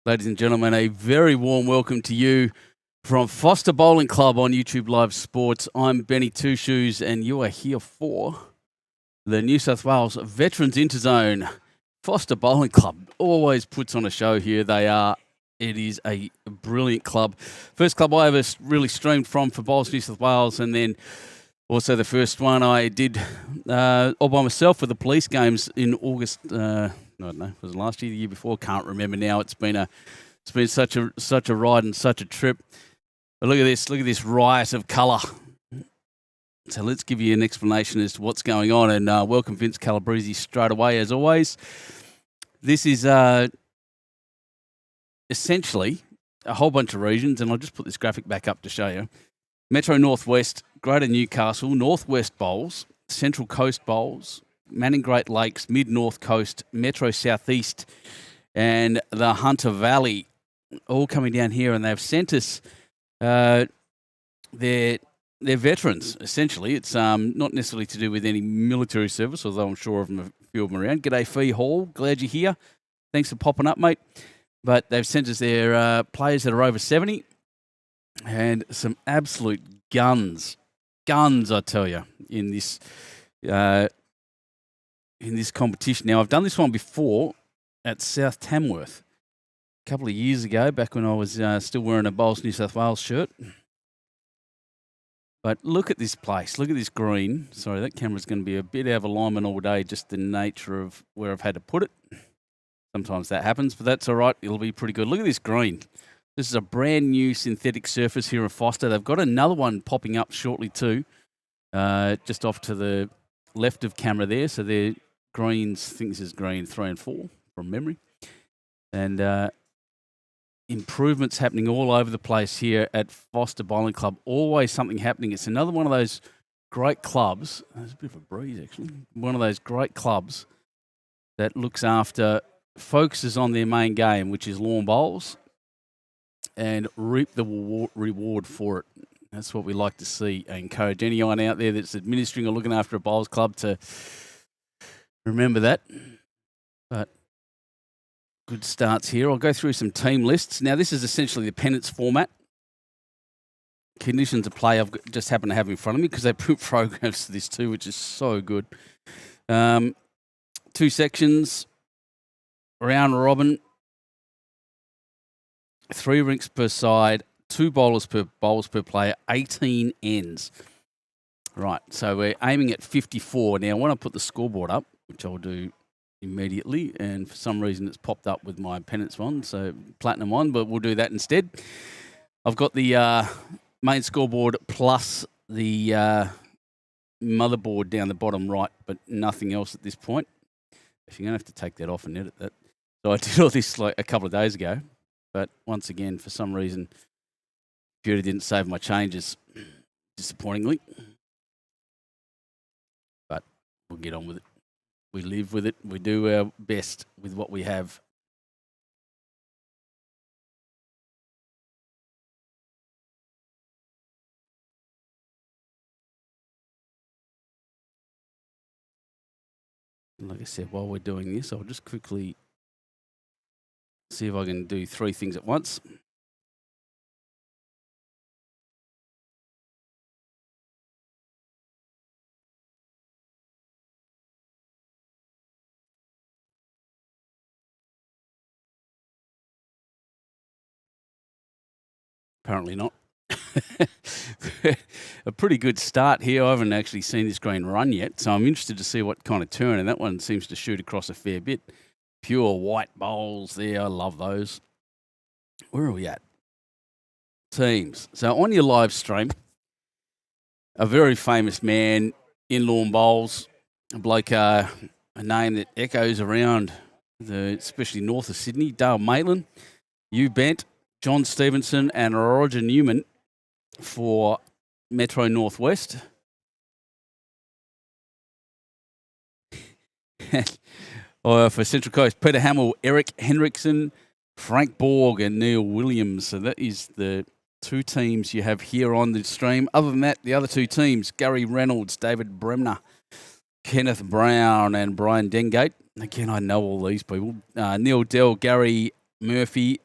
Ladies and gentlemen, a very warm welcome to you from FORSTER Bowling Club on YouTube Live Sports. I'm Benny Two Shoes, and you are here for the New South Wales Veterans Interzone. FORSTER Bowling Club always puts on a show here. It is a brilliant club. First club I ever really streamed from for Bowls New South Wales, and then also the first one I did all by myself for the police games in August. I don't know, was it last year, the year before? Can't remember now. It's been such a ride and such a trip. But look at this riot of colour. So let's give you an explanation as to what's going on, and welcome Vince Calabrese straight away as always. This is essentially a whole bunch of regions, and I'll just put this graphic back up to show you. Metro Northwest, Greater Newcastle, Northwest Bowls, Central Coast Bowls, Manning Great Lakes, Mid-North Coast, Metro Southeast, and the Hunter Valley, all coming down here, and they've sent us their veterans, essentially. It's not necessarily to do with any military service, although I'm sure of a few of them around. G'day, Fee Hall. Glad you're here. Thanks for popping up, mate. But they've sent us their players that are over 70, and some absolute guns, I tell you, in this competition. Now, I've done this one before at South Tamworth a couple of years ago, back when I was still wearing a Bowls New South Wales shirt. But look at this place. Look at this green. Sorry, that camera's going to be a bit out of alignment all day, just the nature of where I've had to put it. Sometimes that happens, but that's all right. It'll be pretty good. Look at this green. This is a brand new synthetic surface here in FORSTER. They've got another one popping up shortly too, just off to the left of camera there. So they're greens, I think this is green 3 and 4 from memory. And improvements happening all over the place here at FORSTER Bowling Club. Always something happening. It's another one of those great clubs. There's a bit of a breeze, actually. One of those great clubs that looks after, focuses on their main game, which is lawn bowls, and reap the reward for it. That's what we like to see. I encourage anyone out there that's administering or looking after a bowls club to remember that. But good starts here. I'll go through some team lists. Now, this is essentially the pennants format. Conditions of play I've just happened to have in front of me because they put programs to this too, which is so good. 2 sections, round robin, 3 rinks per side, 2 bowls per player, 18 ends. Right, so we're aiming at 54. Now, when I put the scoreboard up, which I'll do immediately, and for some reason it's popped up with my pennants one, so platinum one, but we'll do that instead. I've got the main scoreboard plus the motherboard down the bottom right, but nothing else at this point. Actually, I'm going to have to take that off and edit that. So I did all this like a couple of days ago, but once again, for some reason, computer didn't save my changes, disappointingly. But we'll get on with it. We live with it. We do our best with what we have. Like I said, while we're doing this, I'll just quickly see if I can do 3 things at once. Apparently not. A pretty good start here. I haven't actually seen this green run yet, so I'm interested to see what kind of turn, and that one seems to shoot across a fair bit. Pure white bowls there. I love those. Where are we at? Teams. So on your live stream, a very famous man in lawn bowls, a bloke, a name that echoes around, especially north of Sydney, Dale Maitland, Hugh Bent, John Stevenson, and Roger Newman for Metro Northwest. For Central Coast, Peter Hamill, Eric Henriksen, Frank Borg, and Neil Williams. So that is the 2 teams you have here on the stream. Other than that, the other 2 teams, Gary Reynolds, David Bremner, Kenneth Brown, and Brian Dengate. Again, I know all these people. Neil Dell, Gary Murphy,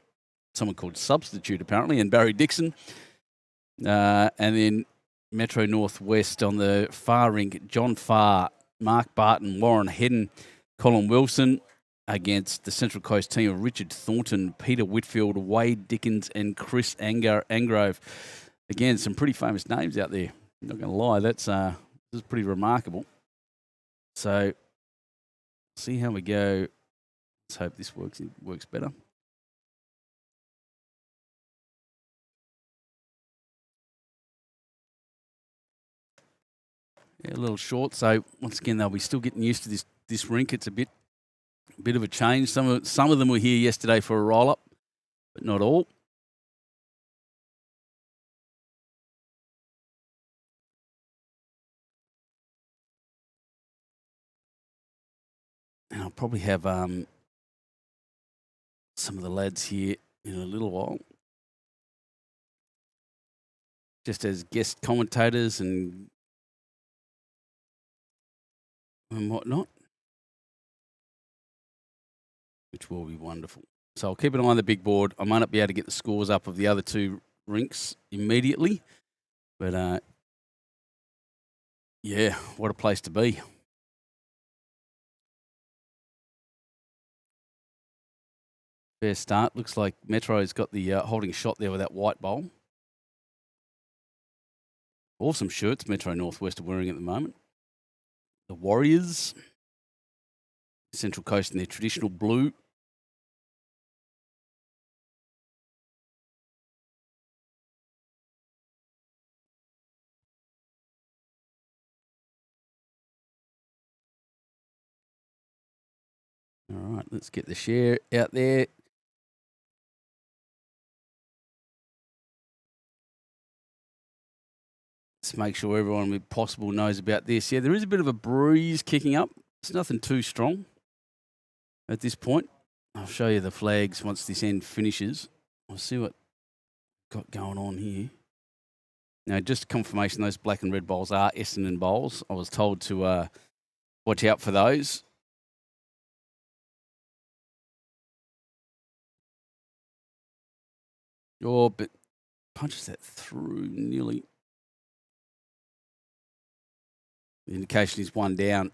someone called Substitute apparently, and Barry Dixon. And then Metro Northwest on the far rink, John Farr, Mark Barton, Warren Hedden, Colin Wilson against the Central Coast team of Richard Thornton, Peter Whitfield, Wade Dickens, and Chris Angrove. Again, some pretty famous names out there. Not going to lie, this is pretty remarkable. So, see how we go. Let's hope this works better. Yeah, a little short. So once again, they'll be still getting used to this rink. It's a bit of a change. Some of them were here yesterday for a roll up, but not all. And I'll probably have some of the lads here in a little while, just as guest commentators and whatnot, which will be wonderful. So I'll keep an eye on the big board. I might not be able to get the scores up of the other two rinks immediately, but yeah, what a place to be. Fair start. Looks like Metro's got the holding shot there with that white bowl. Awesome shirts Metro Northwest are wearing at the moment. The Warriors, Central Coast in their traditional blue. All right, let's get the share out there. Let's make sure everyone, if possible, knows about this. Yeah, there is a bit of a breeze kicking up. It's nothing too strong at this point. I'll show you the flags once this end finishes. We'll see what got going on here. Now, just confirmation, those black and red bowls are Essendon bowls. I was told to watch out for those. Oh, but punches that through nearly. The indication is one down.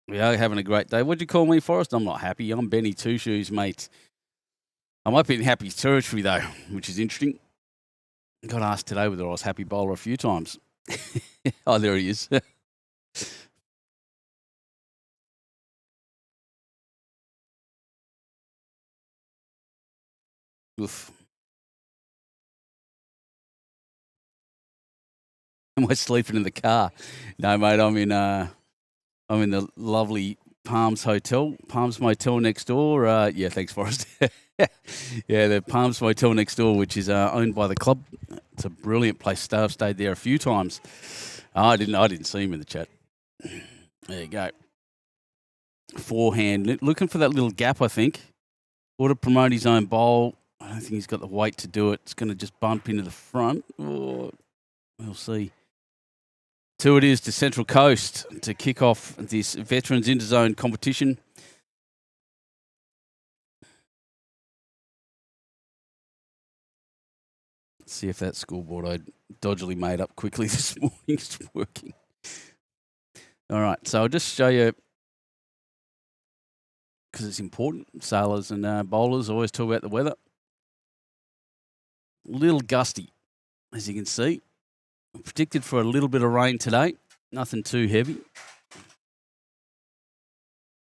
We are having a great day. What'd you call me, Forrest? I'm not happy. I'm Benny Two Shoes, mate. I might be in happy territory, though, which is interesting. I got asked today whether I was happy bowler a few times. Oh, there he is. Oof. Am I sleeping in the car? No, mate. I'm in the lovely Palms Motel next door. Yeah, thanks, Forrest. Yeah, the Palms Motel next door, which is owned by the club. It's a brilliant place to stay. I've stayed there a few times. I didn't see him in the chat. There you go. Forehand, looking for that little gap, I think. Ought to promote his own bowl. I don't think he's got the weight to do it. It's going to just bump into the front. Oh, we'll see. 2 it is to Central Coast to kick off this Veterans Interzone competition. Let's see if that scoreboard I dodgily made up quickly this morning is working. All right, so I'll just show you, because it's important. Sailors and bowlers always talk about the weather. Little gusty, as you can see. Predicted for a little bit of rain today. Nothing too heavy.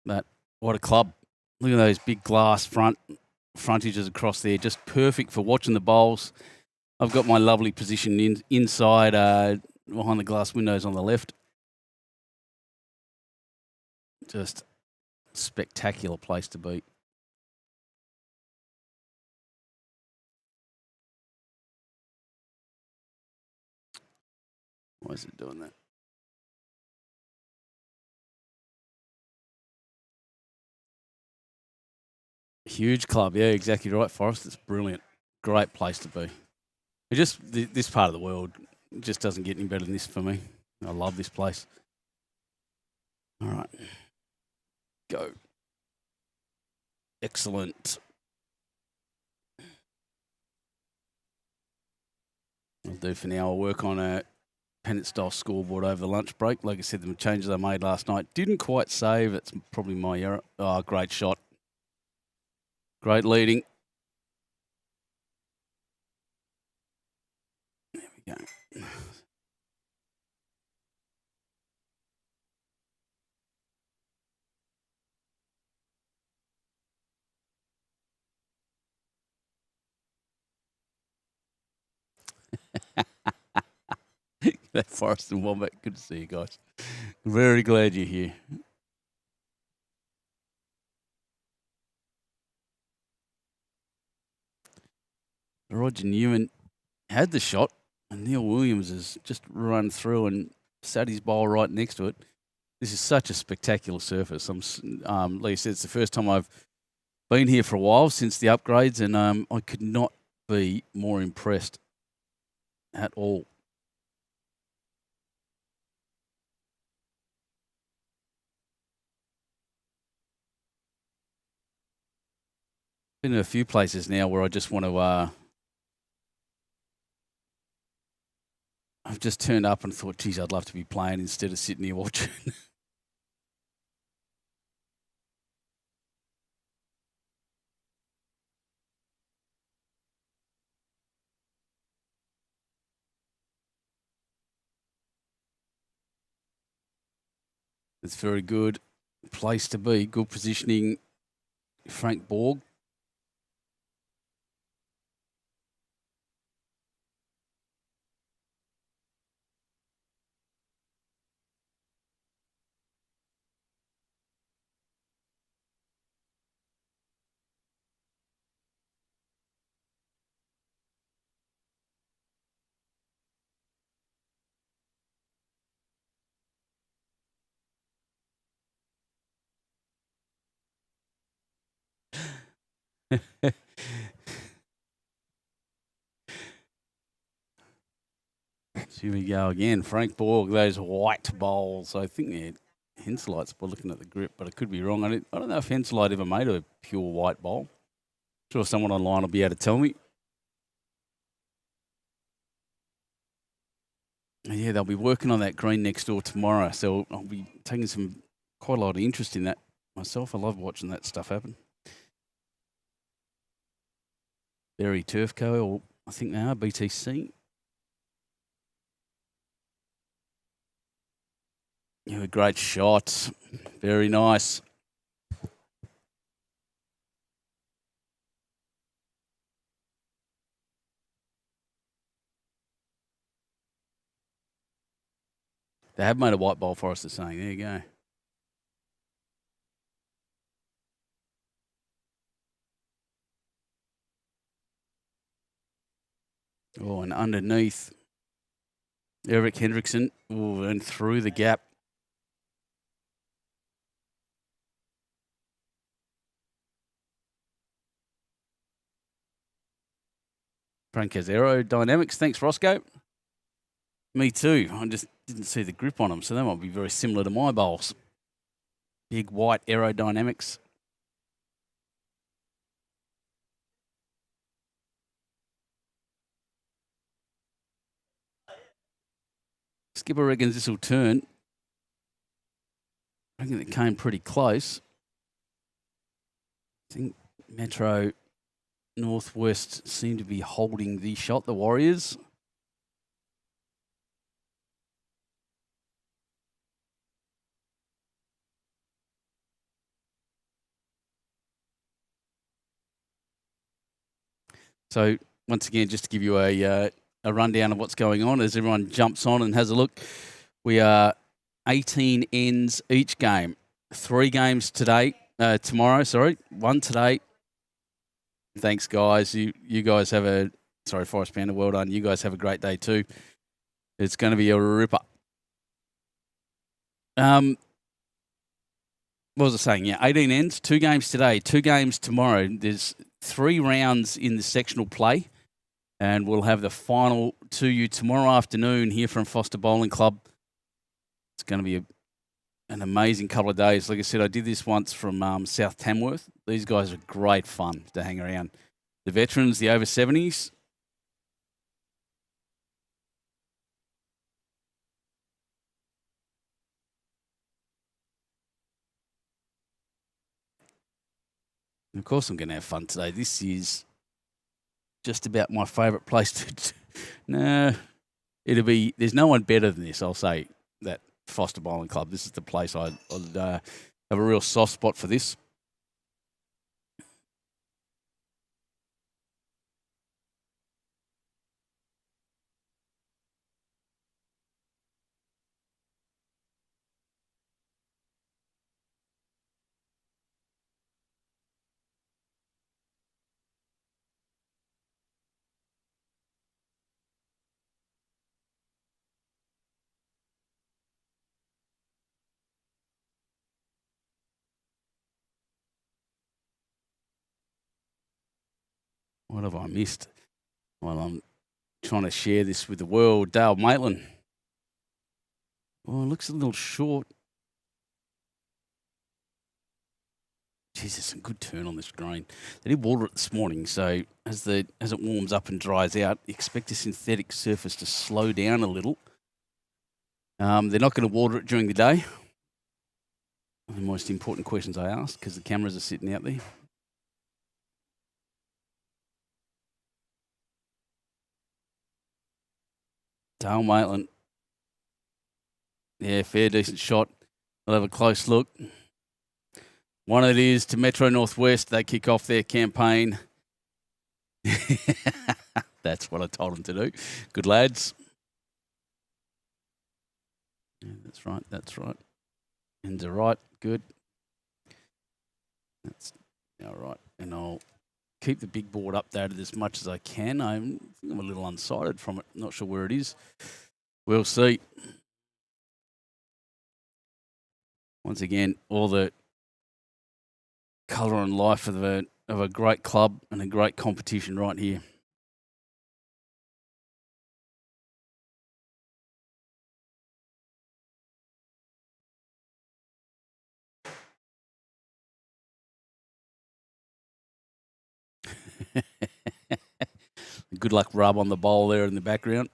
But what a club. Look at those big glass frontages across there. Just perfect for watching the bowls. I've got my lovely position inside behind the glass windows on the left. Just spectacular place to be. Why is it doing that? Huge club. Yeah, exactly right, Forrest. It's brilliant. Great place to be. It just, this part of the world just doesn't get any better than this for me. I love this place. All right. Go. Excellent. I'll do for now. I'll work on a pennant-style scoreboard over the lunch break. Like I said, the changes I made last night didn't quite save. It's probably my error. Oh, great shot. Great leading. There we go. That Forrest and Warmup. Good to see you guys. Very glad you're here. Roger Newman had the shot, and Neil Williams has just run through and sat his bowl right next to it. This is such a spectacular surface. Like I said, it's the first time I've been here for a while since the upgrades, and I could not be more impressed at all. Been in a few places now where I just want to. I've just turned up and thought, geez, I'd love to be playing instead of sitting here watching. It's very good place to be. Good positioning. Frank Borg. Here we go again. Frank Borg, those white bowls. I think they're Henselites by looking at the grip, but I could be wrong. I don't know if Henselite ever made a pure white bowl. Sure someone online will be able to tell me. Yeah, they'll be working on that green next door tomorrow, so I'll be taking quite a lot of interest in that myself. I love watching that stuff happen. Berry Turfco, or I think they are, BTC. Yeah, great shot. Very nice. They have made a white bowl for us, they're saying. There you go. Oh, and underneath, Eric Hendrickson. Oh, and through the gap. Frank has aerodynamics. Thanks, Roscoe. Me too. I just didn't see the grip on them, so they might be very similar to my bowls. Big white aerodynamics. Skipper reckons this will turn. I reckon it came pretty close. I think Metro Northwest seem to be holding the shot, the Warriors. So once again, just to give you a rundown of what's going on as everyone jumps on and has a look, we are 18 ends each game. 3 games tomorrow, 1 today. Thanks, guys. You guys have Forest Panda, well done. You guys have a great day too. It's going to be a ripper. What was I saying? Yeah, 18 ends, 2 games today, 2 games tomorrow. There's 3 rounds in the sectional play, and we'll have the final to you tomorrow afternoon here from Foster Bowling Club. It's going to be an amazing couple of days. Like I said, I did this once from South Tamworth. These guys are great fun to hang around. The veterans, the over 70s. And of course I'm going to have fun today. This is just about my favourite place to... No, there's no one better than this, I'll say, that FORSTER Bowling Club. This is the place I'd have a real soft spot for this. What have I missed? Well, I'm trying to share this with the world. Dale Maitland. Oh, it looks a little short. Jeez, there's some good turn on this green. They did water it this morning, so as it warms up and dries out, expect the synthetic surface to slow down a little. They're not going to water it during the day. The most important questions I ask because the cameras are sitting out there. Dale Maitland. Yeah, fair, decent shot. I'll have a close look. One it is to Metro Northwest. They kick off their campaign. That's what I told them to do. Good lads. Yeah, that's right. That's right. Ends are right. Good. That's all right. And I'll keep the big board updated as much as I can. I'm a little unsighted from it. Not sure where it is. We'll see. Once again, all the colour and life of a great club and a great competition right here. Good luck rub on the bowl there in the background.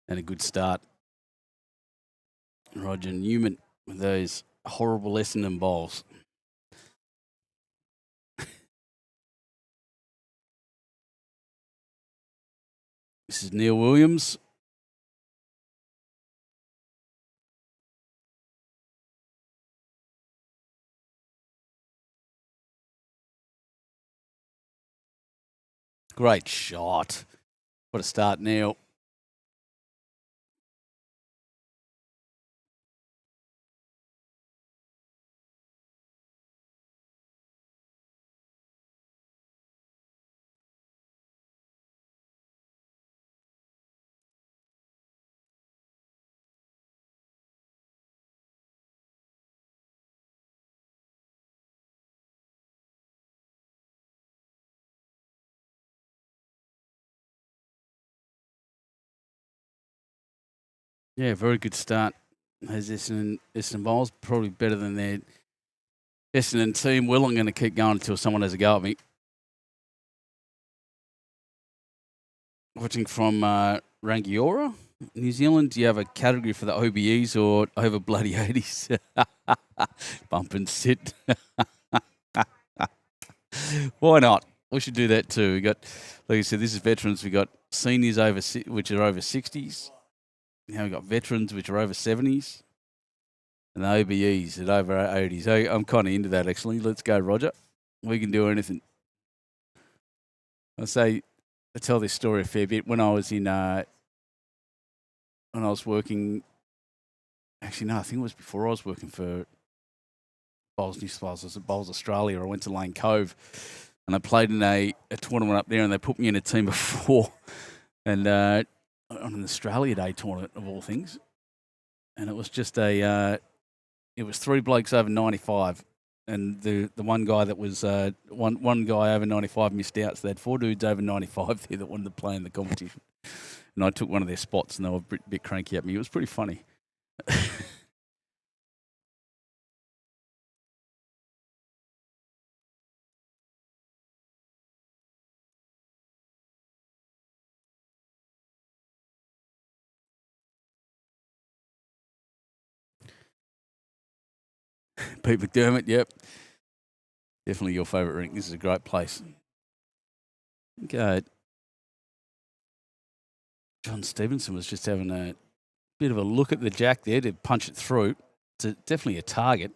And a good start. Roger Newman with those horrible Essendon bowls. This is Neil Williams. Great shot. What a start, Neil. Yeah, very good start. As Essendon bowls, probably better than their Essendon team. Well, I'm going to keep going until someone has a go at me. Watching from Rangiora, New Zealand. Do you have a category for the OBEs or over bloody 80s? Bump and sit. Why not? We should do that too. We got, like I said, this is veterans. We got seniors which are over 60s. Now we got veterans which are over 70s, and the OBEs at over 80s. So I'm kind of into that actually. Let's go, Roger. We can do anything. I tell this story a fair bit. When I was working, actually no, I think it was before I was working for Bowls New South Wales. I was at Bowls Australia. I went to Lane Cove, and I played in a tournament up there, and they put me in a team of 4, and on an Australia Day tournament of all things, and it was just it was 3 blokes over 95. And the one guy that was one guy over 95 missed out, so they had 4 dudes over 95 there that wanted to play in the competition. And I took one of their spots, and they were a bit cranky at me. It was pretty funny. Pete McDermott, yep. Definitely your favourite rink. This is a great place. Okay. John Stevenson was just having a bit of a look at the jack there to punch it through. It's definitely a target.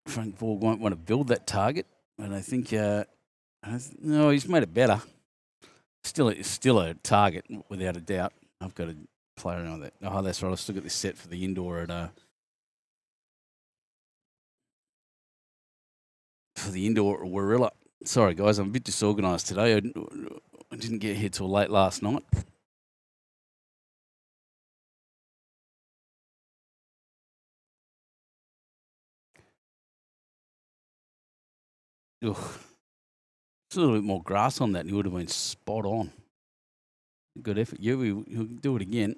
Frank Borg won't want to build that target, but I think no, he's made it better. Still a target without a doubt. I've got to play around with that. Oh, that's right. I've still got this set for the indoor at Warilla. Sorry, guys, I'm a bit disorganised today. I didn't get here till late last night. Ugh. Just a little bit more grass on that and he would have been spot on. Good effort. He'll do it again.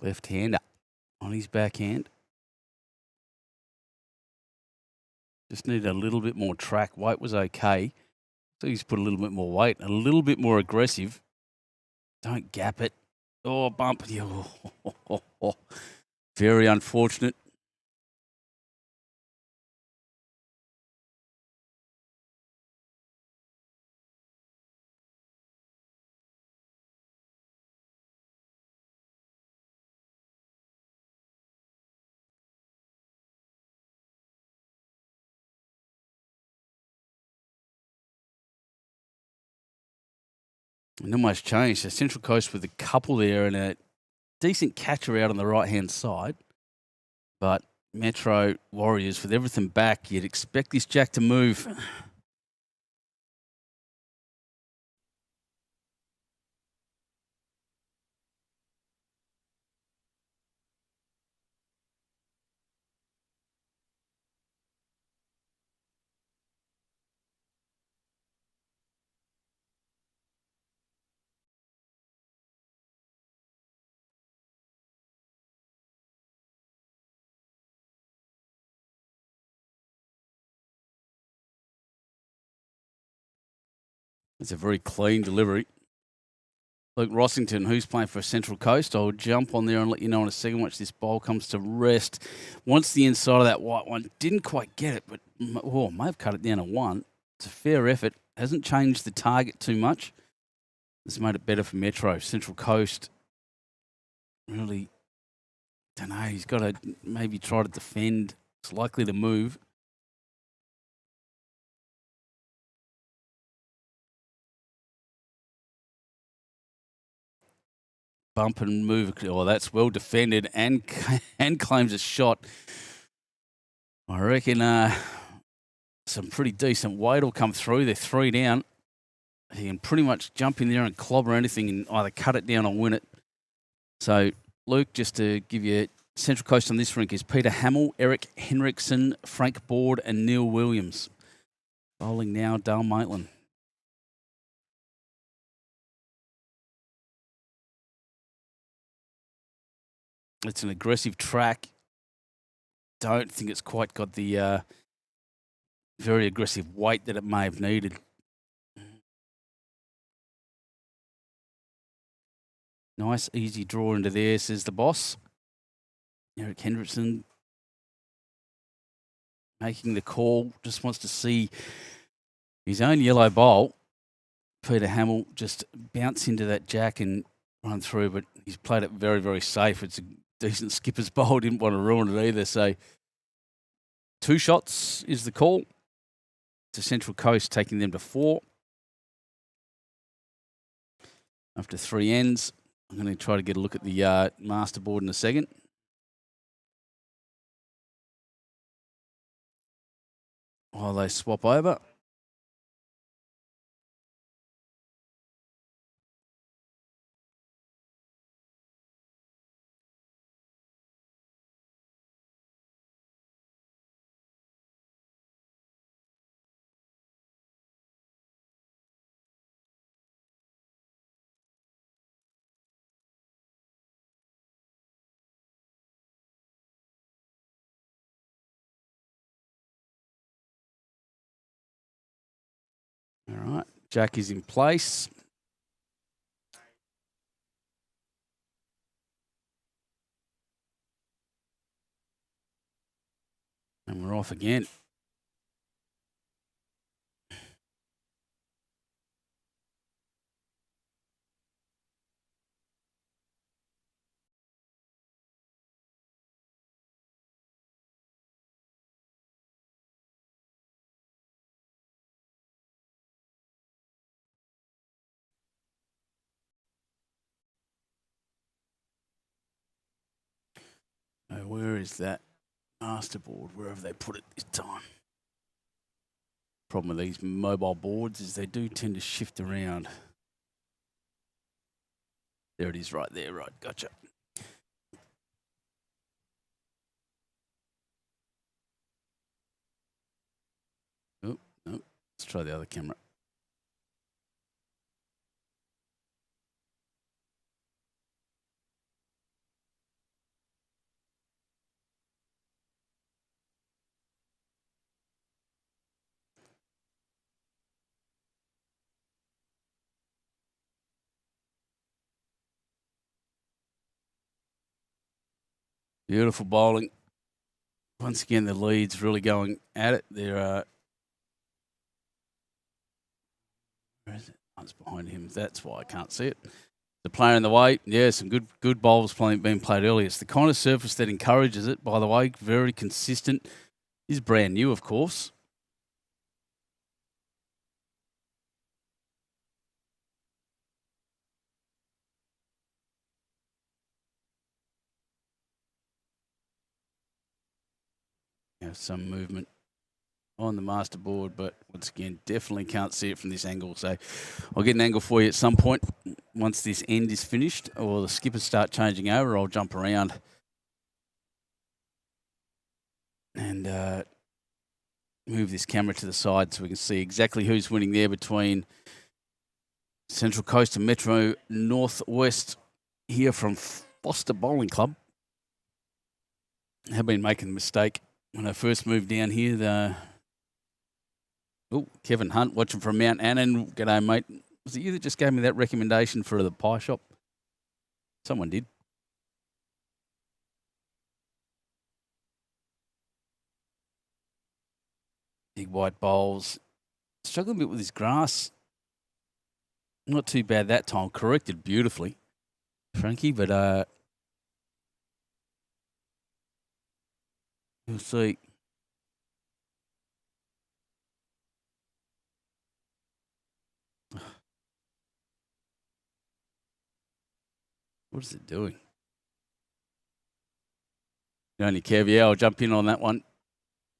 Left-hander on his backhand. Just needed a little bit more track. Weight was okay. So he's put a little bit more weight, a little bit more aggressive. Don't gap it. Oh, bump. Oh. Very unfortunate. Not much change. So Central Coast with a couple there and a decent catcher out on the right-hand side. But Metro Warriors, with everything back, you'd expect this jack to move. It's a very clean delivery. Luke Rossington, who's playing for Central Coast, I'll jump on there and let you know in a second once this bowl comes to rest. Once the inside of that white one, didn't quite get it, but may have cut it down to one. It's a fair effort. Hasn't changed the target too much. This made it better for Metro. Central Coast, really, don't know. He's got to maybe try to defend. It's likely to move. Bump and move. Oh, that's well defended and claims a shot. I reckon some pretty decent weight will come through. They're 3 down. He can pretty much jump in there and clobber anything and either cut it down or win it. So, Luke, just to give you Central Coast on this rink is Peter Hamill, Eric Henriksen, Frank Board and Neil Williams. Bowling now, Dale Maitland. It's an aggressive track. Don't think it's quite got the very aggressive weight that it may have needed. Nice, easy draw into there, says the boss. Eric Henderson making the call, just wants to see his own yellow bowl. Peter Hamill just bounce into that jack and run through, but he's played it very, very safe. It's a decent skipper's bowl, didn't want to ruin it either. So 2 shots is the call to Central Coast, taking them to 4. After 3 ends, I'm going to try to get a look at the master board in a second. While they swap over. Jack is in place. And we're off again. Where is that masterboard? Where have they put it this time? Problem with these mobile boards is they do tend to shift around. There it is right there. Right, gotcha. Oh, no. Let's try the other camera. Beautiful bowling. Once again, the lead's really going at it. There are. Where is it? Oh, it's behind him. That's why I can't see it. The player in the way. Yeah, some good bowls being played early. It's the kind of surface that encourages it, by the way. Very consistent. Is brand new, of course. Have some movement on the masterboard, but once again, definitely can't see it from this angle. So I'll get an angle for you at some point once this end is finished or the skippers start changing over. I'll jump around and move this camera to the side so we can see exactly who's winning there between Central Coast and Metro Northwest here from FORSTER Bowling Club. I have been making the mistake when I first moved down here. Kevin Hunt watching from Mount Annan. G'day, mate. Was it you that just gave me that recommendation for the pie shop? Someone did. Big white bowls. Struggling a bit with his grass. Not too bad that time. Corrected beautifully, Frankie, but we'll see. What is it doing? The only Kev, yeah, I'll jump in on that one.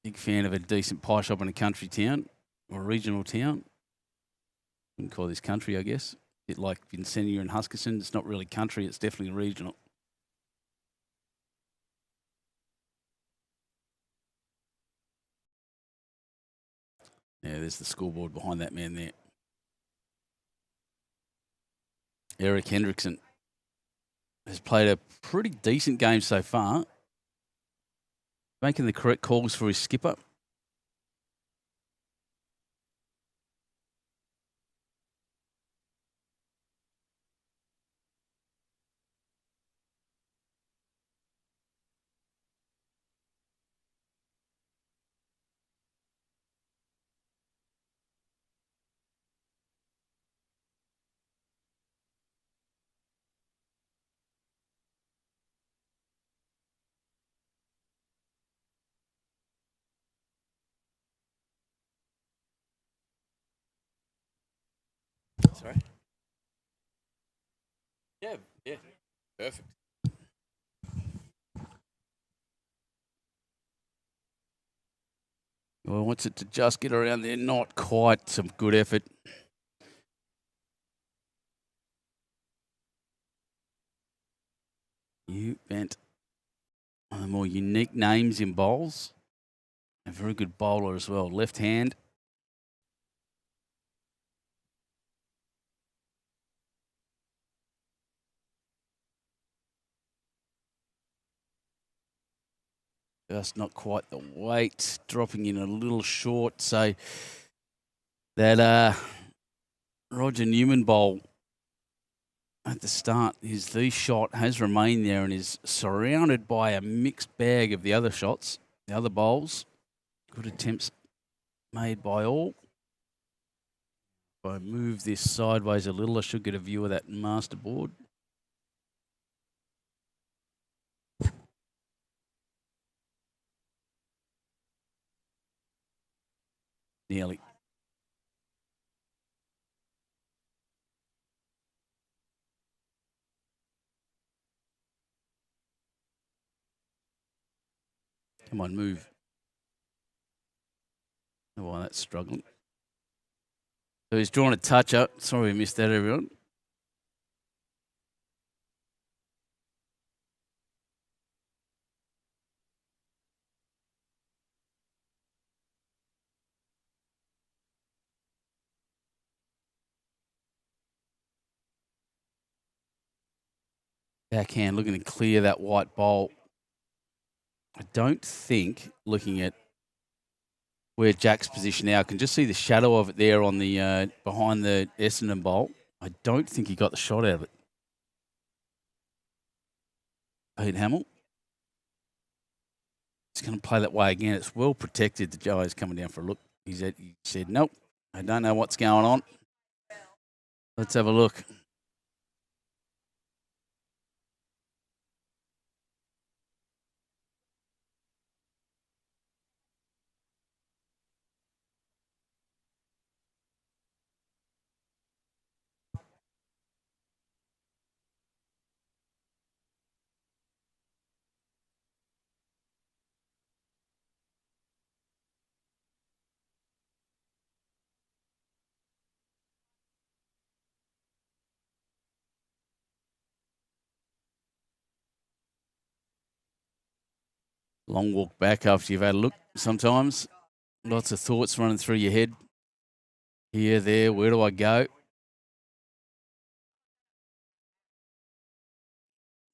Big fan of a decent pie shop in a country town or a regional town. Wouldn't call this country, I guess. A bit like Vincennia and Huskisson. It's not really country, it's definitely regional. Yeah, there's the scoreboard behind that man there. Eric Hendrickson has played a pretty decent game so far, making the correct calls for his skipper. Sorry? Yeah, perfect. Well, wants it to just get around there. Not quite. Some good effort. You bent one of the more unique names in bowls. A very good bowler as well. Left hand. Just not quite the weight. Dropping in a little short. So that Roger Newman bowl at the start, his the shot has remained there and is surrounded by a mixed bag of the other shots, the other bowls. Good attempts made by all. If I move this sideways a little, I should get a view of that master board. Nearly. Come on, move. Oh, well, that's struggling. So he's drawn a touch up. Sorry we missed that, everyone. Backhand looking to clear that white bowl. I don't think, looking at where Jack's position now, I can just see the shadow of it there on the behind the Essendon bowl. I don't think he got the shot out of it. Pete Hamill. He's going to play that way again. It's well protected. The Joey's coming down for a look. He said, nope, I don't know what's going on. Let's have a look. Long walk back after you've had a look sometimes. Lots of thoughts running through your head. Here, there, where do I go?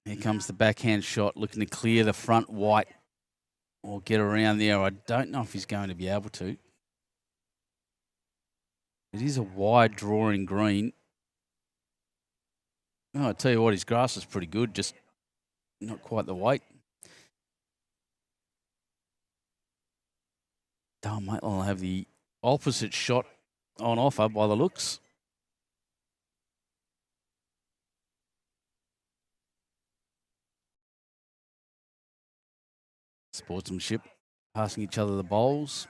Here comes the backhand shot, looking to clear the front white or get around there. I don't know if he's going to be able to. It is a wide drawing green. Oh, I tell you what, his grass is pretty good, just not quite the weight. Darn, mate, I'll have the opposite shot on offer by the looks. Sportsmanship, passing each other the bowls.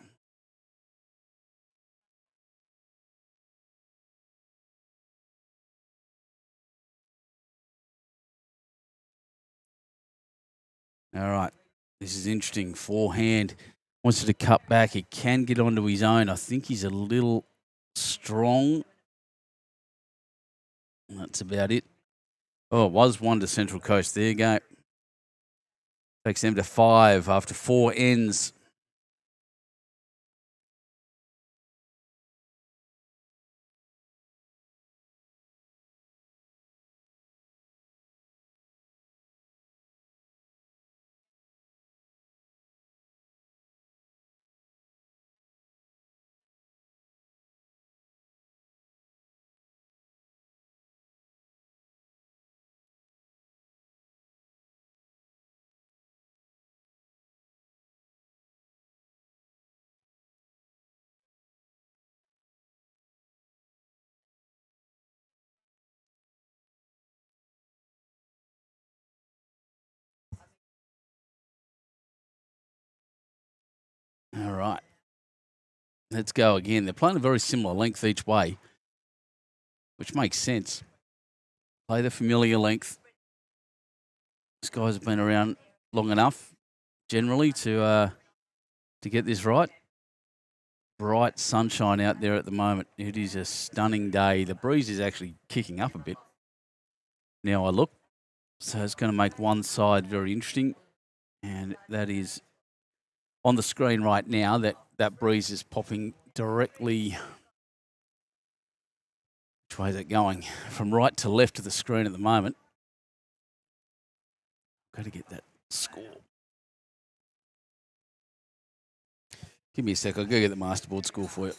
All right, this is interesting. Forehand, wants to cut back. He can get onto his own. I think he's a little strong. That's about it. Oh, it was 1 to Central Coast. There you go. Takes them to 5 after 4 ends. All right. Let's go again. They're playing a very similar length each way, which makes sense. Play the familiar length. These guys have been around long enough, generally, to get this right. Bright sunshine out there at the moment. It is a stunning day. The breeze is actually kicking up a bit. Now I look. So it's going to make one side very interesting. And that is on the screen right now. That breeze is popping directly. Which way is it going? From right to left of the screen at the moment. Got to get that score. Give me a sec. I'll go get the masterboard score for you.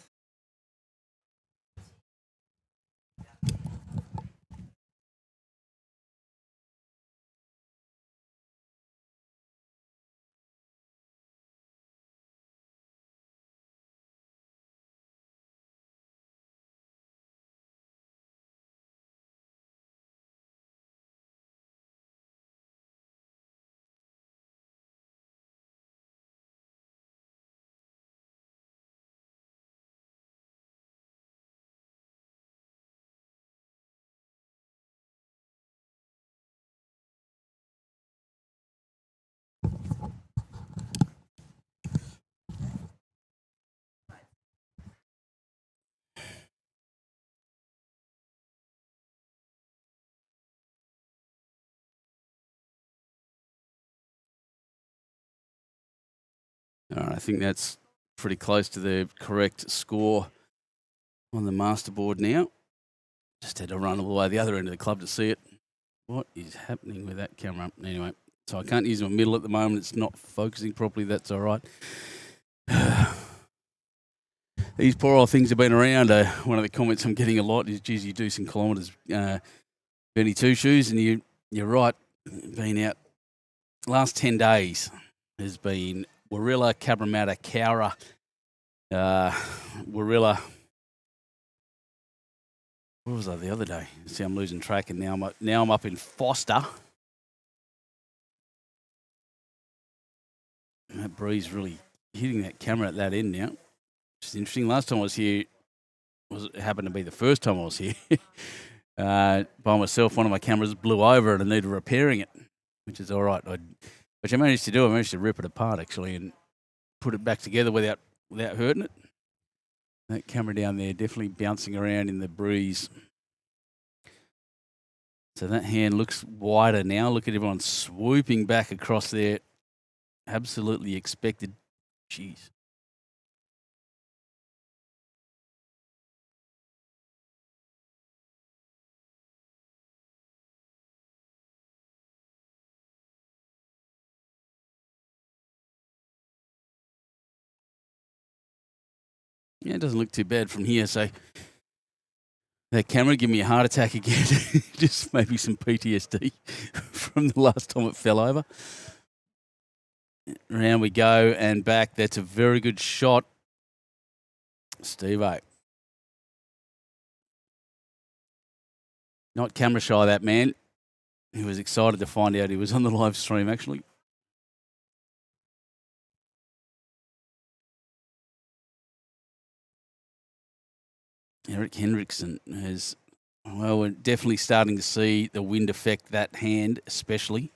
All right, I think that's pretty close to the correct score on the masterboard now. Just had to run all the way to the other end of the club to see it. What is happening with that camera? Anyway, so I can't use my middle at the moment. It's not focusing properly. That's all right. These poor old things have been around. One of the comments I'm getting a lot is, geez, you do some kilometres, Benny Two Shoes, and you're right, been out. Last 10 days has been Warilla, Cabramatta, Cowra, Warilla. What was I the other day? See, I'm losing track, and now I'm up in FORSTER. That breeze really hitting that camera at that end now. Which is interesting. Last time I was here, it happened to be the first time I was here. By myself, one of my cameras blew over and I needed repairing it, which is all right. Which I managed to do. I managed to rip it apart, actually, and put it back together without hurting it. That camera down there definitely bouncing around in the breeze. So that hand looks wider now. Look at everyone swooping back across there. Absolutely expected. Jeez. Yeah, it doesn't look too bad from here. So that camera give me a heart attack again. Just maybe some PTSD from the last time it fell over. Around we go and back. That's a very good shot, Steve-O. Not camera shy, that man. He was excited to find out he was on the live stream, actually. Eric Hendrickson has, well, we're definitely starting to see the wind affect that hand, especially.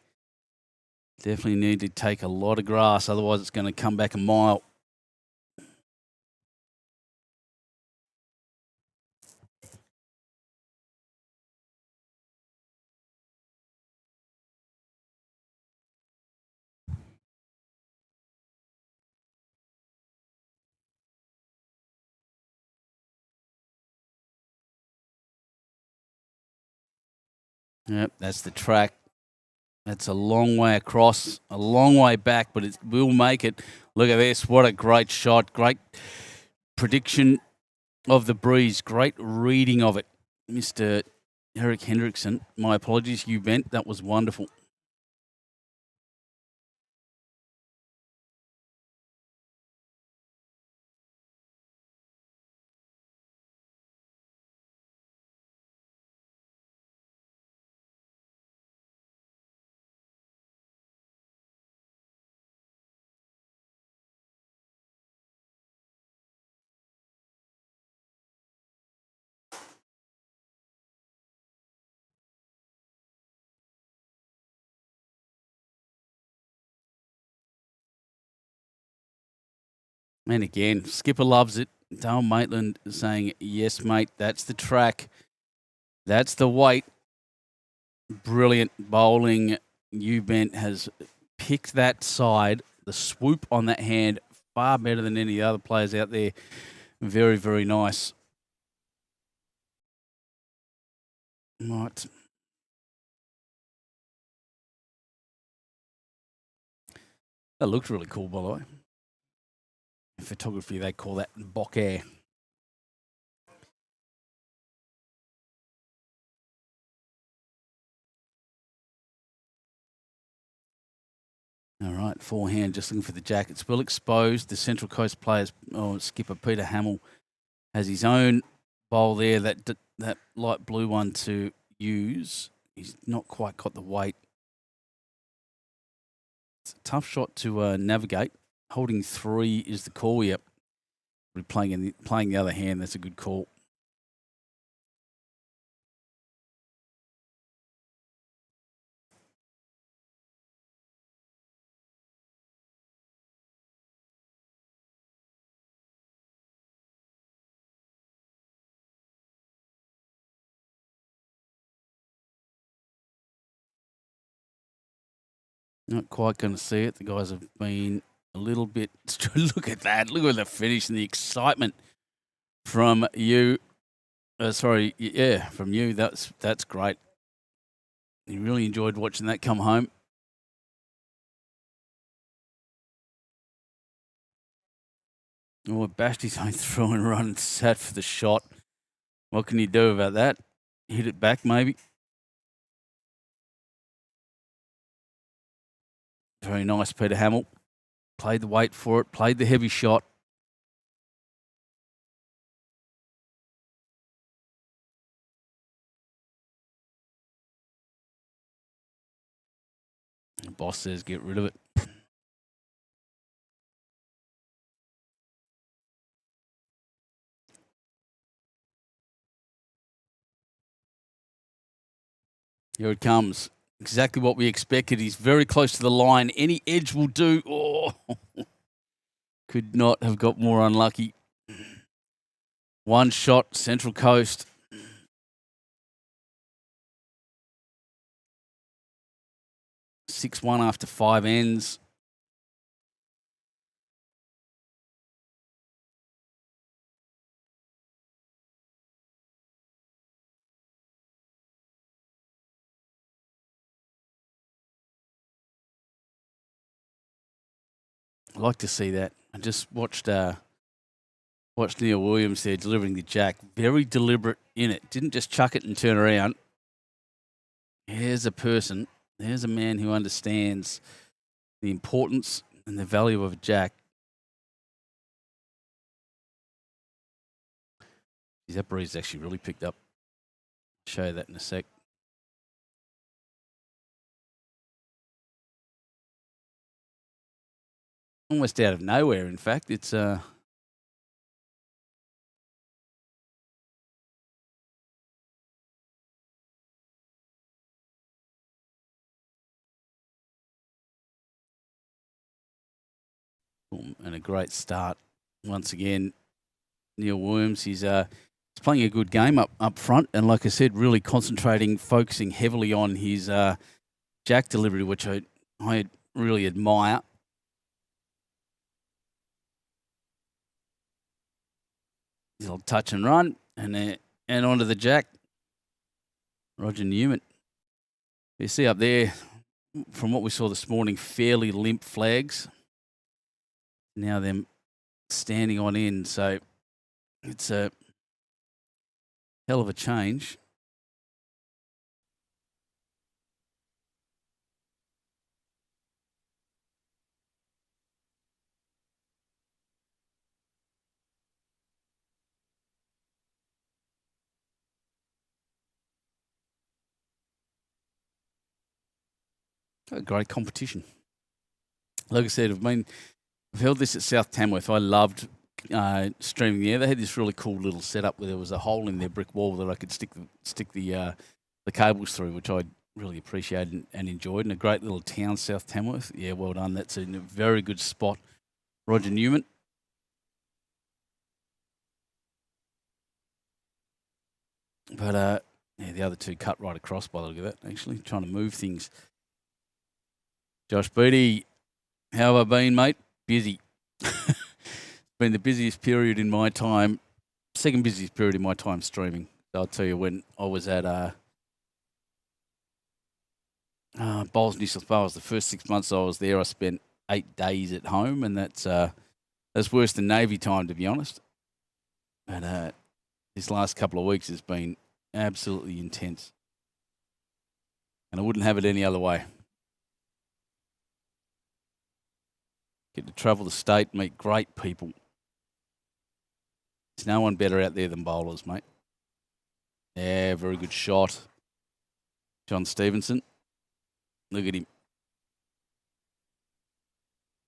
Definitely need to take a lot of grass, otherwise it's going to come back a mile. Yep, that's the track. That's a long way across, a long way back, but it will make it. Look at this. What a great shot. Great prediction of the breeze. Great reading of it. Mr. Eric Hendrickson. My apologies, you bent. That was wonderful. And again, Skipper loves it. Dale Maitland saying, yes, mate, that's the track. That's the weight. Brilliant bowling. U-Bent has picked that side. The swoop on that hand, far better than any other players out there. Very, very nice. Right. That looked really cool, by the way. In photography, they call that bokeh. All right, forehand, just looking for the jack. It's well exposed. The Central Coast players, skipper Peter Hamill, has his own bowl there, that light blue one to use. He's not quite got the weight. It's a tough shot to navigate. Holding 3 is the call. Yep. Playing the other hand, that's a good call. Not quite going to see it. The guys have been a little bit. Look at that. Look at the finish and the excitement from you. From you. That's great. You really enjoyed watching that come home. Oh, bashed his own through and run and sat for the shot. What can you do about that? Hit it back, maybe. Very nice, Peter Hamill. Played the weight for it, played the heavy shot. The boss says get rid of it. Here it comes. Exactly what we expected. He's very close to the line. Any edge will do. Oh, could not have got more unlucky. One shot, Central Coast. 6-1 after 5 ends. I like to see that. I just watched Neil Williams there delivering the jack. Very deliberate in it. Didn't just chuck it and turn around. Here's a person. There's a man who understands the importance and the value of a jack. That breeze actually really picked up. I'll show you that in a sec. Almost out of nowhere, in fact. It's and a great start once again. Neil Williams, he's playing a good game up front, and like I said, really concentrating, focusing heavily on his jack delivery, which I really admire. He'll touch and run, and onto the jack. Roger Newman. You see up there, from what we saw this morning, fairly limp flags. Now them standing on end, so it's a hell of a change. A great competition. Like I said, I've held this at South Tamworth. I loved streaming there. They had this really cool little setup where there was a hole in their brick wall that I could stick the cables through, which I really appreciated and enjoyed. And a great little town, South Tamworth. Yeah, well done. That's a very good spot. Roger Newman. But yeah, the other two cut right across by the look of that, actually, trying to move things. Josh Beattie, how have I been, mate? Busy. It's been the busiest period in my time, second busiest period in my time streaming. So I'll tell you, when I was at Bowls, New South Wales, the first 6 months I was there, I spent 8 days at home, and that's worse than Navy time, to be honest. And this last couple of weeks has been absolutely intense, and I wouldn't have it any other way. Get to travel the state, meet great people. There's no one better out there than bowlers, mate. Yeah, very good shot. John Stevenson. Look at him.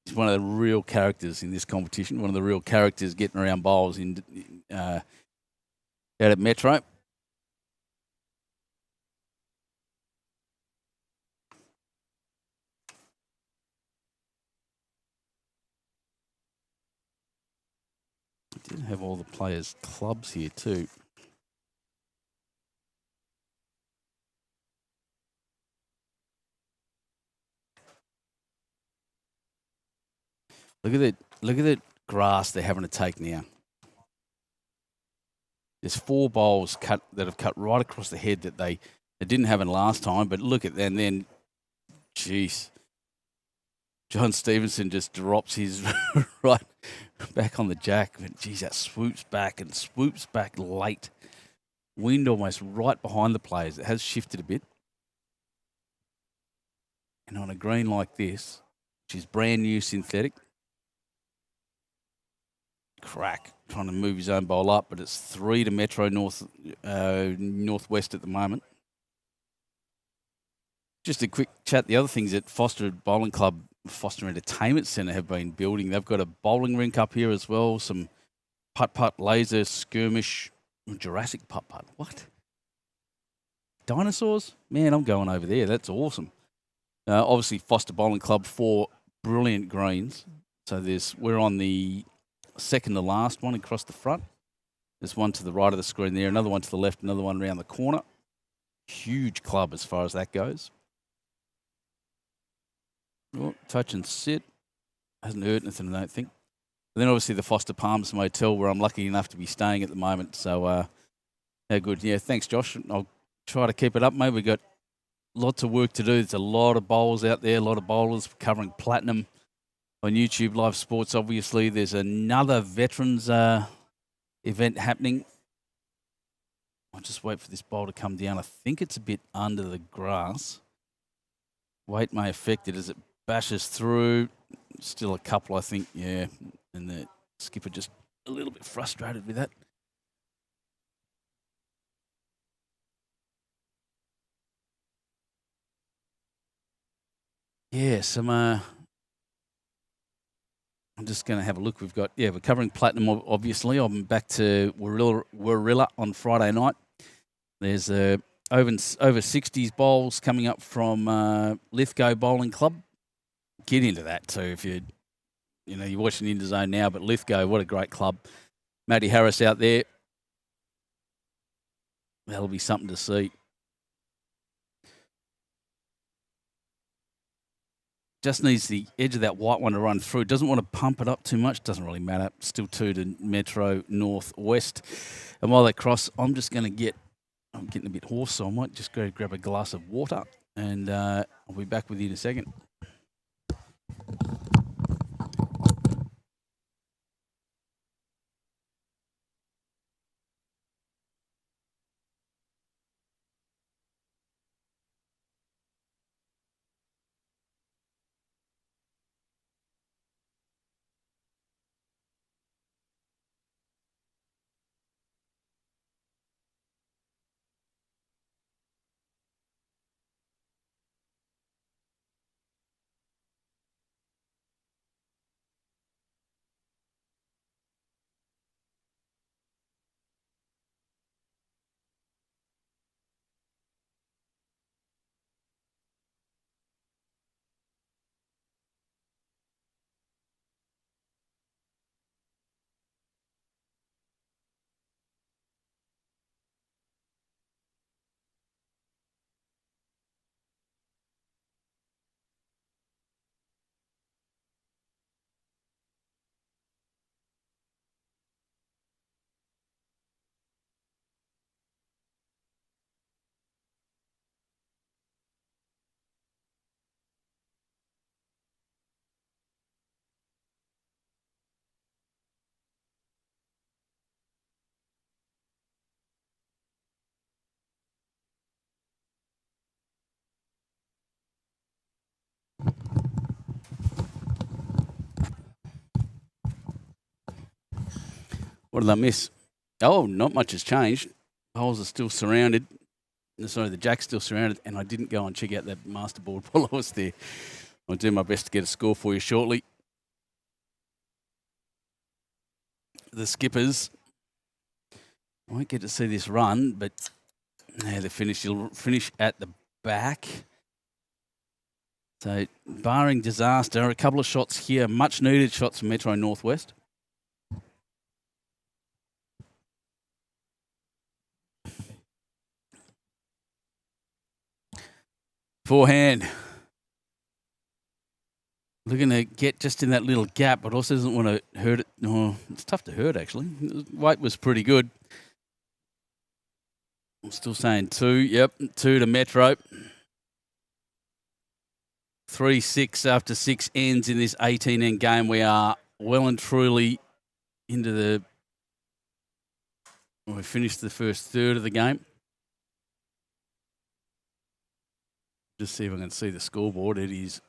He's one of the real characters in this competition, one of the real characters getting around bowls out at Metro. I did have all the players' clubs here too. Look at the grass they're having to take now. There's 4 bowls that have cut right across the head that they didn't have in last time. But look at that, and then, jeez, John Stevenson just drops his right back on the jack. But geez, that swoops back late. Wind almost right behind the players. It has shifted a bit. And on a green like this, which is brand new synthetic, crack, trying to move his own bowl up, but it's 3 to Metro Northwest at the moment. Just a quick chat. The other things at FORSTER Bowling Club, FORSTER Entertainment Centre have been building. They've got a bowling rink up here as well, some putt-putt, laser, skirmish, Jurassic putt-putt. What? Dinosaurs? Man, I'm going over there. That's awesome. Obviously, FORSTER Bowling Club, 4 brilliant greens. So we're on the second to last one across the front. There's one to the right of the screen there, another one to the left, another one around the corner. Huge club as far as that goes. Oh, touch and sit. Hasn't hurt anything, I don't think. And then obviously the FORSTER Palms Motel, where I'm lucky enough to be staying at the moment. So how good. Yeah, thanks, Josh. I'll try to keep it up, mate. We've got lots of work to do. There's a lot of bowls out there, a lot of bowlers covering platinum on YouTube Live Sports. Obviously, there's another veterans event happening. I'll just wait for this bowl to come down. I think it's a bit under the grass. Weight may affect it as it bashes through. Still a couple, I think, yeah. And the skipper just a little bit frustrated with that. Yeah, I'm just going to have a look. We're covering platinum, obviously. I'm back to Warilla on Friday night. There's over 60s bowls coming up from Lithgow Bowling Club. Get into that too if you're watching Interzone now, but Lithgow, what a great club. Matty Harris out there. That'll be something to see. Just needs the edge of that white one to run through. Doesn't want to pump it up too much. Doesn't really matter. Still 2 to Metro Northwest. And while they cross, I'm getting a bit hoarse, so I might just go grab a glass of water, and I'll be back with you in a second. What did I miss? Oh, not much has changed. Holes are still surrounded. Sorry, the jack's still surrounded, and I didn't go and check out that master board while I was there. I'll do my best to get a score for you shortly. The skippers won't get to see this run, but the finish. You'll finish at the back. So, barring disaster, a couple of shots here, much needed shots from Metro Northwest. Forehand. Looking to get just in that little gap, but also doesn't want to hurt it. No, it's tough to hurt, actually. Weight was pretty good. I'm still saying 2. Yep, 2 to Metro. 3-6 after 6 ends in this 18-end game. We are well and truly into the... We finished the first third of the game. Just see if I can see the scoreboard. It is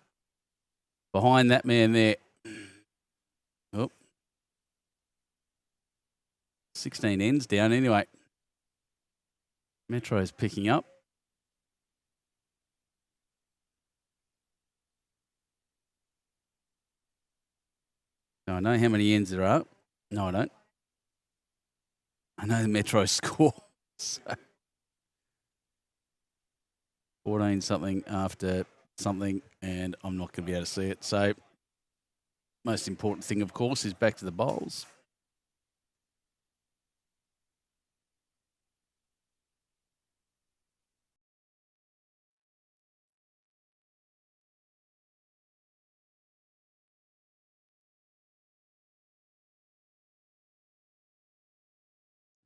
behind that man there. Oh. 16 ends down anyway. Metro's picking up. Do I know how many ends there are? No, I don't. I know the Metro score. So 14 something after something, and I'm not going to be able to see it. So most important thing, of course, is back to the bowls.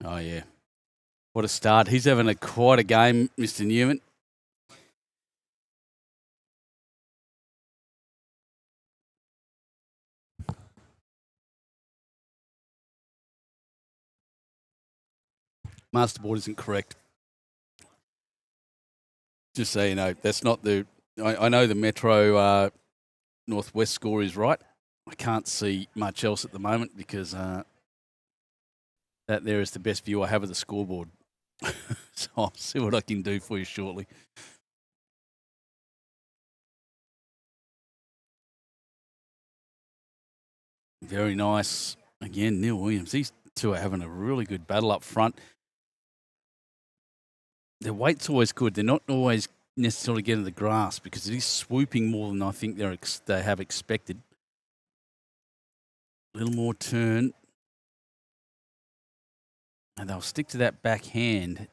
Oh, yeah. What a start. He's having quite a game, Mr. Newman. Masterboard isn't correct. Just so you know, that's not the... I know the Metro Northwest score is right. I can't see much else at the moment because that there is the best view I have of the scoreboard. So I'll see what I can do for you shortly. Very nice. Again, Neil Williams. These two are having a really good battle up front. Their weight's always good. They're not always necessarily getting the grass because it is swooping more than I think they have expected. A little more turn. And they'll stick to that backhand.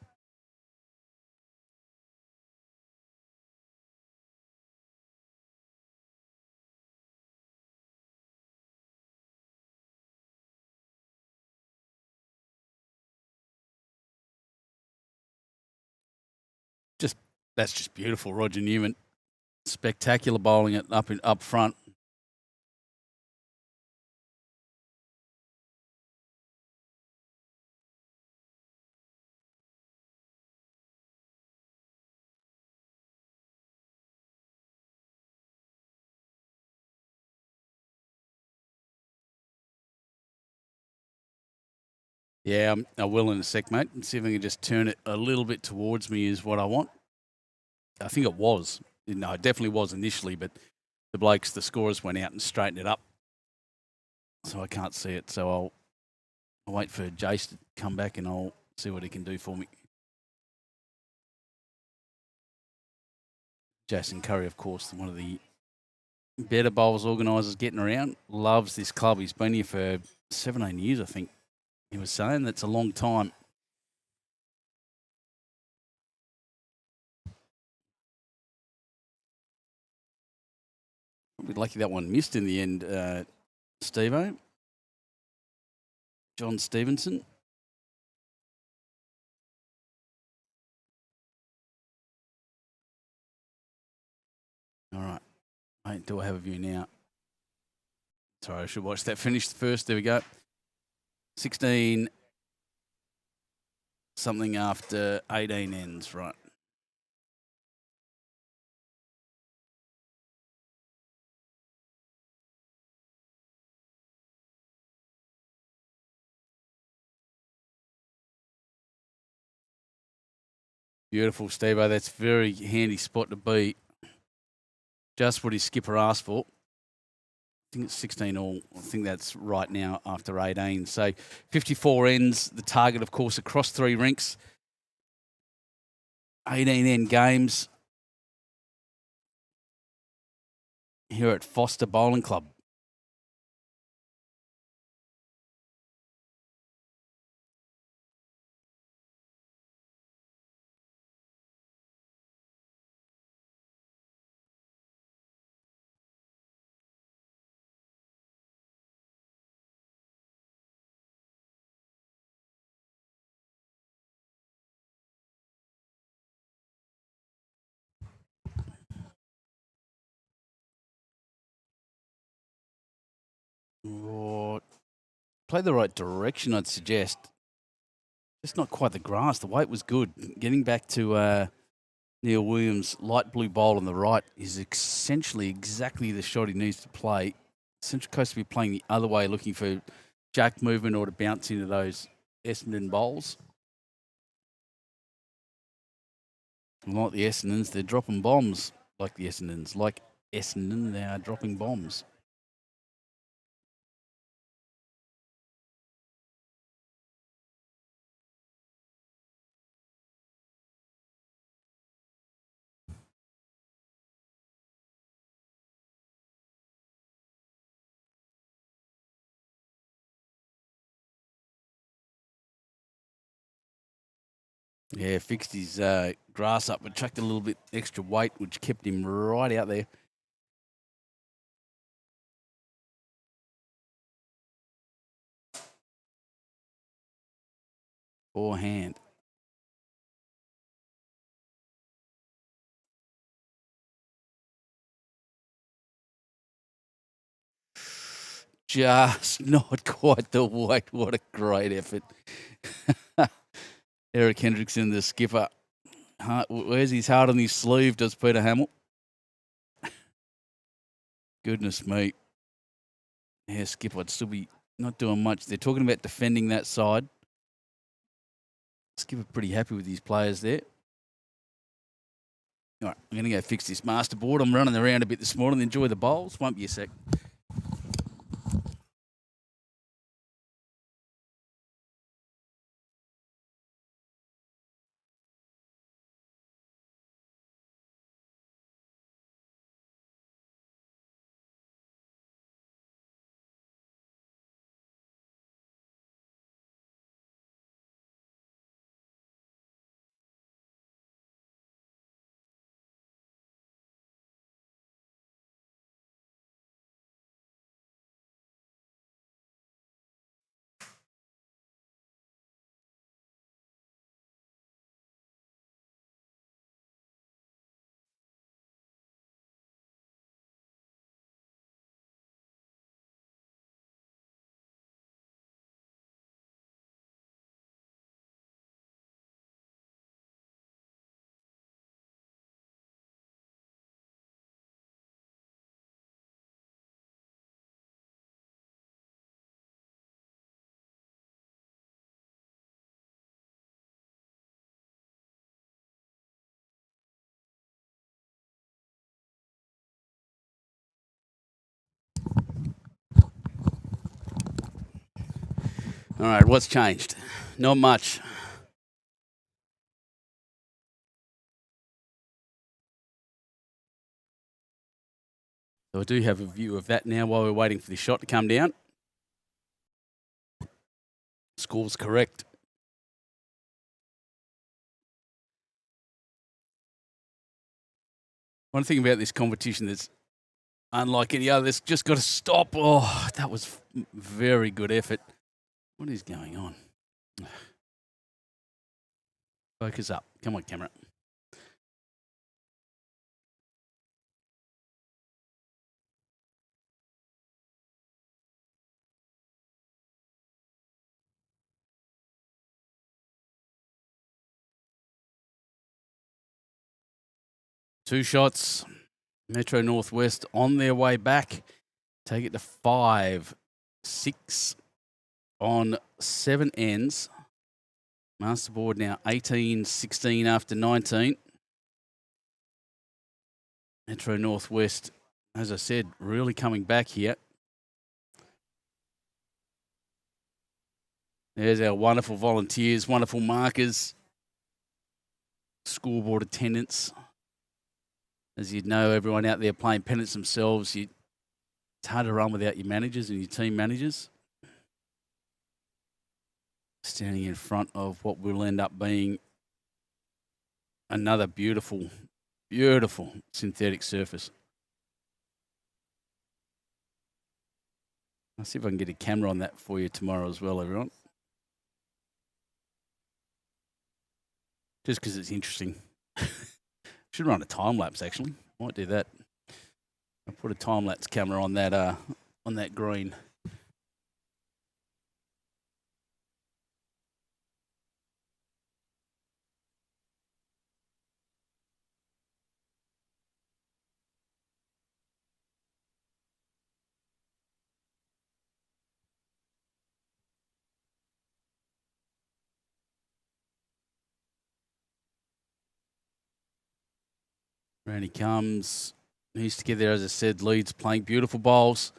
That's just beautiful, Roger Newman. Spectacular bowling it up front. Yeah, I will in a sec, mate. And see if I can just turn it a little bit towards me is what I want. I think it was. No, it definitely was initially, but the scorers went out and straightened it up. So I can't see it. So I'll wait for Jace to come back and I'll see what he can do for me. Jason Curry, of course, one of the better bowls organisers getting around. Loves this club. He's been here for 17 years, I think he was saying. That's a long time. We're lucky that one missed in the end, Steve-O. John Stevenson. All right. Mate, do I have a view now? Sorry, I should watch that finish first. There we go. 16 something after 18 ends, right. Beautiful, Steve-O. That's a very handy spot to be. Just what his skipper asked for. I think it's 16 all. I think that's right now after 18. So 54 ends. The target, of course, across 3 rinks. 18 end games here at FORSTER Bowling Club. Oh, play the right direction, I'd suggest. Just not quite the grass. The weight was good. Getting back to Neil Williams' light blue bowl on the right is essentially exactly the shot he needs to play. Central Coast to be playing the other way, looking for jack movement or to bounce into those Essendon bowls. Like the Essendons, they're dropping bombs like the Essendons. Like Essendon, they are dropping bombs. Yeah, fixed his grass up, but chucked a little bit extra weight, which kept him right out there. Forehand. Just not quite the weight. What a great effort. Eric Hendrickson, the skipper. Where's his heart on his sleeve, does Peter Hamill? Goodness me. Yeah, skipper would still be not doing much. They're talking about defending that side. Skipper pretty happy with his players there. All right, I'm going to go fix this master board. I'm running around a bit this morning. Enjoy the bowls. Won't be a sec. All right, what's changed? Not much. So I do have a view of that now while we're waiting for the shot to come down. Score's correct. One thing about this competition that's unlike any other, it's just got to stop. Oh, that was very good effort. What is going on? Focus up. Come on, camera. Two shots. Metro Northwest on their way back. Take it to 5-6 on 7 ends. Masterboard now 18-16 after 19. Metro Northwest, as I said, really coming back here. There's our wonderful volunteers, wonderful markers, scoreboard attendants. As you'd know, everyone out there playing pennants themselves, it's hard to run without your managers and your team managers. Standing in front of what will end up being another beautiful, beautiful synthetic surface. I'll see if I can get a camera on that for you tomorrow as well, everyone. Just because it's interesting. Should run a time lapse actually. Might do that. I'll put a time lapse camera on that green. Around he comes. He's to get there, as I said, leads playing beautiful bowls.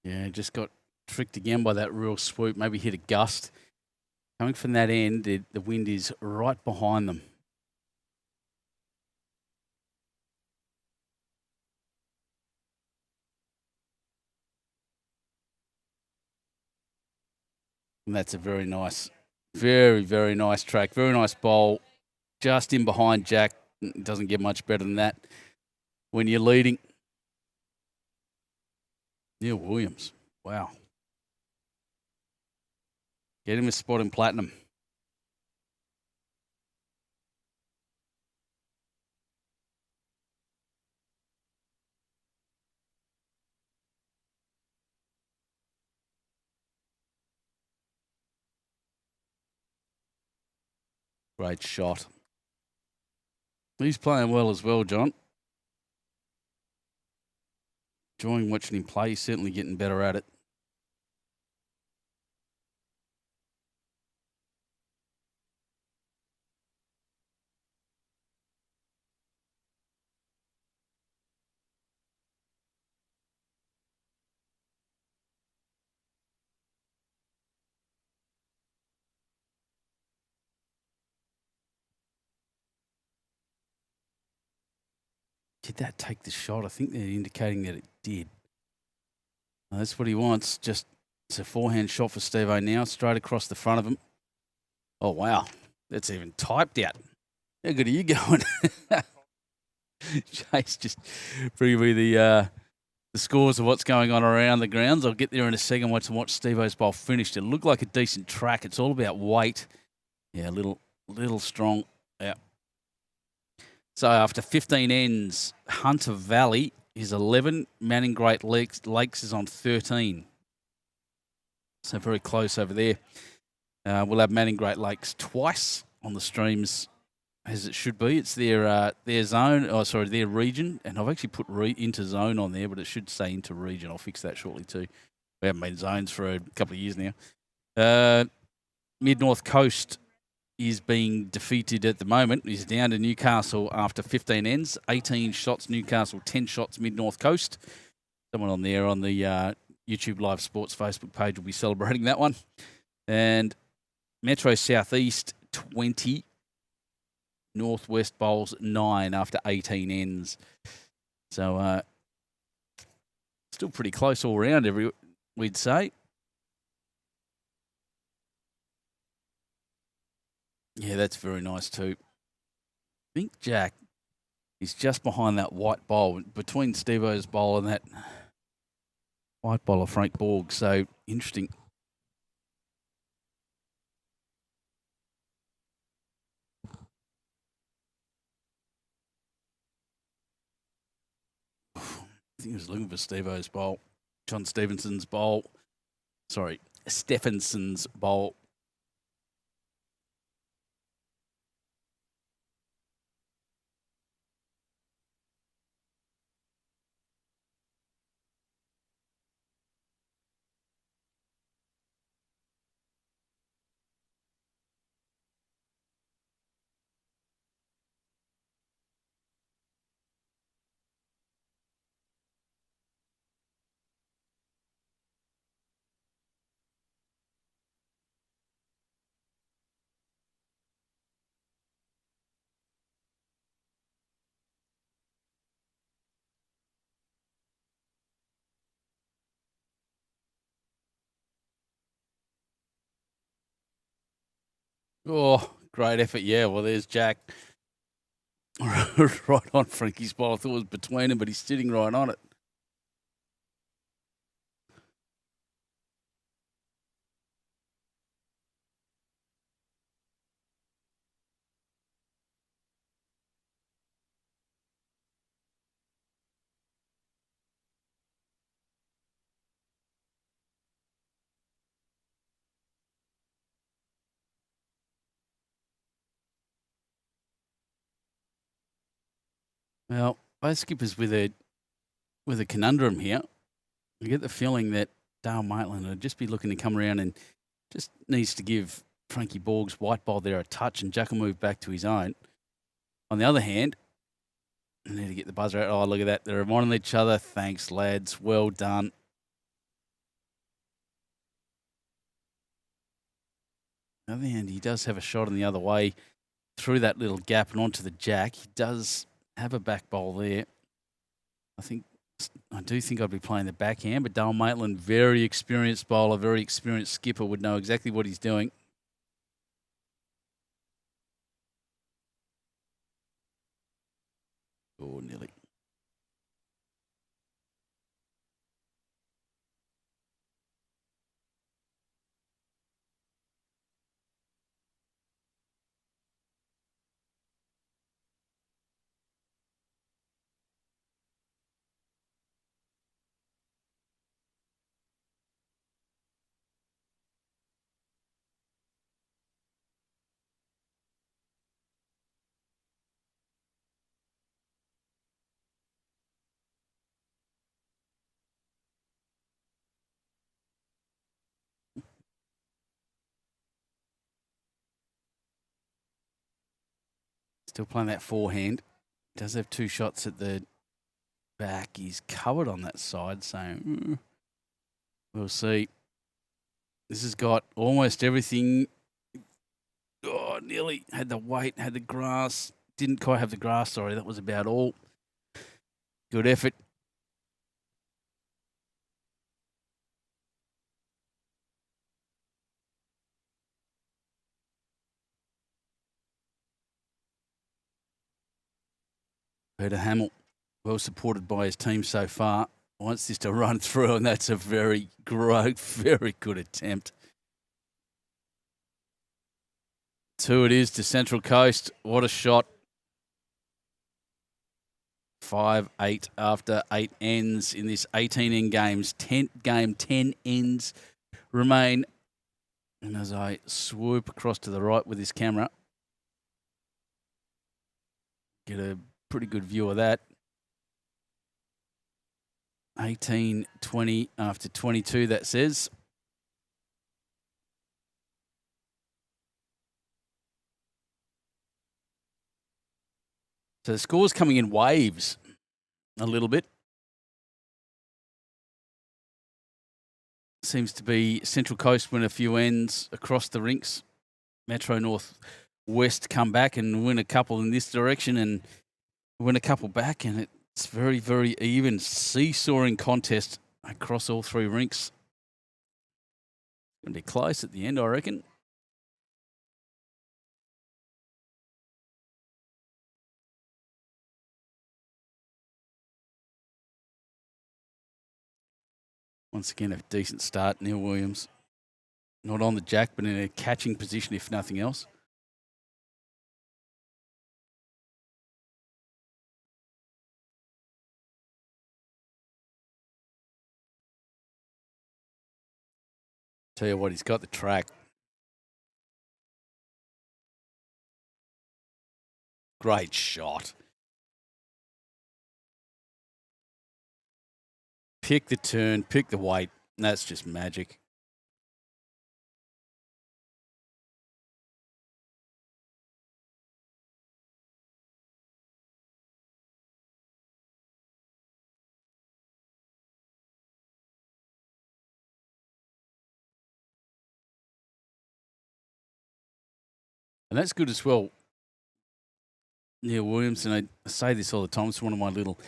Yeah, just got tricked again by that real swoop. Maybe hit a gust. Coming from that end, the wind is right behind them. And that's a very nice, very nice track. Very nice bowl. Just in behind Jack. It doesn't get much better than that when you're leading. Neil Williams. Wow. Get him a spot in platinum. Great shot. He's playing well as well, John. Enjoying watching him play. He's certainly getting better at it. Did that take the shot? I think they're indicating that it did. That's what he wants. Just it's a forehand shot for Steve-O now, straight across the front of him. Oh, wow. That's even typed out. How good are you going? Chase just bringing me the scores of what's going on around the grounds. I'll get there in a second once I watch Steve-O's bowl finished. It looked like a decent track. It's all about weight. Yeah, a little strong. Yeah. So after 15 ends, Hunter Valley is 11. Manning Great Lakes is on 13. So very close over there. We'll have Manning Great Lakes twice on the streams, as it should be. It's their zone, their region. And I've actually put inter-zone on there, but it should say inter-region. I'll fix that shortly too. We haven't been zones for a couple of years now. Mid-North Coast is being defeated at the moment. He's down to Newcastle after 15 ends. 18 shots Newcastle, 10 shots Mid-North Coast. Someone on there on the YouTube Live Sports Facebook page will be celebrating that one. And Metro Southeast, 20. Northwest Bowls, 9 after 18 ends. So still pretty close all round, we'd say. Yeah, that's very nice too. I think Jack is just behind that white bowl, between Steve-O's bowl and that white bowl of Frank Borg. So interesting. I think he was looking for Steve-O's bowl. John Stevenson's bowl. Sorry, Stephenson's bowl. Oh, great effort. Yeah, well, there's Jack. Right on Frankie's ball. I thought it was between him, but he's sitting right on it. Well, both skippers with a conundrum here. I get the feeling that Dale Maitland would just be looking to come around and just needs to give Frankie Borg's white ball there a touch and Jack will move back to his own. On the other hand, I need to get the buzzer out. Oh, look at that. They're reminding each other. Thanks, lads. Well done. On the other hand, he does have a shot on the other way through that little gap and onto the jack. He does have a back bowl there. I do think I'd be playing the backhand, but Dale Maitland, very experienced bowler, very experienced skipper, would know exactly what he's doing. Oh, nearly. Still playing that forehand. Does have two shots at the back. He's covered on that side, so we'll see. This has got almost everything. Oh, nearly had the weight, had the grass. Didn't quite have the grass, sorry. That was about all. Good effort. Peter Hamill, well supported by his team so far. Wants this to run through, and that's a very good attempt. 2 it is to Central Coast. What a shot. 5-8 after 8 ends in this 18 end games. 10th game, 10 ends remain. And as I swoop across to the right with this camera, get a pretty good view of that. 18-20 after 22, that says. So the score's coming in waves a little bit. Seems to be Central Coast win a few ends across the rinks. Metro North West come back and win a couple in this direction and win a couple back, and it's very, very even, seesawing contest across all 3 rinks. Going to be close at the end, I reckon. Once again, a decent start, Neil Williams. Not on the jack, but in a catching position, if nothing else. Tell you what, he's got the track. Great shot. Pick the turn, pick the weight. That's just magic. And that's good as well. Neil Williams, and I say this all the time, it's one of my little,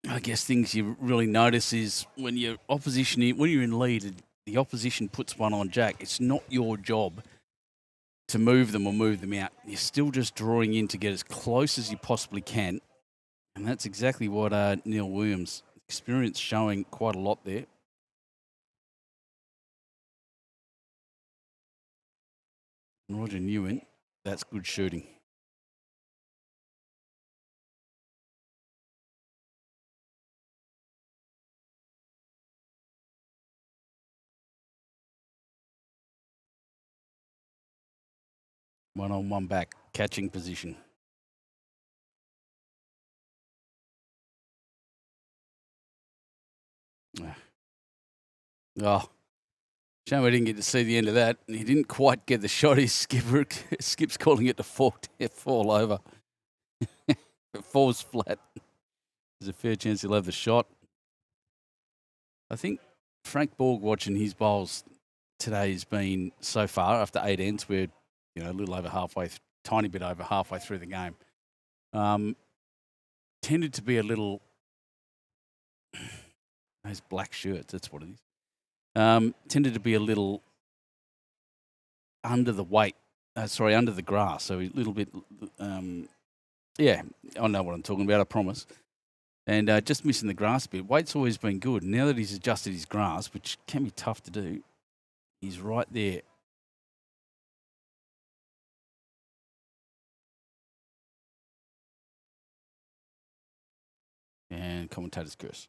I guess, things you really notice is when you're when you're in lead, the opposition puts one on jack. It's not your job to move them or move them out. You're still just drawing in to get as close as you possibly can. And that's exactly what Neil Williams' experience showing quite a lot there. Roger Newman, that's good shooting. One on one back, catching position. Oh, shame I didn't get to see the end of that. He didn't quite get the shot. His skip's calling it to fall over. If it falls flat, there's a fair chance he'll have the shot. I think Frank Borg watching his bowls today has been so far after 8 ends, we're a little over halfway, tiny bit over halfway through the game. Tended to be a little those black shirts. That's what it is. Tended to be a little under the weight. Under the grass. So a little bit. Yeah, I know what I'm talking about. I promise. And just missing the grass a bit. Weight's always been good. Now that he's adjusted his grasp, which can be tough to do, he's right there. And commentator's curse.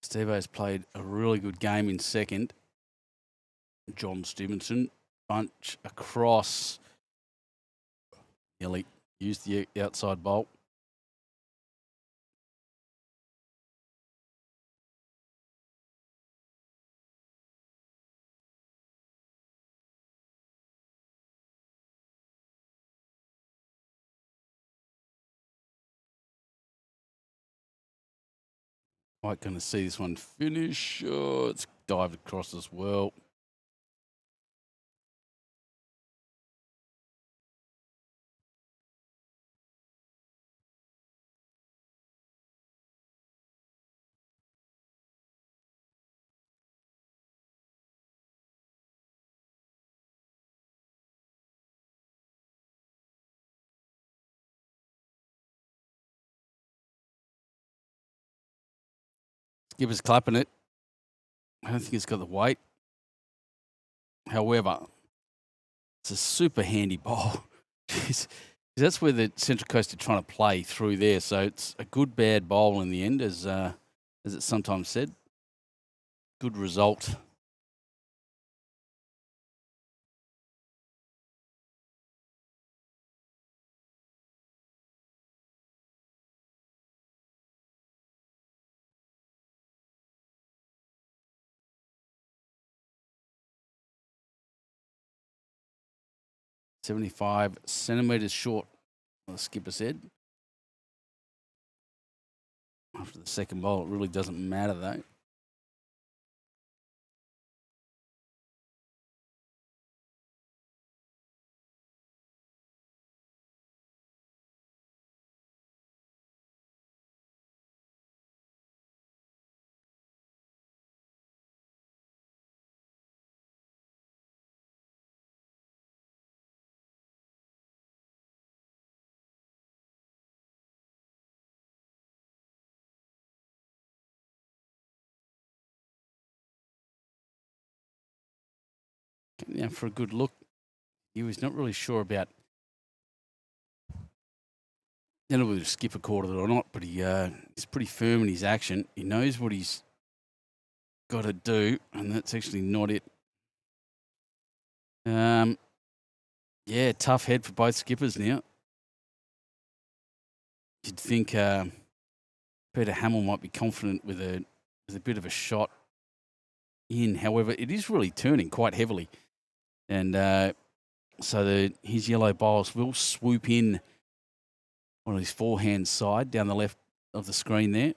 Steve-O's played a really good game in second. John Stevenson, bunch across. Nearly used the outside bolt. Quite going to see this one finish. Oh, it's dived across as well. Skipper's clapping it. I don't think it's got the weight. However, it's a super handy bowl. That's where the Central Coast are trying to play through there. So it's a good, bad bowl in the end, as it's sometimes said. Good result. "75 centimetres short," the skipper said. After the second bowl, it really doesn't matter though. Yeah, for a good look. He was not really sure about, I don't know whether to skip a quarter or not, but he's pretty firm in his action. He knows what he's got to do, and that's actually not it. Yeah, tough head for both skippers now. You'd think Peter Hamill might be confident with a bit of a shot in. However, it is really turning quite heavily. And so his yellow bowls will swoop in on his forehand side down the left of the screen there.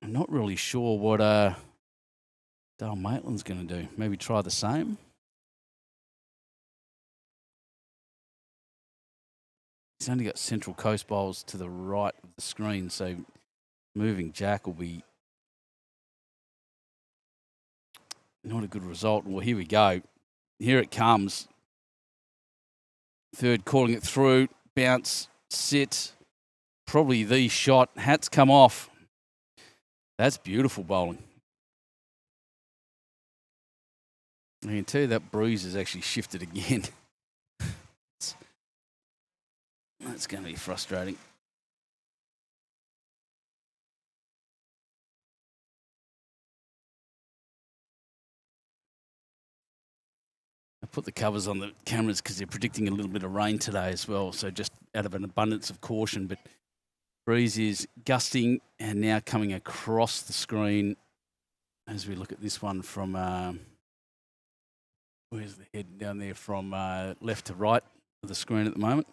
I'm not really sure what Dale Maitland's going to do. Maybe try the same. He's only got Central Coast bowls to the right of the screen, so moving Jack will be not a good result. Well, here we go. Here it comes. Third calling it through. Bounce, sit. Probably the shot. Hats come off. That's beautiful bowling. I can tell you that bruise has actually shifted again. That's going to be frustrating. put the covers on the cameras because they're predicting a little bit of rain today as well. So just out of an abundance of caution, but breeze is gusting and now coming across the screen as we look at this one from, where's the head down there, from left to right of the screen at the moment.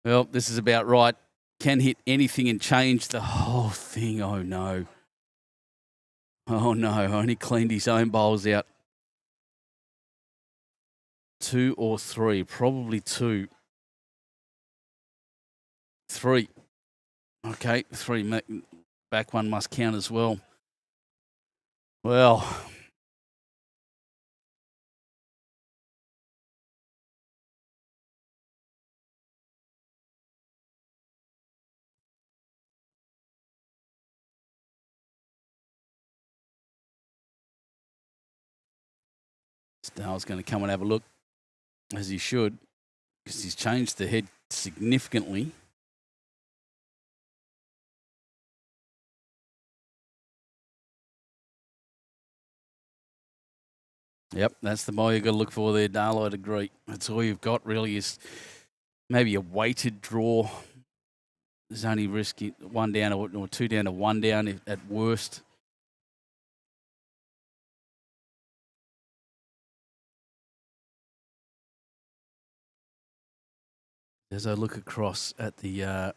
Well, this is about right. Can hit anything and change the whole thing. Oh, no. Oh, no. Only cleaned his own bowls out. 2 or 3. Probably 2. 3. Okay, 3. Back one must count as well. Well, Star's going to come and have a look, as he should, because he's changed the head significantly. Yep, that's the boy you've got to look for there, Dale. I'd agree. That's all you've got, really, is maybe a weighted draw. There's only risky 1 down or 2 down to 1 down at worst. As I look across at the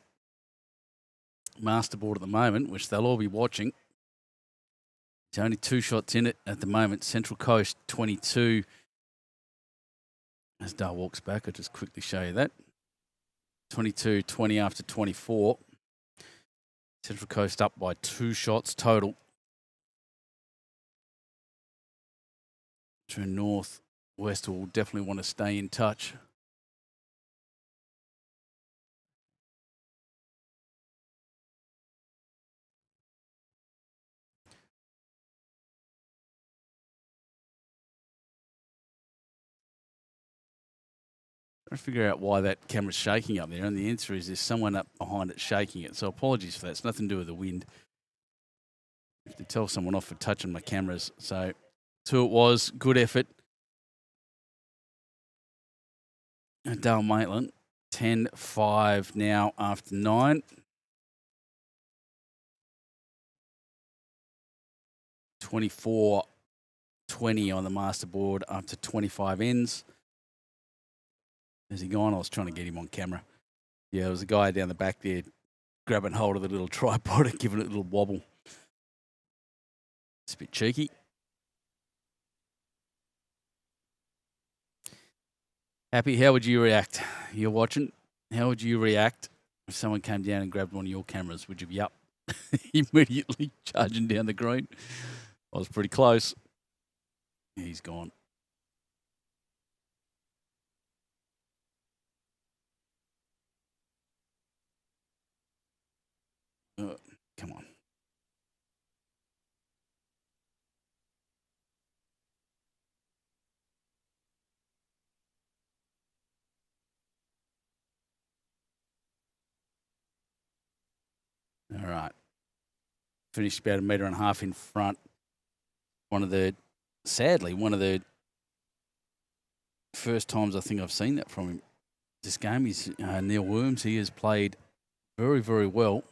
masterboard at the moment, which they'll all be watching, there's only 2 shots in it at the moment. Central Coast 22. As Dale walks back, I'll just quickly show you that. 22-20 after 24. Central Coast up by 2 shots total. True North West will definitely want to stay in touch. Trying to figure out why that camera's shaking up there, and the answer is there's someone up behind it shaking it. So apologies for that. It's nothing to do with the wind. I have to tell someone off for touching my cameras. So 2 it was. Good effort. Dale Maitland, 10-5 now after 9. 24-20 on the masterboard after 25 ends. Has he gone? I was trying to get him on camera. Yeah, there was a guy down the back there grabbing hold of the little tripod and giving it a little wobble. It's a bit cheeky. Happy, how would you react? You're watching. How would you react if someone came down and grabbed one of your cameras? Would you be up immediately charging down the green? I was pretty close. He's gone. Come on. All right. Finished about 1.5 meters in front. Sadly, one of the first times I think I've seen that from him. This game is Neil Worms. He has played very, very well.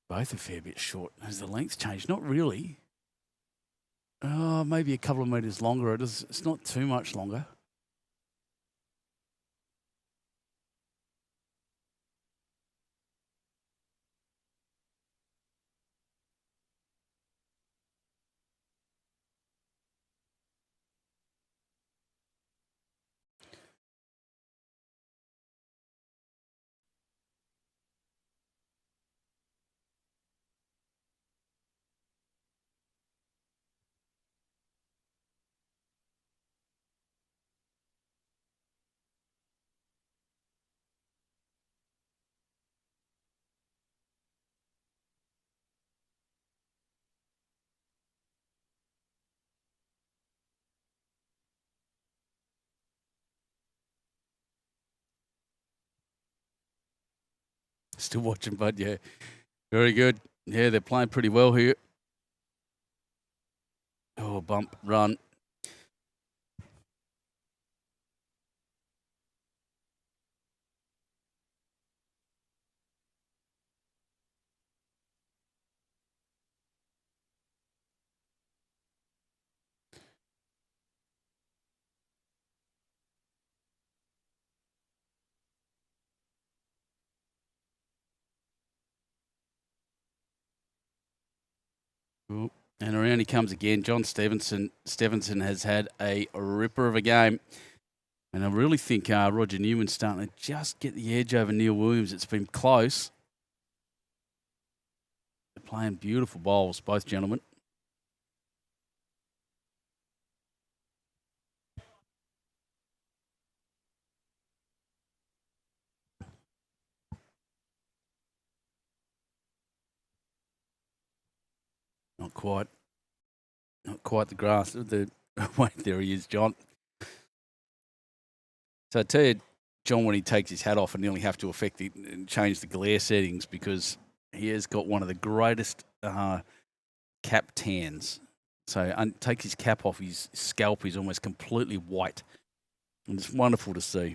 Both a fair bit short. Has the length changed? Not really. Oh, maybe a couple of meters longer. It's not too much longer. Still watching, bud. Yeah, very good. Yeah, they're playing pretty well here. Oh, bump, run. Ooh, and around he comes again. John Stevenson. Stevenson has had a ripper of a game. And I really think Roger Newman's starting to just get the edge over Neil Williams. It's been close. They're playing beautiful bowls, both gentlemen. Not quite. Not quite the grass. Wait, there he is, John. So I tell you, John, when he takes his hat off, I nearly have to change the glare settings because he has got one of the greatest cap tans. So takes his cap off, his scalp is almost completely white. And it's wonderful to see.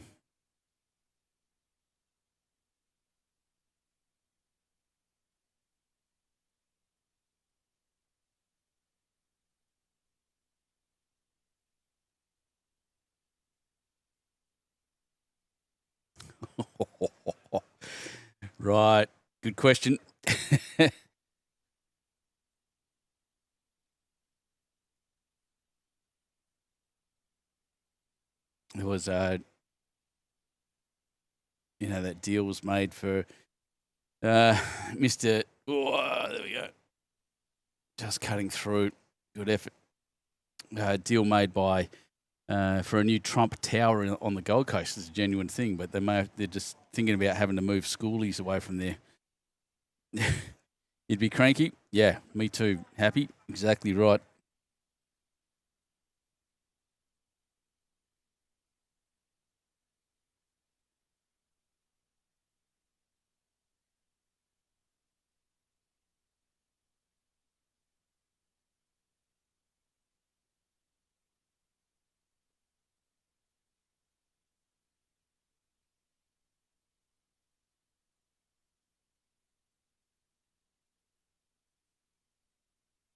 Right. Good question. It was, that deal was made for Mr. Oh, there we go. Just cutting through. Good effort. Deal made by for a new Trump Tower on the Gold Coast is a genuine thing, but they're just thinking about having to move schoolies away from there. You'd be cranky? Yeah, me too. Happy? Exactly right.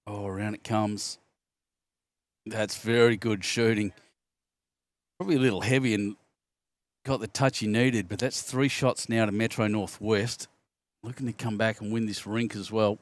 Oh, around it comes. That's very good shooting. Probably a little heavy and got the touch he needed, but that's 3 shots now to Metro Northwest. Looking to come back and win this rink as well.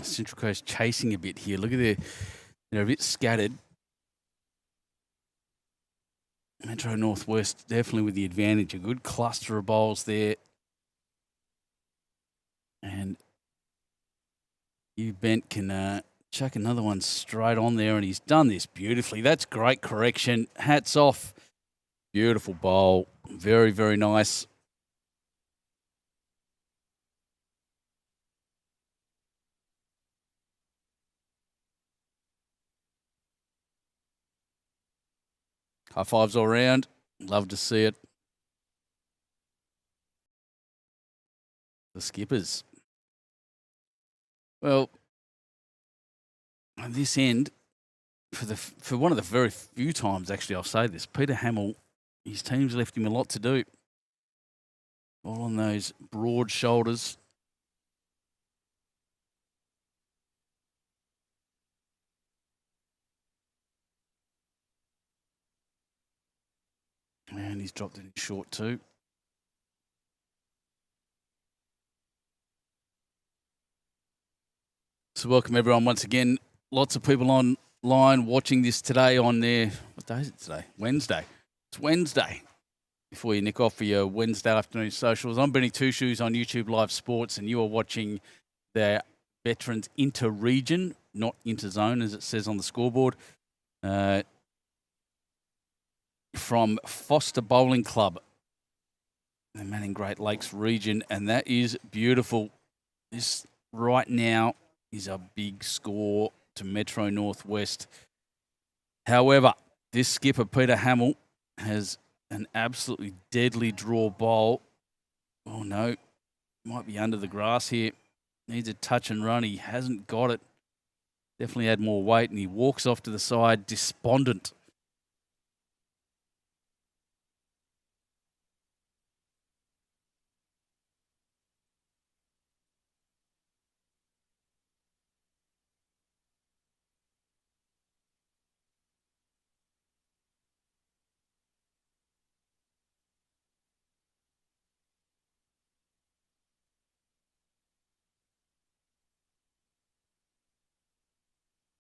Central Coast chasing a bit here. Look at they're a bit scattered. Metro Northwest definitely with the advantage. A good cluster of bowls there. And Bent can chuck another one straight on there, and he's done this beautifully. That's great correction. Hats off. Beautiful bowl. Very, very nice. High fives all around. Love to see it. The skippers. Well, at this end, for one of the very few times, actually, I'll say this, Peter Hamill, his team's left him a lot to do. All on those broad shoulders. And he's dropped it in short too. So welcome everyone once again. Lots of people online watching this today on their, what day is it today? Wednesday. It's Wednesday. Before you nick off for your Wednesday afternoon socials, I'm Benny Two Shoes on YouTube Live Sports, and you are watching the Veterans Inter-Region, not Inter-Zone as it says on the scoreboard. from FORSTER Bowling Club, the Manning Great Lakes region, and that is beautiful. This right now is a big score to Metro Northwest. However, this skipper, Peter Hamill, has an absolutely deadly draw bowl. Oh, no. Might be under the grass here. Needs a touch and run. He hasn't got it. Definitely had more weight, and he walks off to the side, despondent.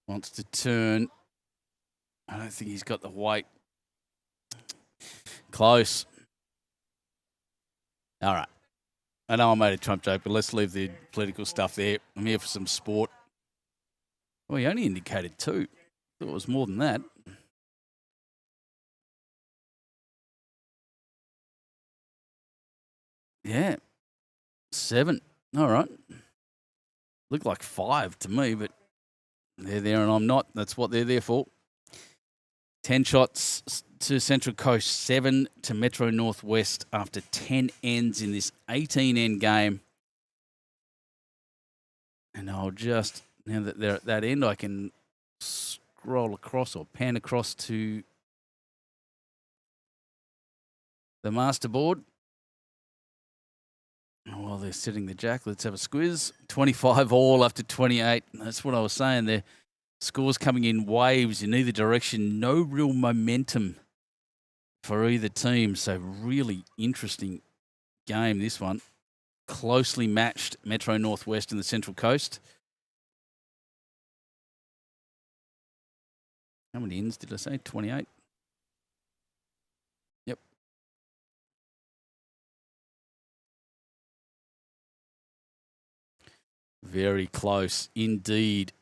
Wants to turn. I don't think he's got the weight. Close. All right. I know I made a Trump joke, but let's leave the political stuff there. I'm here for some sport. Well, he only indicated 2. Thought it was more than that. Yeah. 7. All right. Looked like 5 to me, but they're there and I'm not. That's what they're there for. 10 shots to Central Coast, 7 to Metro Northwest after 10 ends in this 18-end game. And I'll just, now that they're at that end, I can scroll across or pan across to the master board. While they're setting the jack, let's have a squiz. 25 all after 28. That's what I was saying there. Scores coming in waves in either direction. No real momentum for either team. So really interesting game, this one. Closely matched Metro Northwest and the Central Coast. How many ends did I say? 28? Yep. Very close indeed.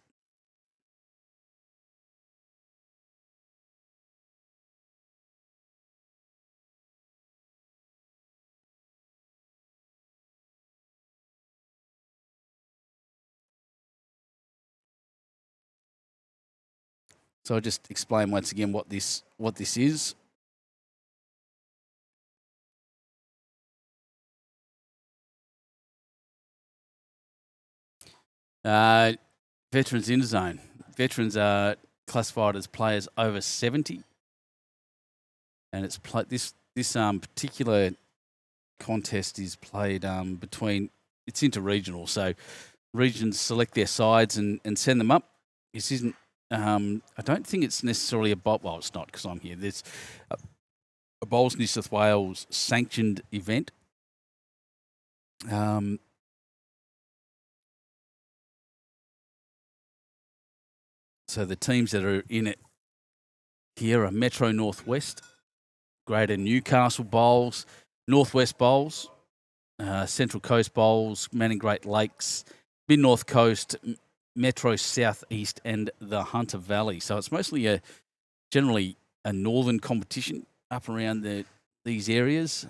So I'll just explain once again what this is. Veterans in zone. Veterans are classified as players over 70, and it's this particular contest is played between. It's interregional, so regions select their sides and send them up. This isn't. I don't think it's necessarily a bowl. Well, it's not because I'm here. There's a Bowls New South Wales sanctioned event. So the teams that are in it here are Metro Northwest, Greater Newcastle Bowls, Northwest Bowls, Central Coast Bowls, Manning Great Lakes, Mid North Coast, Metro South East, and the Hunter Valley. So it's mostly generally a northern competition up around these areas.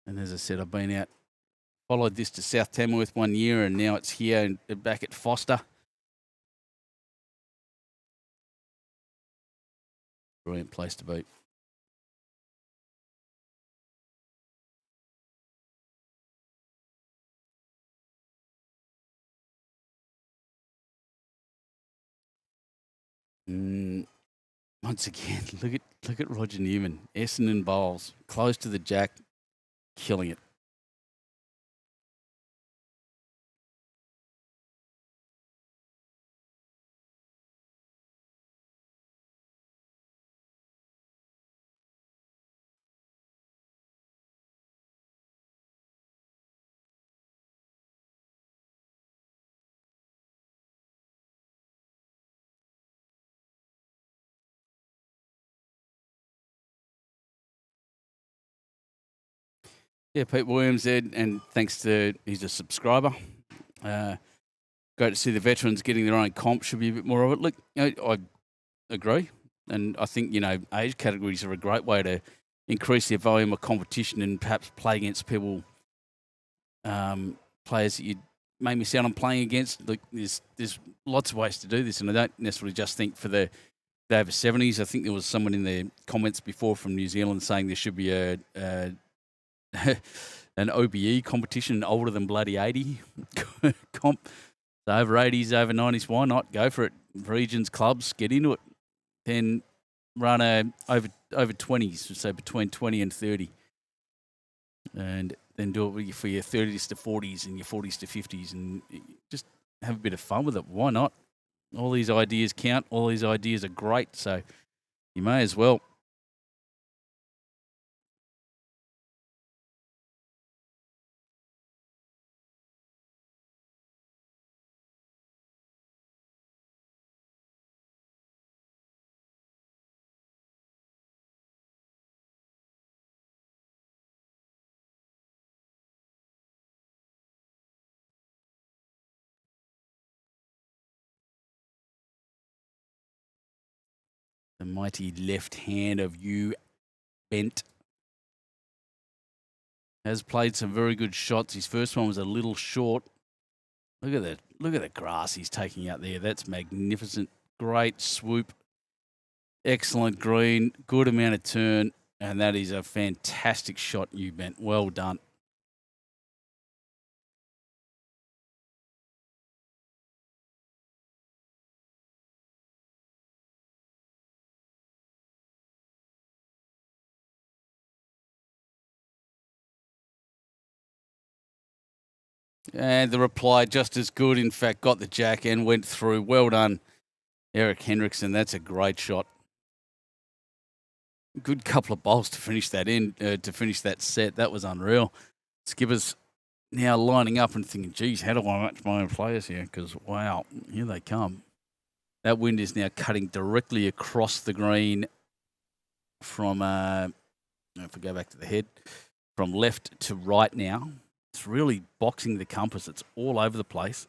And as I said, I've been out, followed this to South Tamworth 1 year, and now it's here and back at FORSTER. Brilliant place to be. Once again, look at Roger Newman, Essendon Bowls, close to the jack, killing it. Yeah, Pete Williams there, and thanks to he's a subscriber. Great to see the veterans getting their own comp. Should be a bit more of it. Look, I agree, and I think age categories are a great way to increase their volume of competition and perhaps play against people, players that you may miss out on playing against. Look, there's lots of ways to do this, and I don't necessarily just think for the over 70s. I think there was someone in the comments before from New Zealand saying there should be an OBE competition, older than bloody 80 comp. So over 80s, over 90s, why not? Go for it. Regions, clubs, get into it. Then run over 20s, so between 20 and 30. And then do it for your 30s to 40s and your 40s to 50s and just have a bit of fun with it. Why not? All these ideas count. All these ideas are great, so you may as well. The mighty left hand of you, Bent, has played some very good shots. His first one was a little short. Look at the grass he's taking out there. That's magnificent. Great swoop. Excellent green. Good amount of turn. And that is a fantastic shot, you Bent. Well done. And the reply just as good. In fact, got the jack and went through. Well done, Eric Hendrickson. That's a great shot. Good couple of bowls to finish that to finish that set. That was unreal. Skippers now lining up and thinking, geez, how do I match my own players here? Because, wow, here they come. That wind is now cutting directly across the green from, if we go back to the head, from left to right now. It's really boxing the compass. It's all over the place.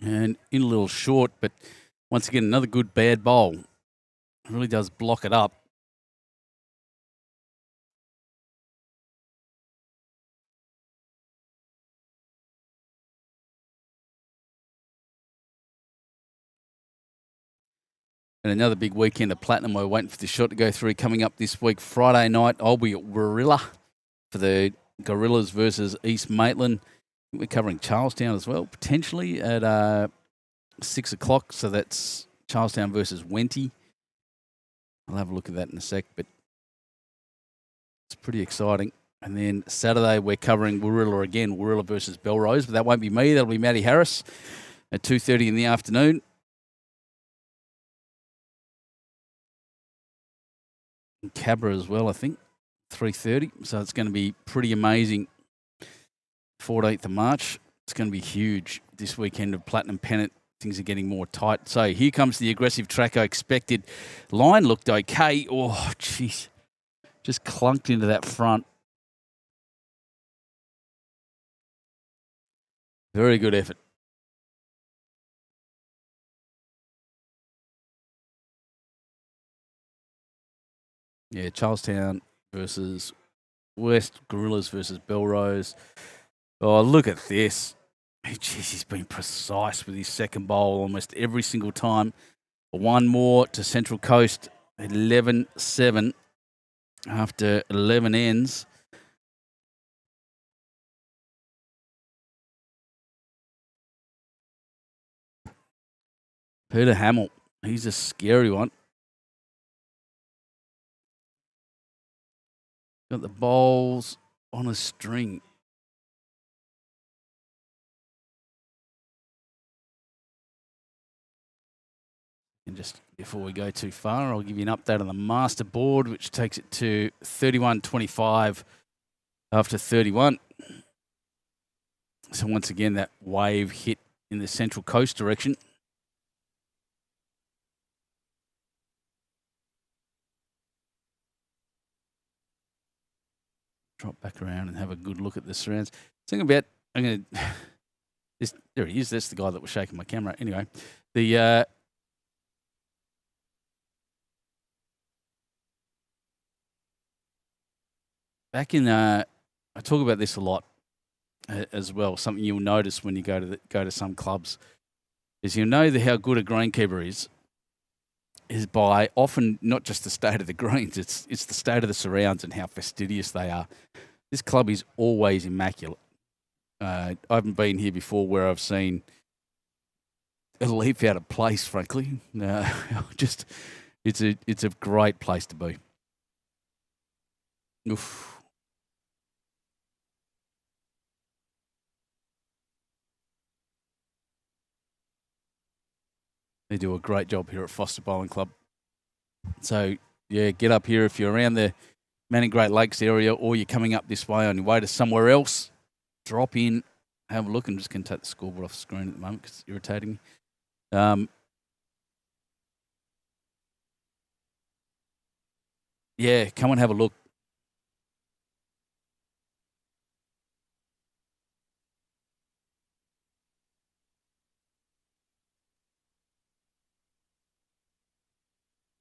And in a little short, but once again, another good bad bowl. It really does block it up. And another big weekend of Platinum. We're waiting for the shot to go through. Coming up this week, Friday night, I'll be at Warilla for the Gorillas versus East Maitland. We're covering Charlestown as well, potentially at 6 o'clock. So that's Charlestown versus Wenty. I'll have a look at that in a sec, but it's pretty exciting. And then Saturday, we're covering Warilla again, Warilla versus Belrose. But that won't be me. That'll be Matty Harris at 2:30 in the afternoon. And Cabra as well, I think, 3:30. So it's going to be pretty amazing. 14th of March. It's going to be huge this weekend of Platinum Pennant. Things are getting more tight. So here comes the aggressive track I expected. Line looked okay. Oh, jeez. Just clunked into that front. Very good effort. Yeah, Charlestown versus West, Gorillas versus Belrose. Oh, look at this. Jeez, he's been precise with his second bowl almost every single time. One more to Central Coast, 11-7. after 11 ends. Peter Hamill, he's a scary one. Got the bowls on a string. And just before we go too far, I'll give you an update on the master board, which takes it to 31.25 after 31. So once again, that wave hit in the Central Coast direction. Drop back around and have a good look at the surrounds. Think about, I'm going to, there he is. That's the guy that was shaking my camera. Anyway, the back in, I talk about this a lot as well. Something you'll notice when you go to some clubs is you'll know how good a greenkeeper is by often not just the state of the greens, it's the state of the surrounds and how fastidious they are. This club is always immaculate. I haven't been here before where I've seen a leaf out of place, frankly. Just it's a great place to be. Oof. They do a great job here at FORSTER Bowling Club. So, yeah, get up here if you're around the Manning Great Lakes area or you're coming up this way on your way to somewhere else. Drop in, have a look. I'm just going to take the scoreboard off the screen at the moment because it's irritating me. Yeah, come and have a look.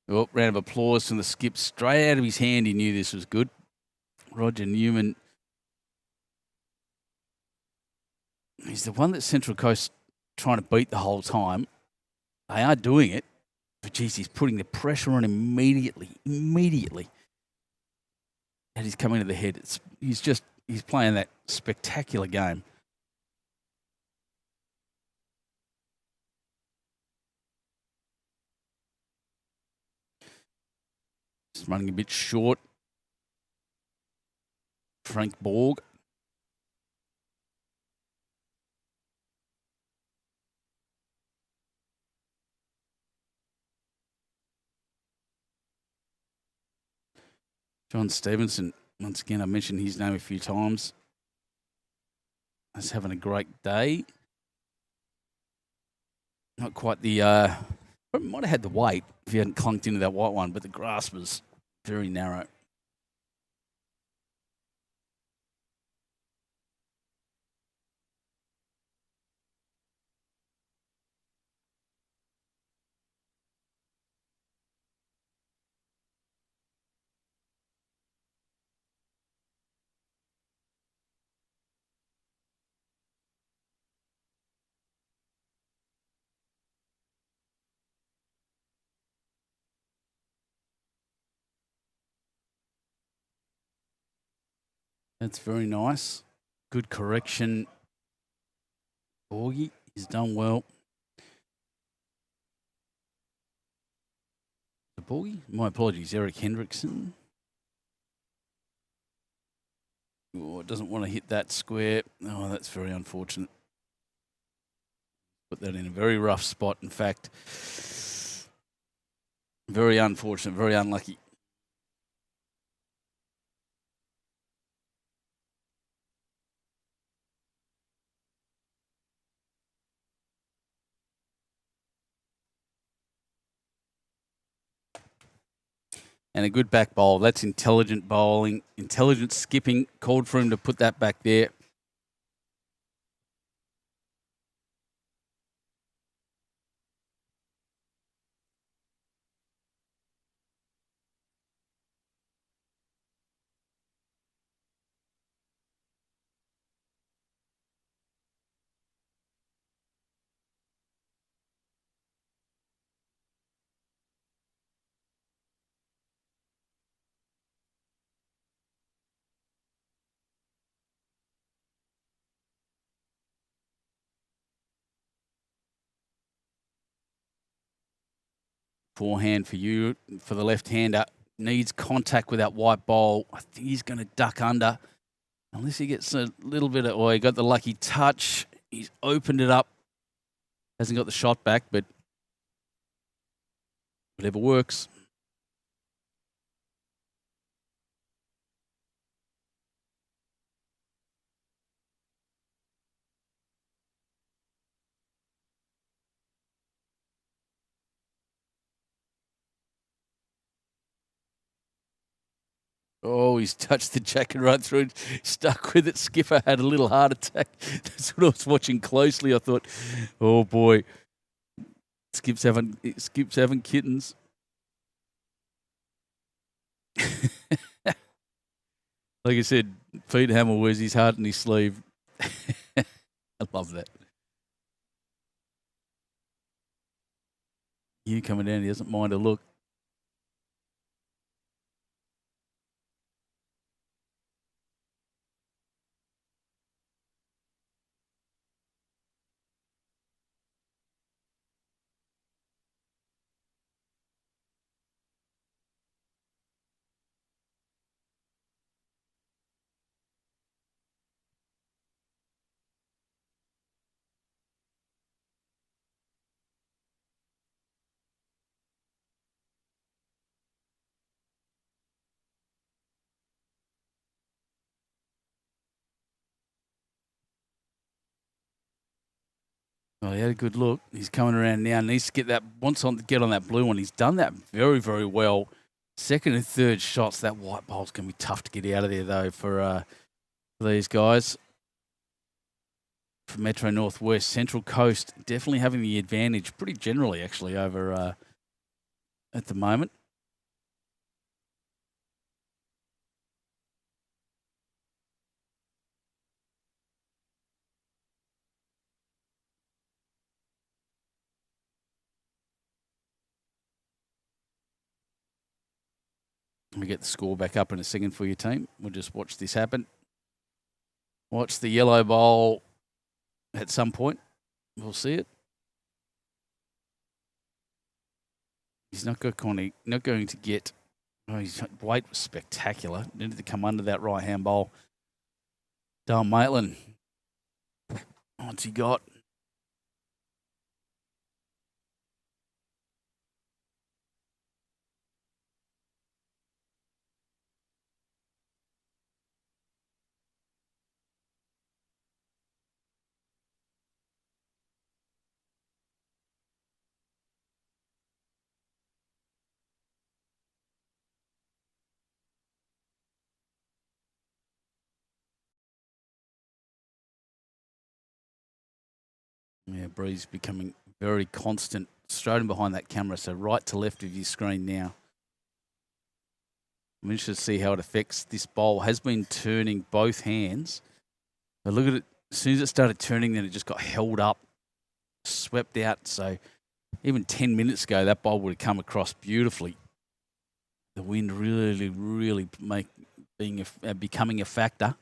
Oh, round of applause from the skip. Straight out of his hand, he knew this was good. Roger Newman. He's the one that Central Coast trying to beat the whole time. They are doing it. But, geez, he's putting the pressure on immediately. And he's coming to the head. He's playing that spectacular game. Just running a bit short. Frank Borg. John Stevenson. Once again, I mentioned his name a few times. He's having a great day. Not quite the... might have had the weight if he hadn't clunked into that white one, but the grasp was very narrow. That's very nice. Good correction. Borgie, he's done well. The Borgie? My apologies, Eric Hendrickson. Oh, doesn't want to hit that square. Oh, that's very unfortunate. Put that in a very rough spot, in fact. Very unfortunate, very unlucky. And a good back bowl. That's intelligent bowling, intelligent skipping. Called for him to put that back there. forehand for you, for the left-hander. Needs contact with that white ball. I think he's going to duck under. Unless he gets a little bit of... he got the lucky touch. He's opened it up. Hasn't got the shot back, but whatever works. Oh, he's touched the jacket right through it, stuck with it. Skipper had a little heart attack. That's what I was watching closely. I thought, oh boy, Skip's having kittens. Like I said, Pete Hamill wears his heart in his sleeve. I love that. You coming down, he doesn't mind a look. Well, he had a good look. He's coming around now. Needs to get that. Wants to get on that blue one. He's done that very, very well. Second and third shots. That white ball's going to be tough to get out of there, though, for these guys. From Metro Northwest, Central Coast definitely having the advantage pretty generally, actually, over at the moment. Let me get the score back up in a second for your team. We'll just watch this happen. Watch the yellow ball at some point. We'll see it. He's not going to get... Oh, his weight was spectacular. Needed to come under that right-hand ball. Dale Maitland. What's he got? Yeah, Breeze becoming very constant, straight in behind that camera, so right to left of your screen now. I'm interested to see how it affects this bowl. Has been turning both hands. But look at it, as soon as it started turning, then it just got held up, swept out. So even 10 minutes ago, that bowl would have come across beautifully. The wind really becoming a factor.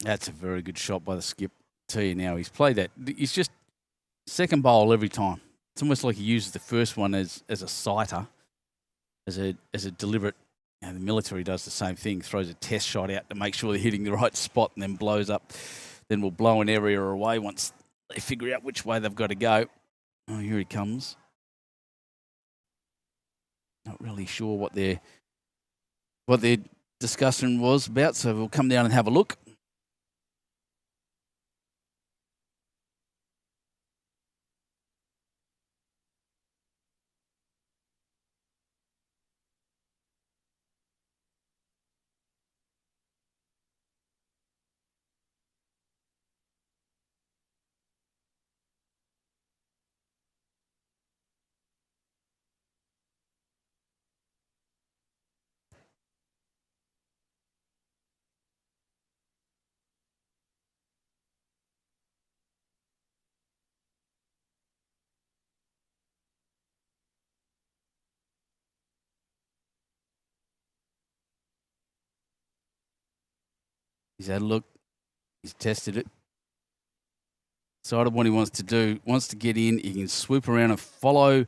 That's a very good shot by the skip. I'll tell you now, he's played that. He's just second bowl every time. It's almost like he uses the first one as a sighter, as a deliberate. You know, the military does the same thing, throws a test shot out to make sure they're hitting the right spot and then blows up. Then will blow an area away once they figure out which way they've got to go. Oh, here he comes. Not really sure what their discussion was about, so we'll come down and have a look. He's had a look. He's tested it. Decided what he wants to do. Wants to get in. He can swoop around and follow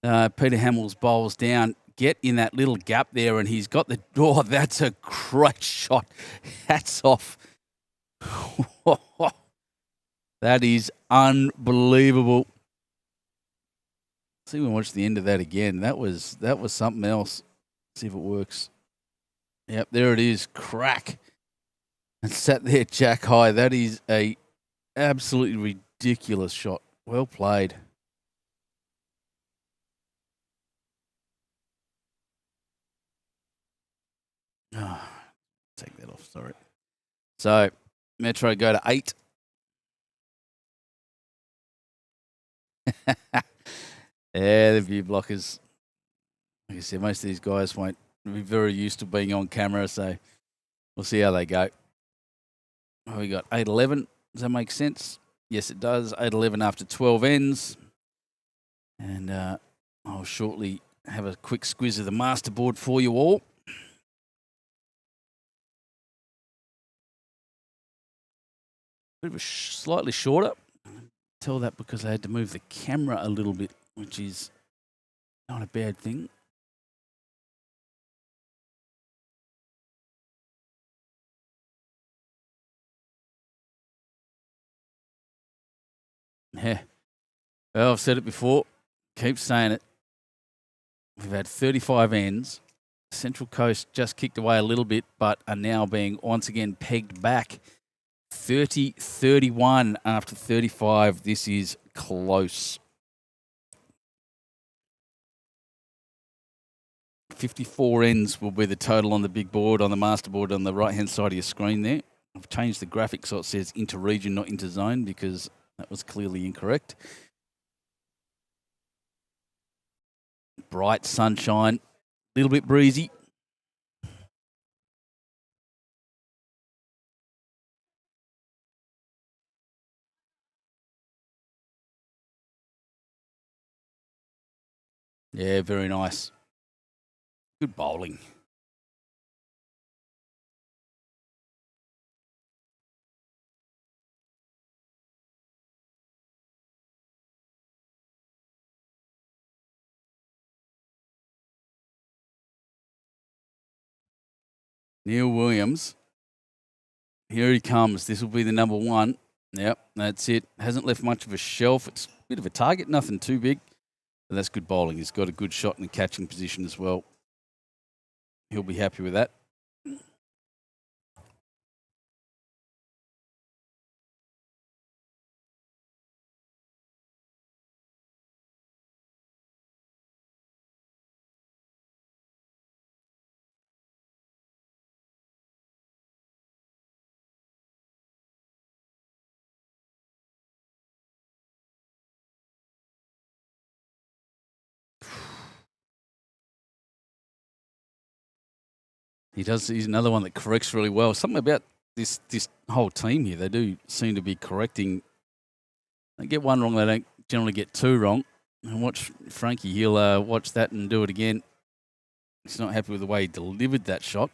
Peter Hamill's bowls down. Get in that little gap there, and he's got the... Oh, that's a great shot. Hats off. That is unbelievable. See if we can watch the end of that again. That was something else. See if it works. Yep, there it is. Crack. And sat there jack high. That is a absolutely ridiculous shot. Well played. Oh, take that off, sorry. So, Metro go to 8. Yeah, the view blockers. Like I said, most of these guys won't be very used to being on camera, so we'll see how they go. Oh, we got 8-11. Does that make sense? Yes, it does. 8-11 after 12 ends. And I'll shortly have a quick squiz of the masterboard for you all. Bit of a slightly shorter. Tell that because I had to move the camera a little bit, which is not a bad thing. Yeah. Well, I've said it before. Keep saying it. We've had 35 ends. Central Coast just kicked away a little bit, but are now being once again pegged back. 30-31 after 35. This is close. 54 ends will be the total on the big board, on the masterboard on the right-hand side of your screen there. I've changed the graphic so it says inter-region, not inter-zone, because that was clearly incorrect. Bright sunshine, a little bit breezy. Yeah, very nice. Good bowling. Neil Williams. Here he comes. This will be the number 1. Yep, that's it. Hasn't left much of a shelf. It's a bit of a target, nothing too big. But that's good bowling. He's got a good shot in the catching position as well. He'll be happy with that. He does. He's another one that corrects really well. Something about this whole team here. They do seem to be correcting. They get one wrong. They don't generally get 2 wrong. And watch Frankie. He'll watch that and do it again. He's not happy with the way he delivered that shot.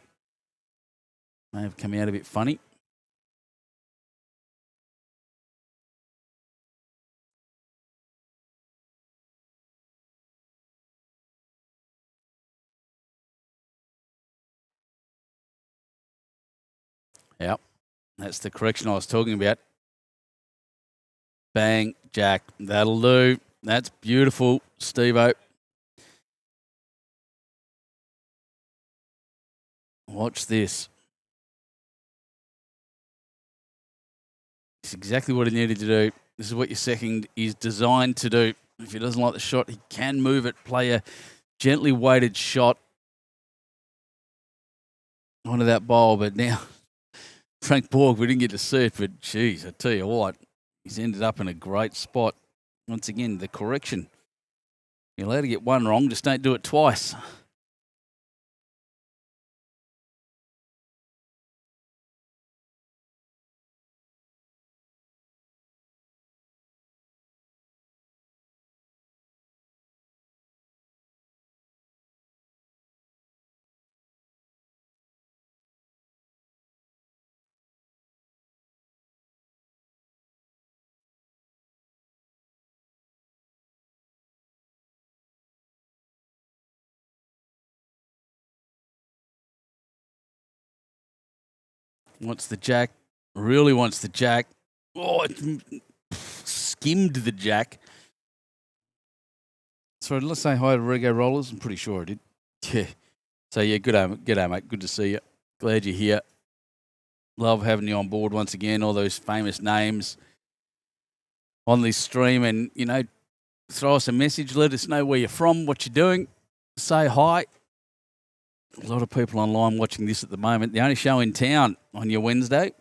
May have come out a bit funny. Yep. That's the correction I was talking about. Bang, Jack. That'll do. That's beautiful, Steve-O. Watch this. It's exactly what he needed to do. This is what your second is designed to do. If he doesn't like the shot, he can move it, play a gently weighted shot onto that bowl. But now, Frank Borg, we didn't get to see it, but geez, I tell you what, he's ended up in a great spot. Once again, the correction. You're allowed to get 1 wrong, just don't do it twice. Wants the jack. Really wants the jack. Oh, it skimmed the jack. Sorry, let's say hi to Rego Rollers. I'm pretty sure I did. Yeah. So, yeah, good day, mate. Good to see you. Glad you're here. Love having you on board once again. All those famous names on this stream. And, you know, throw us a message. Let us know where you're from, what you're doing. Say hi. A lot of people online watching this at the moment. The only show in town on your Wednesday.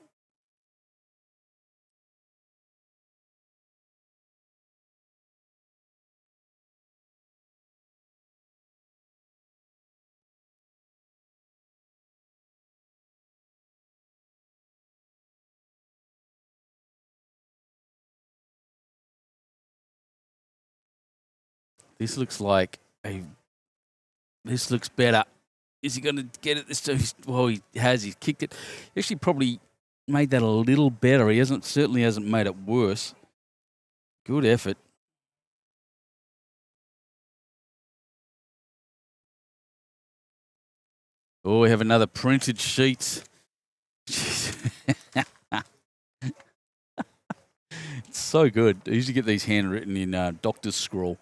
This looks like this looks better. Is he going to get it this time? Well, he has. He's kicked it. He actually probably made that a little better. He certainly hasn't made it worse. Good effort. Oh, we have another printed sheet. It's so good. I usually get these handwritten in doctor's scrawl.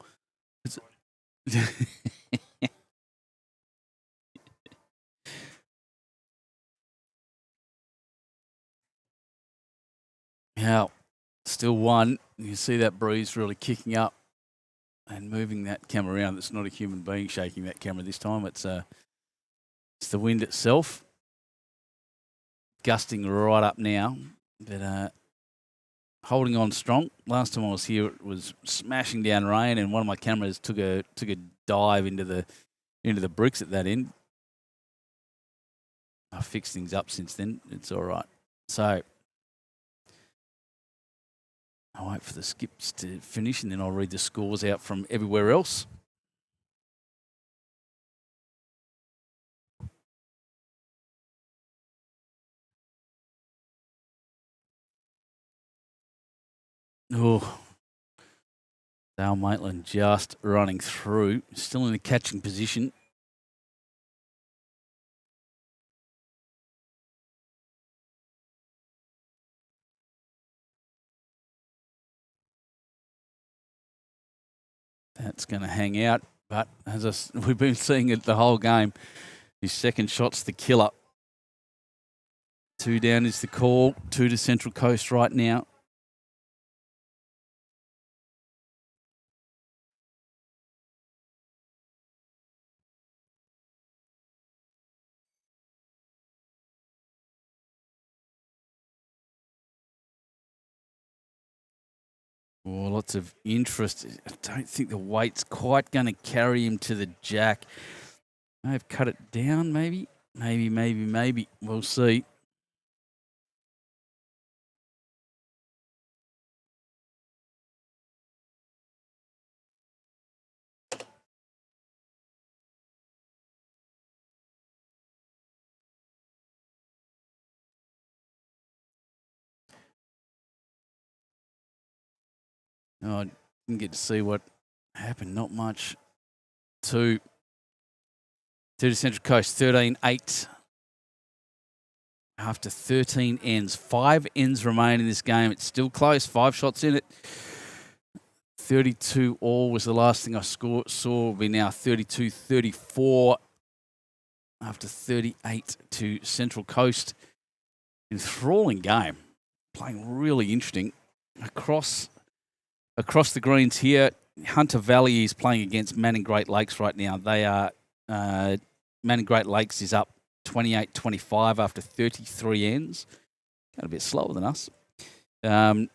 Now, still one. You can see that breeze really kicking up and moving that camera around. It's not a human being shaking that camera this time. It's the wind itself. Gusting right up now. But holding on strong. Last time I was here, it was smashing down rain, and one of my cameras took a dive into the bricks at that end. I've fixed things up since then. It's all right. So I'll wait for the skips to finish, and then I'll read the scores out from everywhere else. Oh, Dale Maitland just running through, still in a catching position. That's going to hang out, but as we've been seeing it the whole game, his second shot's the killer. 2 down is the call, 2 to Central Coast right now. Oh, lots of interest. I don't think the weight's quite going to carry him to the jack. May have cut it down, maybe. Maybe. We'll see. Oh, I didn't get to see what happened. Not much. 2 to Central Coast, 13-8. After 13 ends. 5 ends remain in this game. It's still close. 5 shots in it. 32 all was the last thing I saw. Will be now 32-34 after 38 to Central Coast. Enthralling game. Playing really interesting. Across the greens here, Hunter Valley is playing against Manning Great Lakes right now. They are Manning Great Lakes is up 28-25 after 33 ends. Got a bit slower than us. But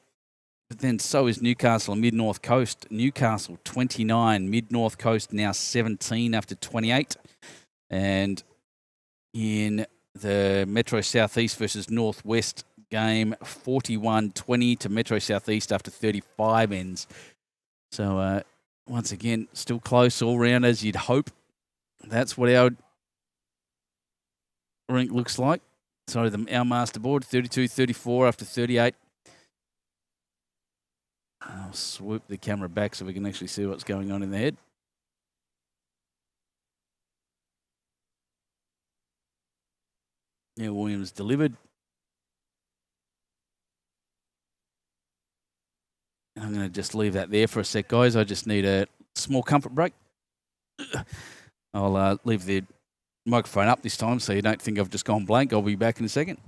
then so is Newcastle and Mid-North Coast. Newcastle 29, Mid-North Coast now 17 after 28. And in the Metro Southeast versus Northwest game, 41-20 to Metro Southeast after 35 ends. So once again, still close all round as you'd hope. That's what our rink looks like. Sorry, our master board, 32-34 after 38. I'll swoop the camera back so we can actually see what's going on in the head. Yeah, Williams delivered. I'm going to just leave that there for a sec, guys. I just need a small comfort break. I'll leave the microphone up this time so you don't think I've just gone blank. I'll be back in a second.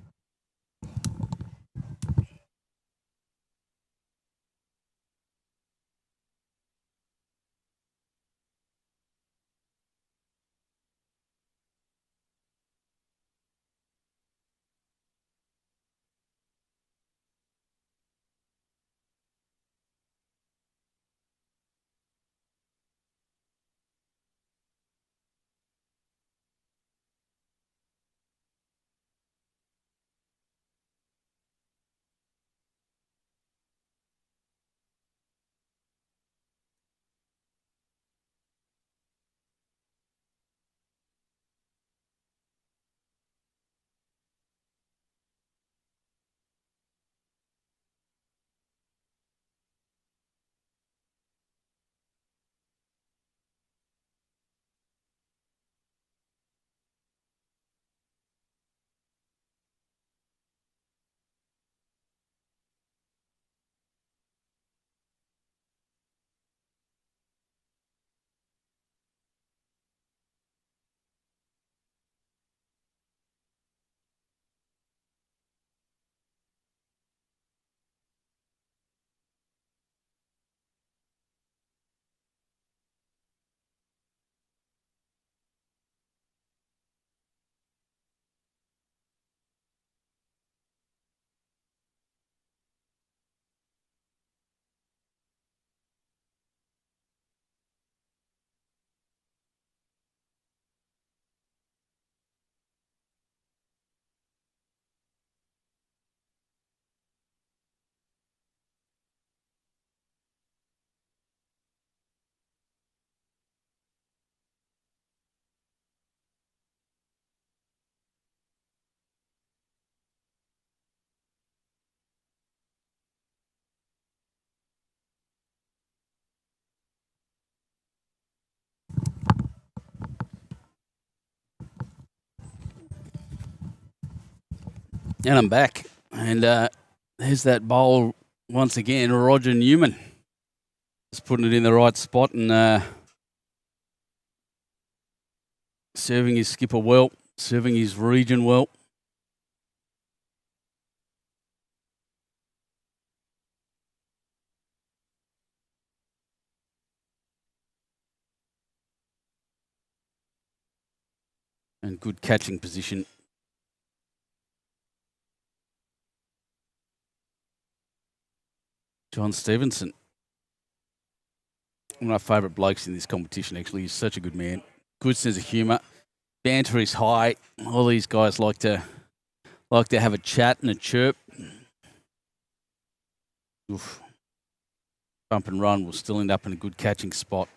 And I'm back. And there's that bowl once again, Roger Newman. Just putting it in the right spot and serving his skipper well, serving his region well. And good catching position. John Stevenson. One of my favourite blokes in this competition, actually. He's such a good man. Good sense of humour. Banter is high. All these guys like to have a chat and a chirp. Oof. Bump and run will still end up in a good catching spot.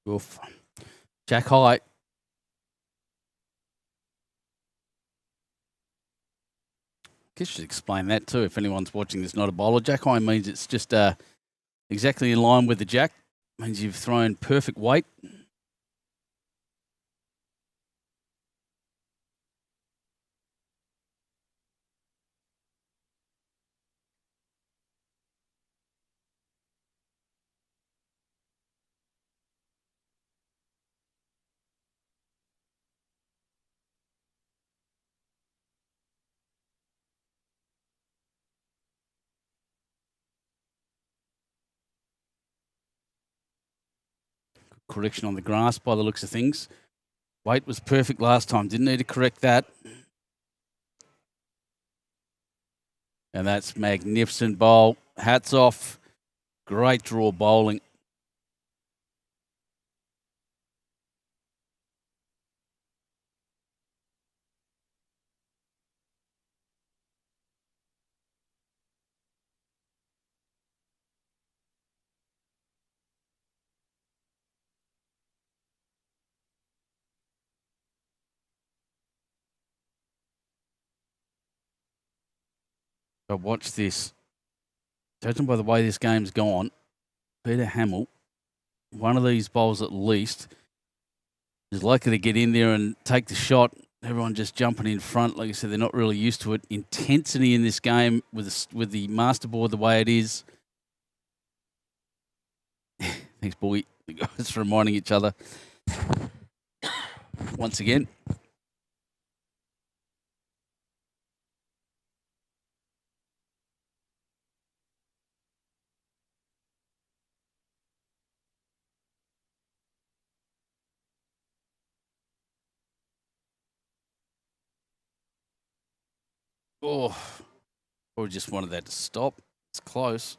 Oof. Jack high. I guess you should explain that too if anyone's watching this not a bowler. Jack high means it's just exactly in line with the jack. Means you've thrown perfect weight. Correction on the grass by the looks of things. Weight was perfect last time. Didn't need to correct that. And that's magnificent bowl. Hats off. Great draw bowling. But watch this. Judging by the way this game's gone, Peter Hamill, one of these bowls at least, is likely to get in there and take the shot. Everyone just jumping in front. Like I said, they're not really used to it. Intensity in this game with the masterboard the way it is. Thanks, boy. The guys reminding each other once again. Oh, or just wanted that to stop. It's close.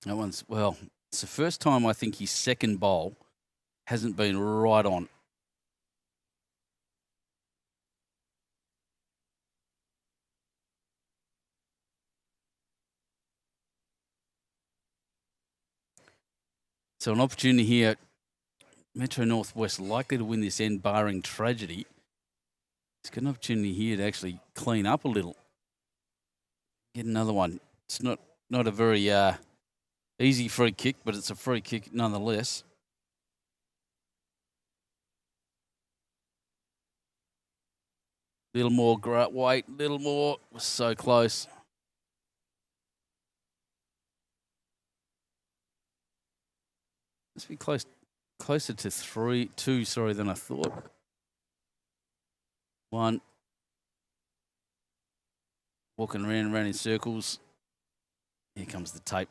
That one's, well, it's the first time I think his second bowl hasn't been right on. So an opportunity here. Metro Northwest likely to win this end, barring tragedy. It's got an opportunity here to actually clean up a little. Get another one. It's not a very easy free kick, but it's a free kick nonetheless. Little more weight, little more. Was so close. Must be closer to 2, sorry, than I thought. 1. Walking around and around in circles. Here comes the tape.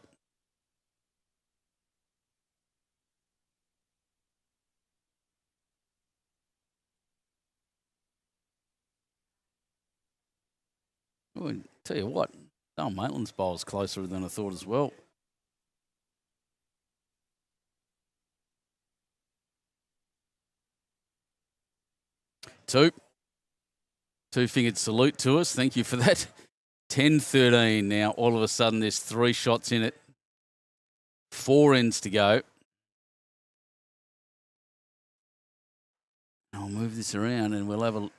Oh, tell you what, Dale Maitland's bowl's closer than I thought as well. Two-fingered salute to us. Thank you for that. 10-13 now. All of a sudden, there's 3 shots in it. 4 ends to go. I'll move this around and we'll have a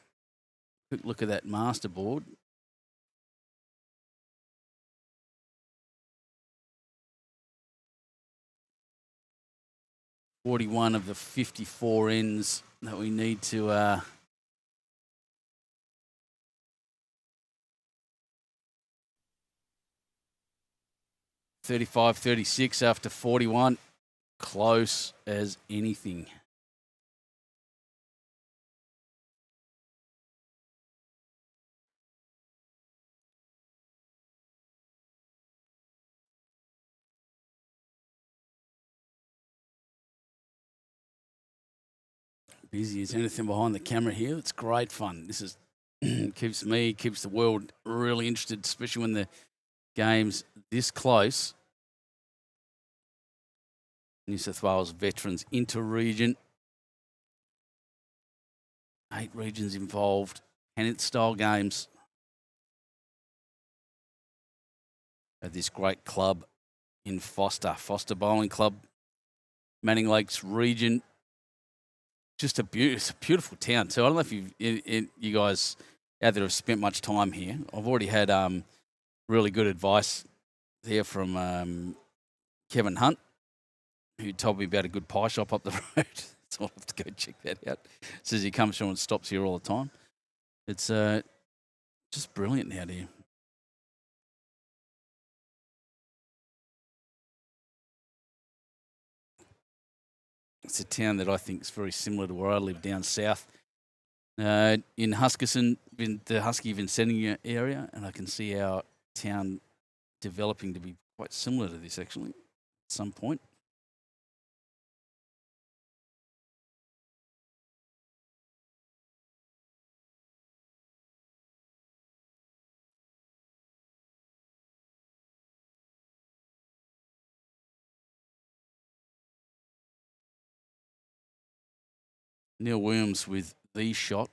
quick look at that masterboard. "41 of the 54 ends that we need to 35-36 after 41. Close as anything. Busy as anything behind the camera here. It's great fun. This is keeps the world really interested, especially when the game's this close. New South Wales veterans inter-region. 8 regions involved. Pennant-style games at this great club in Foster Bowling Club, Manning Lakes region. Just it's a beautiful town. So I don't know if you guys out there have spent much time here. I've already had really good advice there from Kevin Hunt, who told me about a good pie shop up the road. So I'll have to go check that out. Says he comes through and stops here all the time. It's just brilliant out here. It's a town that I think is very similar to where I live down south. In Huskisson, in the Husky Vincentia area, and I can see our town developing to be quite similar to this actually at some point. Neil Williams with the shot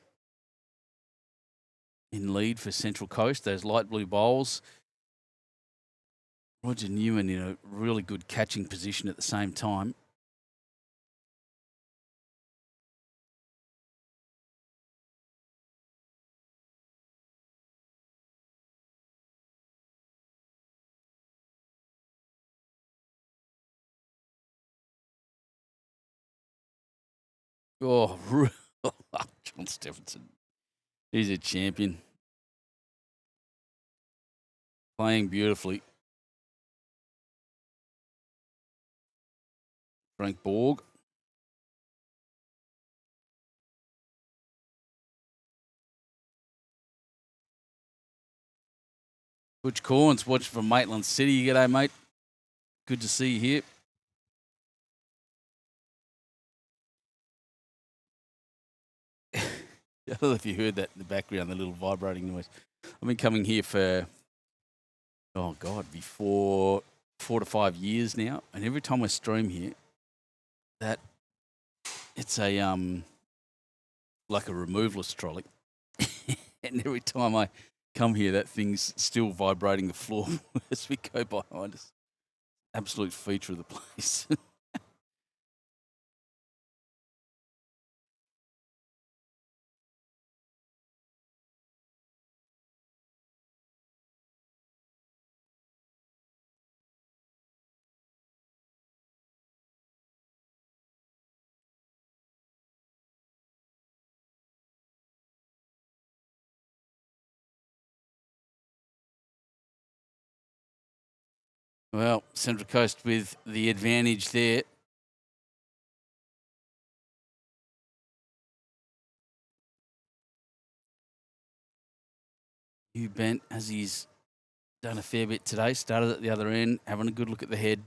in lead for Central Coast. Those light blue bowls Roger Newman in a really good catching position at the same time. Oh, John Stephenson. He's a champion. Playing beautifully. Frank Borg. Butch Corns watching from Maitland City. G'day, mate. Good to see you here. I don't know if you heard that in the background, the little vibrating noise. I've been coming here for, oh God, before 4 to 5 years now. And every time I stream here, that it's a like a removalist trolley. And every time I come here, that thing's still vibrating the floor as we go behind us. Absolute feature of the place. Well, Central Coast with the advantage there. Hugh Bent, as he's done a fair bit today, started at the other end, having a good look at the head.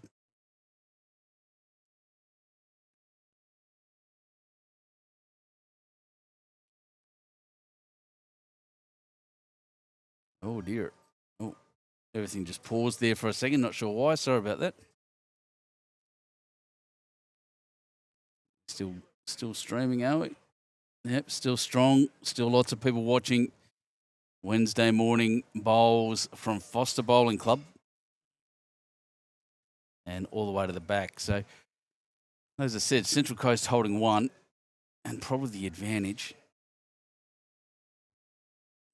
Oh, dear. Oh, everything just paused there for a second. Not sure why. Sorry about that. Still streaming, are we? Yep, still strong. Still lots of people watching. Wednesday morning bowls from FORSTER Bowling Club. And all the way to the back. So, as I said, Central Coast holding one and probably the advantage.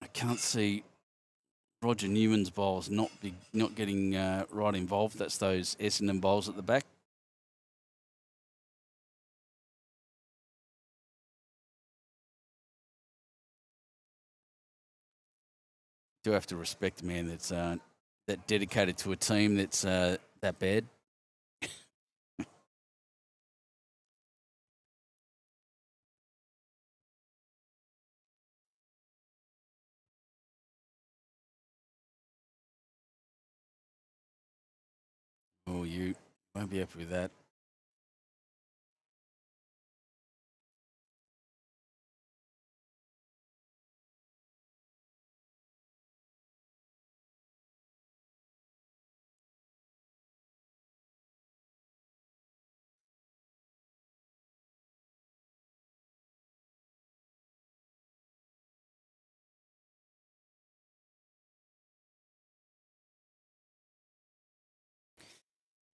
I can't see Roger Newman's bowls not getting right involved. That's those Essendon bowls at the back. Do have to respect a man that's that dedicated to a team that's that bad. Oh, you won't be happy with that.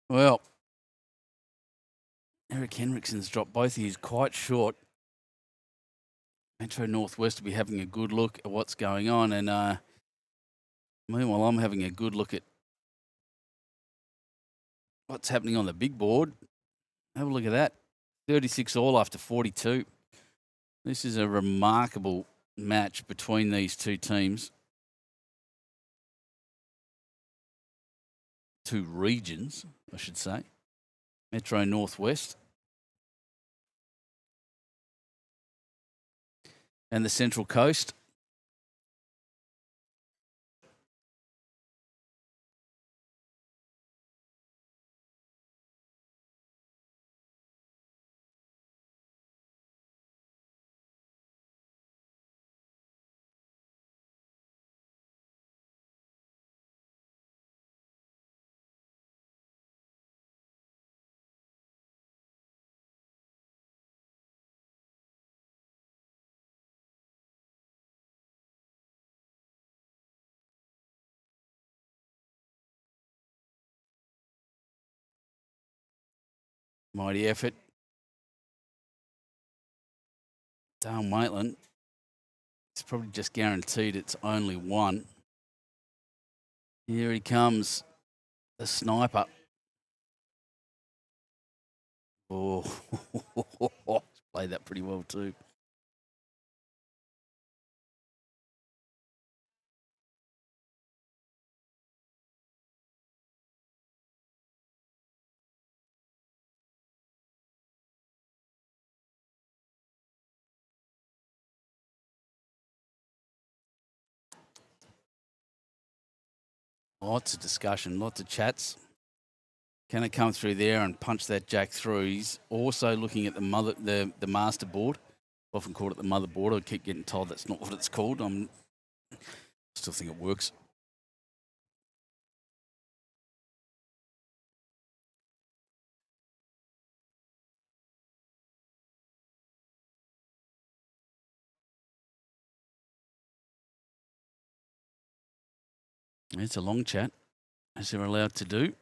Well, Eric Henriksen's dropped both of his quite short. Metro Northwest will be having a good look at what's going on, and meanwhile, I'm having a good look at what's happening on the big board. Have a look at that. 36 all after 42. This is a remarkable match between these two teams. Two regions, I should say. Metro Northwest and the Central Coast. Mighty effort. Dale Maitland. It's probably just guaranteed it's only one. Here he comes, the sniper. Oh, played that pretty well too. Lots of discussion, lots of chats. Can it come through there and punch that jack through? He's also looking at the master board. Often called it the motherboard. I keep getting told that's not what it's called. I still think it works. It's a long chat, as they're allowed to do.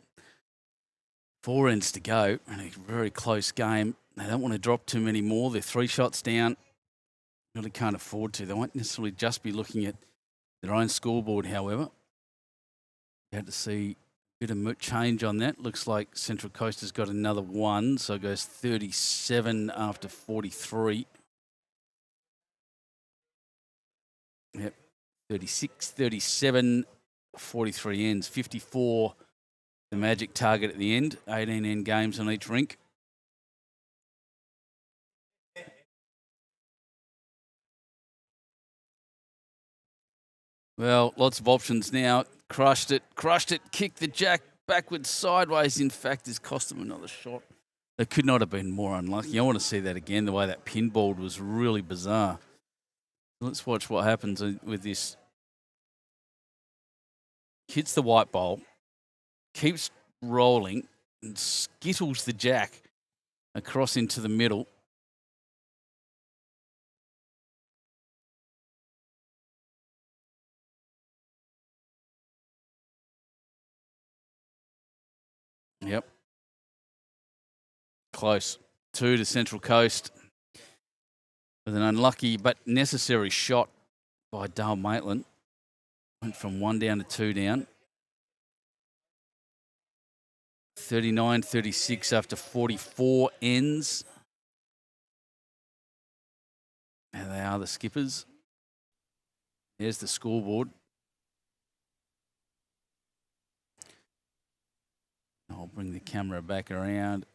4 ends to go, and a very close game. They don't want to drop too many more. They're 3 shots down. Really can't afford to. They won't necessarily just be looking at their own scoreboard, however. You had to see a bit of change on that. Looks like Central Coast has got another 1, so it goes 37 after 43. Yep, 36, 37, 43 ends, 54 the magic target at the end, 18 end games on each rink. Well, lots of options now. Crushed it, kicked the jack backwards, sideways. In fact, has cost them another shot. They could not have been more unlucky. I want to see that again. The way that pinballed was really bizarre. Let's watch what happens with this. Hits the white bowl, keeps rolling, and skittles the jack across into the middle. Yep. Close. 2 to Central Coast. With an unlucky but necessary shot by Dale Maitland. Went from 1 down to 2 down. 39-36 after 44 ends. There they are, the skippers. There's the scoreboard. I'll bring the camera back around.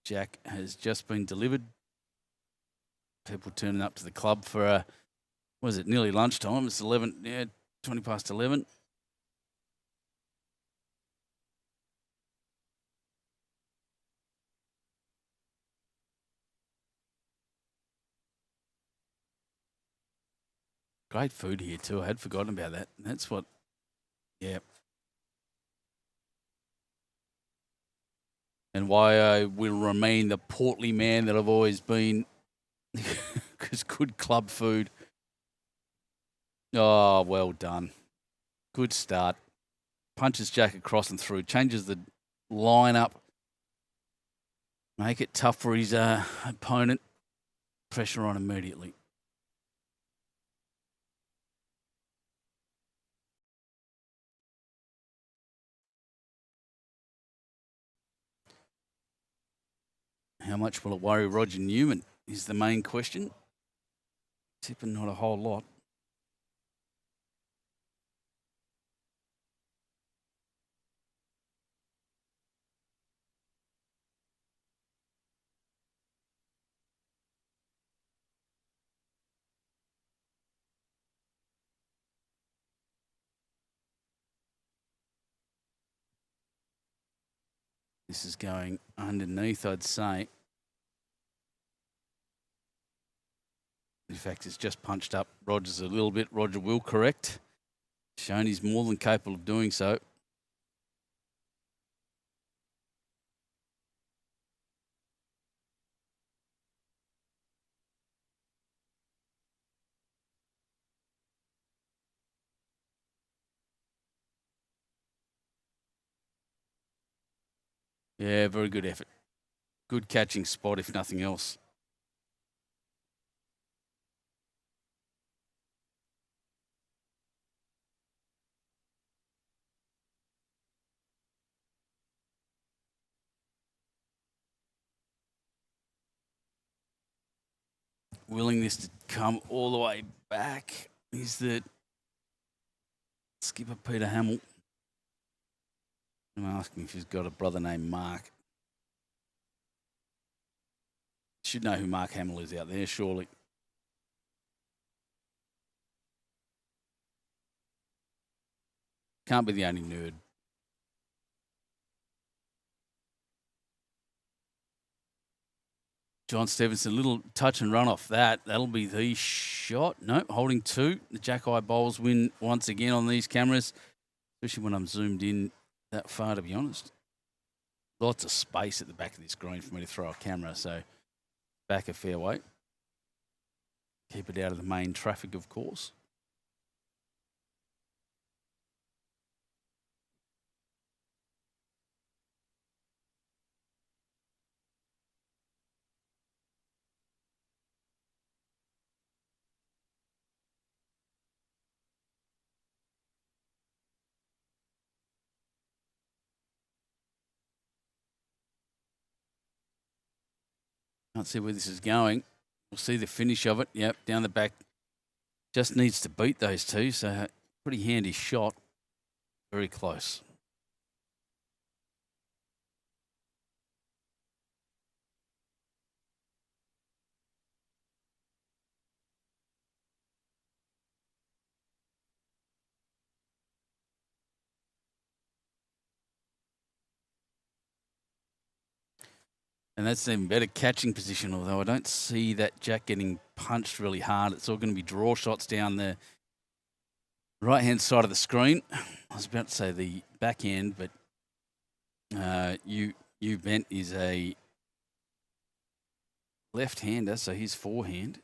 Jack has just been delivered. People turning up to the club for, was it nearly lunchtime? It's 11, yeah, 20 past 11. Great food here too. I had forgotten about that. That's what, yeah. And why I will remain the portly man that I've always been, because good club food. Oh, well done. Good start. Punches Jack across and through. Changes the lineup. Make it tough for his opponent. Pressure on immediately. How much will it worry Roger Newman is the main question. Tipping not a whole lot. This is going underneath, I'd say. In fact, it's just punched up Rogers a little bit. Roger will correct. Shown he's more than capable of doing so. Yeah, very good effort. Good catching spot, if nothing else. Willingness to come all the way back is the skipper, Peter Hamill. I'm asking if he's got a brother named Mark. Should know who Mark Hamill is out there, surely. Can't be the only nerd. John Stevenson, little touch and run off that. That'll be the shot. No, holding two. The Jack-Eye Bowls win once again on these cameras, especially when I'm zoomed in that far, to be honest. Lots of space at the back of this green for me to throw a camera, so back a fair way. Keep it out of the main traffic, of course. Can't see where this is going. We'll see the finish of it. Yep, down the back. Just needs to beat those two, so pretty handy shot. Very close. And that's even better catching position, although I don't see that Jack getting punched really hard. It's all going to be draw shots down the right-hand side of the screen. I was about to say the back end, but Bent is a left-hander, so he's forehand.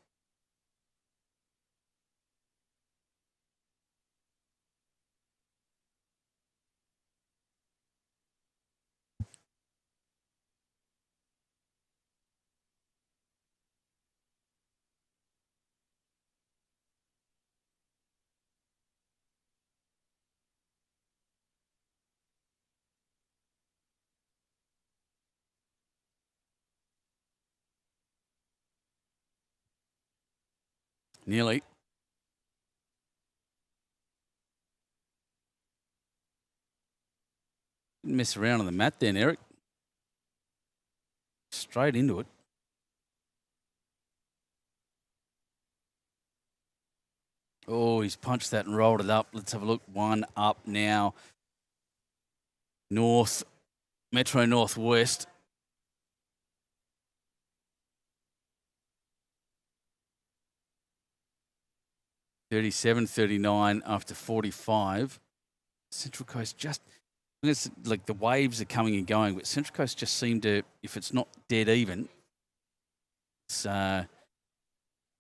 Nearly. Didn't mess around on the mat then, Eric. Straight into it. Oh, he's punched that and rolled it up. Let's have a look. One up now. North, Metro Northwest. $37.39 after 45. Central Coast just, it's like the waves are coming and going, but Central Coast just seem to, if it's not dead even, it's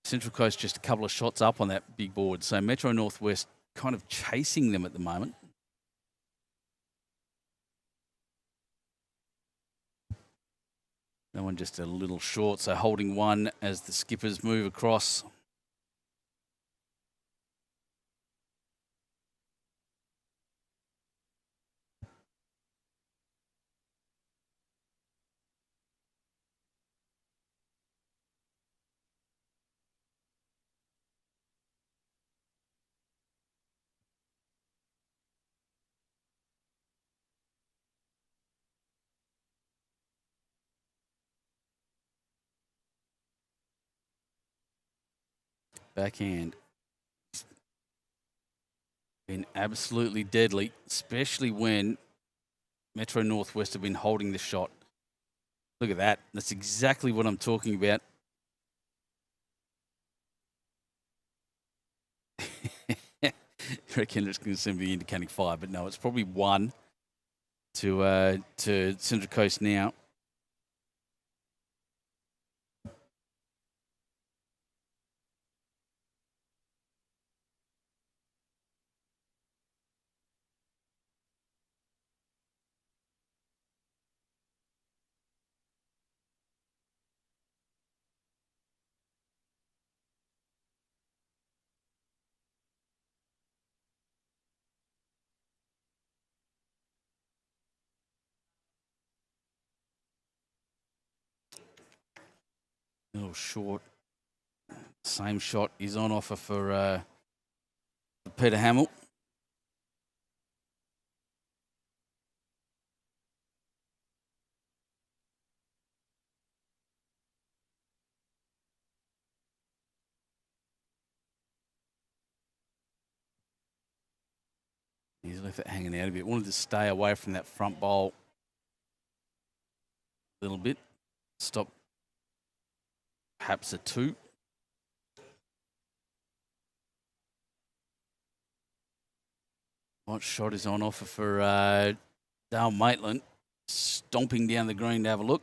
Central Coast just a couple of shots up on that big board. So Metro Northwest kind of chasing them at the moment. That one just a little short, so holding one as the skippers move across. Backhand. Been absolutely deadly, especially when Metro Northwest have been holding the shot. Look at that. That's exactly what I'm talking about. Rick Hendricks can seem to be indicating 5, but no, it's probably 1 to Central Coast now. little short. Same shot is on offer for Peter Hamill. He's left it hanging out a bit. Wanted to stay away from that front bowl a little bit. Stop perhaps a 2. What shot is on offer for Dale Maitland? Stomping down the green to have a look.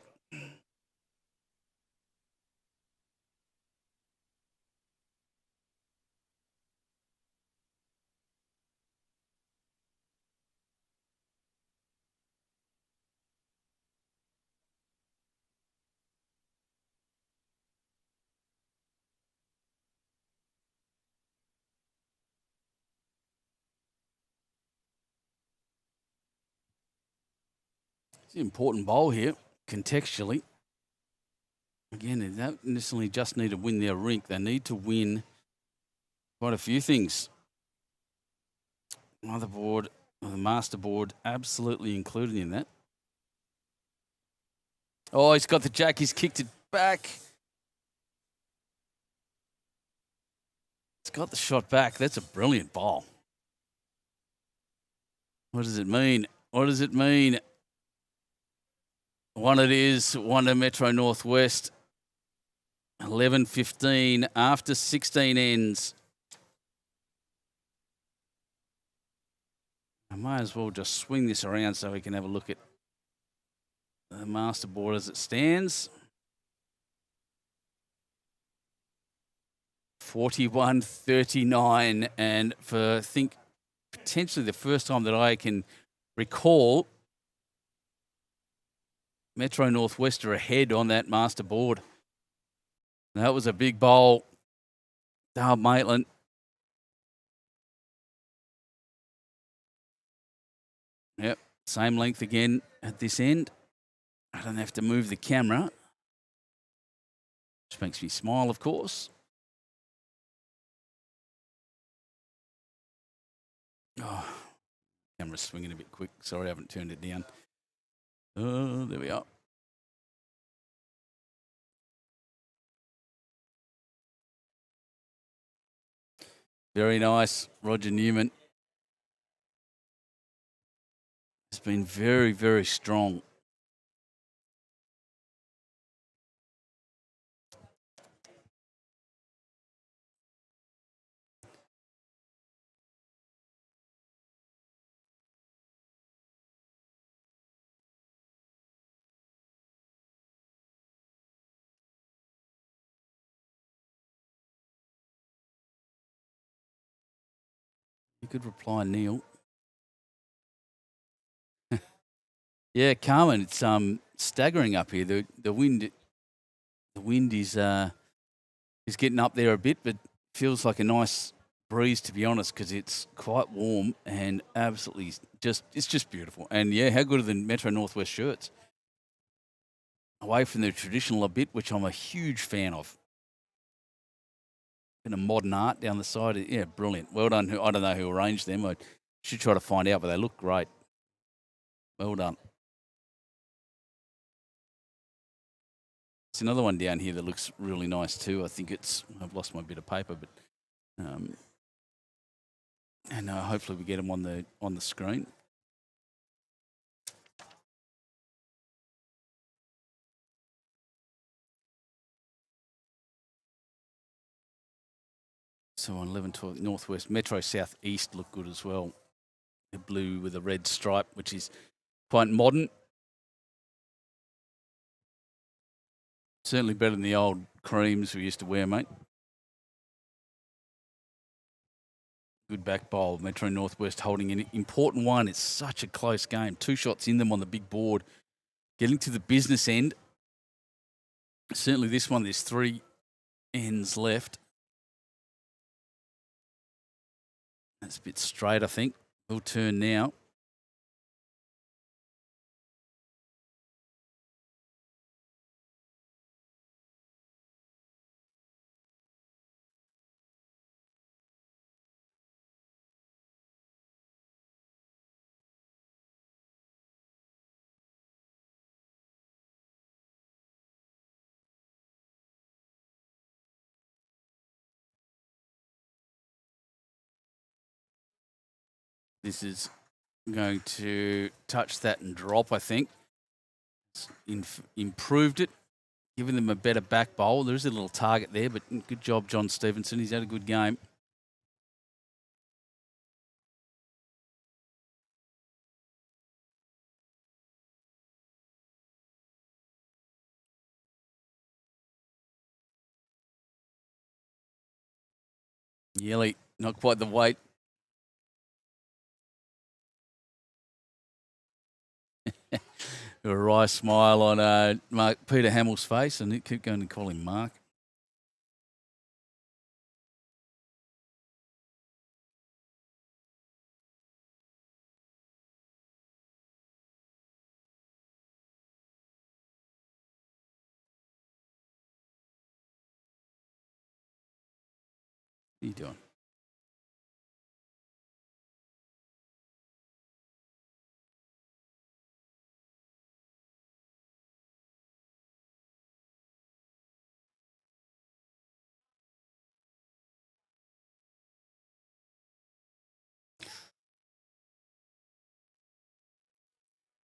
It's an important bowl here, contextually. Again, they don't necessarily just need to win their rink. They need to win quite a few things. Motherboard, or the masterboard, absolutely included in that. Oh, he's got the jack. He's kicked it back. He's got the shot back. That's a brilliant ball. What does it mean? What does it mean? One it is, one to Metro Northwest. 11:15 after 16 ends. I might as well just swing this around so we can have a look at the masterboard as it stands. 41-39, and for I think potentially the first time that I can recall, Metro Northwest are ahead on that masterboard. That was a big bowl. Dale Maitland. Yep, same length again at this end. I don't have to move the camera, which makes me smile, of course. Oh, camera's swinging a bit quick. Sorry, I haven't turned it down. Oh, there we are. Very nice, Roger Newman. It's been very, very strong. You could reply, Neil. Yeah, Carmen, it's staggering up here. The wind is getting up there a bit, but feels like a nice breeze, to be honest, because it's quite warm and absolutely it's just beautiful. And yeah, how good are the Metro Northwest shirts? Away from the traditional a bit, which I'm a huge fan of. Bit of modern art down the side. Yeah, brilliant. Well done. I don't know who arranged them. I should try to find out, but they look great. Well done. It's another one down here that looks really nice too. I think I've lost my bit of paper, but and hopefully we get them on the screen. So on 11-12 Northwest, Metro Southeast look good as well. The blue with a red stripe, which is quite modern. Certainly better than the old creams we used to wear, mate. Good back bowl. Metro Northwest holding an important one. It's such a close game. 2 shots in them on the big board. Getting to the business end. Certainly this one, there's 3 ends left. That's a bit straight, I think. We'll turn now. This is going to touch that and drop, I think. Improved it, giving them a better back bowl. There is a little target there, but good job, John Stevenson. He's had a good game. Yelly, not quite the weight. A wry smile on Peter Hamill's face, and he keep going to call him Mark. What are you doing?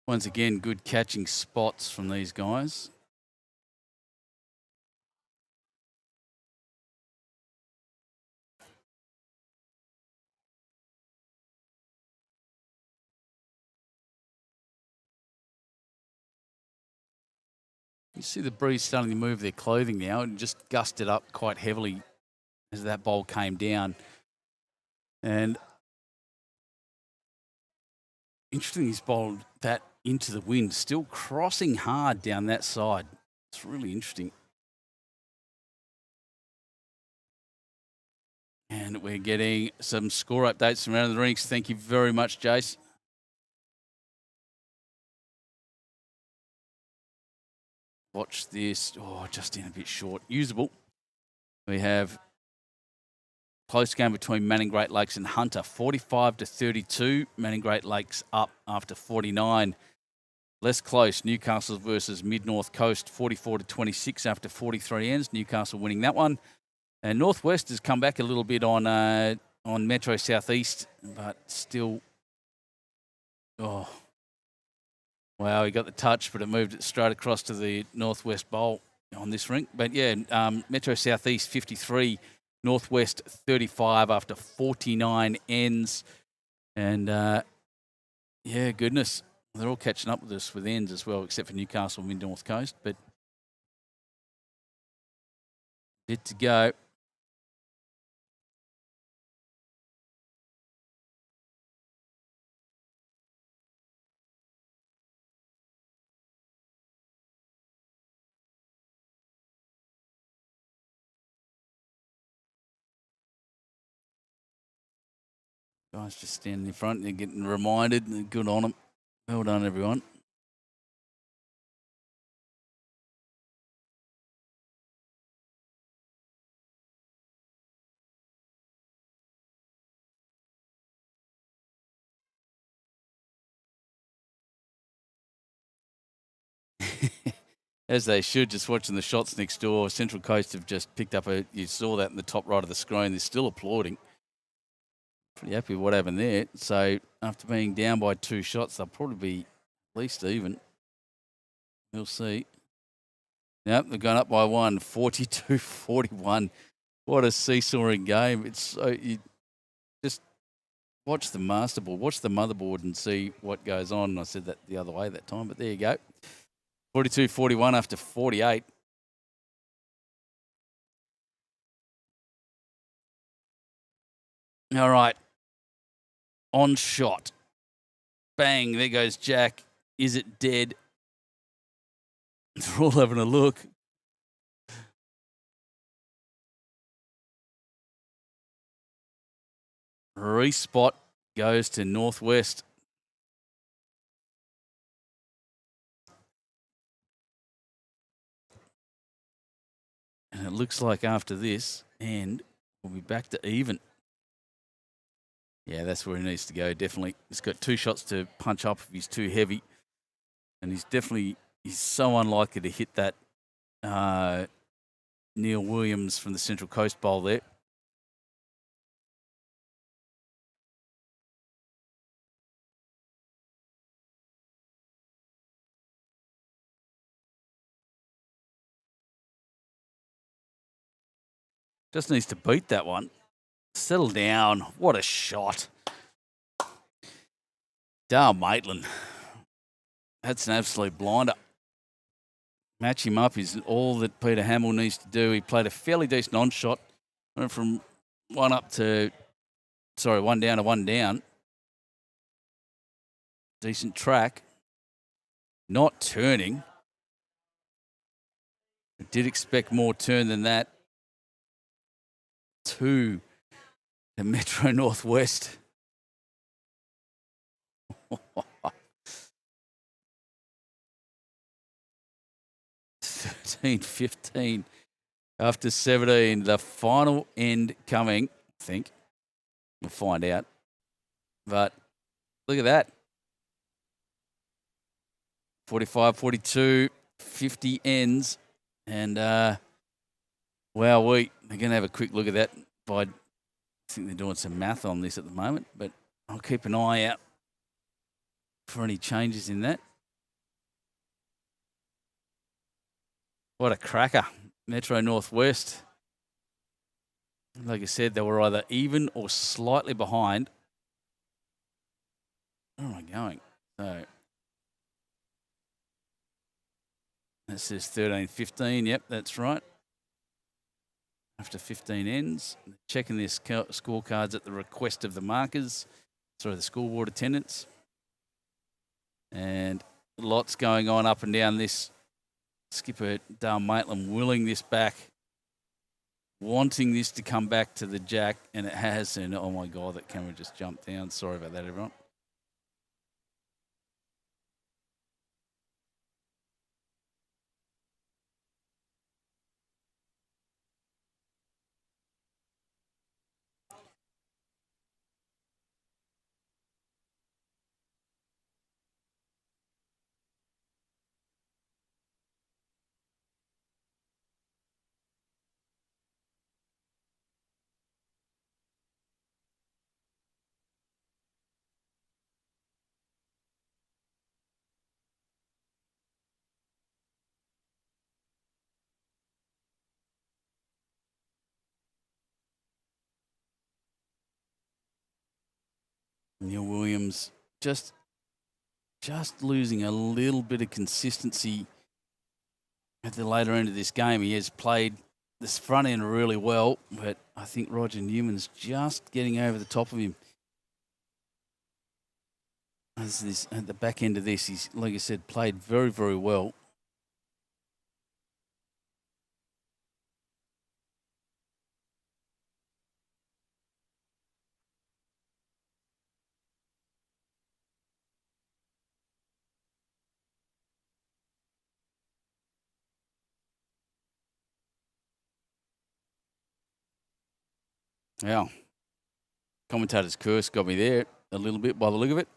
Once again, good catching spots from these guys. You see the breeze starting to move their clothing now and just gusted up quite heavily as that bowl came down. And interesting, he's bowled that into the wind, still crossing hard down that side. It's really interesting. And we're getting some score updates from around the rinks. Thank you very much, Jace. Watch this. Oh, just in a bit short. Usable. We have close game between Manning Great Lakes and Hunter. 45-32. Manning Great Lakes up after 49. Less close. Newcastle versus Mid-North Coast. 44-26 after 43 ends. Newcastle winning that one. And Northwest has come back a little bit on Metro Southeast, but still. Oh. Wow, he got the touch, but it moved it straight across to the Northwest Bowl on this rink. But yeah, Metro Southeast 53, Northwest 35 after 49 ends. And yeah, goodness, they're all catching up with us with ends as well, except for Newcastle, Mid-North Coast. But good to go. Guys just standing in front and getting reminded. And good on them. Well done, everyone. As they should, just watching the shots next door. Central Coast have just picked up you saw that in the top right of the screen. They're still applauding. Pretty happy with what happened there. So after being down by 2 shots, they'll probably be at least even. We'll see. Yep, they've gone up by 1, 42-41. What a seesawing game. It's so you just watch the masterboard, watch the motherboard and see what goes on. I said that the other way that time, but there you go. 42-41 after 48. All right. On shot. Bang, there goes Jack. Is it dead? They're all having a look. Respot goes to Northwest. And it looks like after this, and we'll be back to even. Yeah, that's where he needs to go, definitely. He's got 2 shots to punch up if he's too heavy. And he's so unlikely to hit that Neil Williams from the Central Coast Bowl there. Just needs to beat that one. Settle down. What a shot. Dale Maitland. That's an absolute blinder. Match him up is all that Peter Hamill needs to do. He played a fairly decent on-shot. Went from one down to one down. Decent track. Not turning. I did expect more turn than that. To the Metro Northwest. 13-15 after 17. The final end coming, I think. We'll find out. But look at that. 45, 42, 50 ends. And, they're going to have a quick look at that. I think they're doing some math on this at the moment, but I'll keep an eye out for any changes in that. What a cracker. Metro Northwest. Like I said, they were either even or slightly behind. Where am I going? So that says 13-15. Yep, that's right. After 15 ends. Checking their scorecards at the request of the markers. Sorry, the scoreboard attendants. And lots going on up and down this. Skipper Dale Maitland willing this back, wanting this to come back to the jack, and it has. And oh my God, that camera just jumped down. Sorry about that, everyone. Neil Williams just losing a little bit of consistency at the later end of this game. He has played this front end really well, but I think Roger Newman's just getting over the top of him. As this, at the back end of this, he's, like I said, played very, very well. Yeah. Commentator's curse got me there a little bit by the look of it.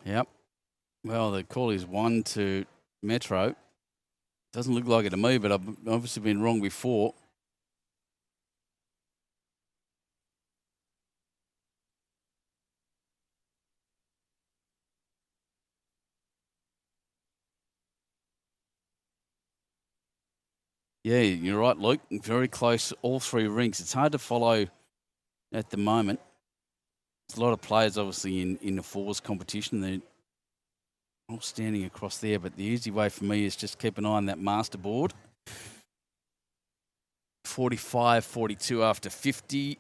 Yep. Well, the call is 1 to Metro. Doesn't look like it to me, but I've obviously been wrong before. Yeah, you're right, Luke. Very close, all three rinks. It's hard to follow at the moment. There's a lot of players, obviously, in the fours competition. They're all standing across there, but the easy way for me is just keep an eye on that master board. 45, 42 after 50.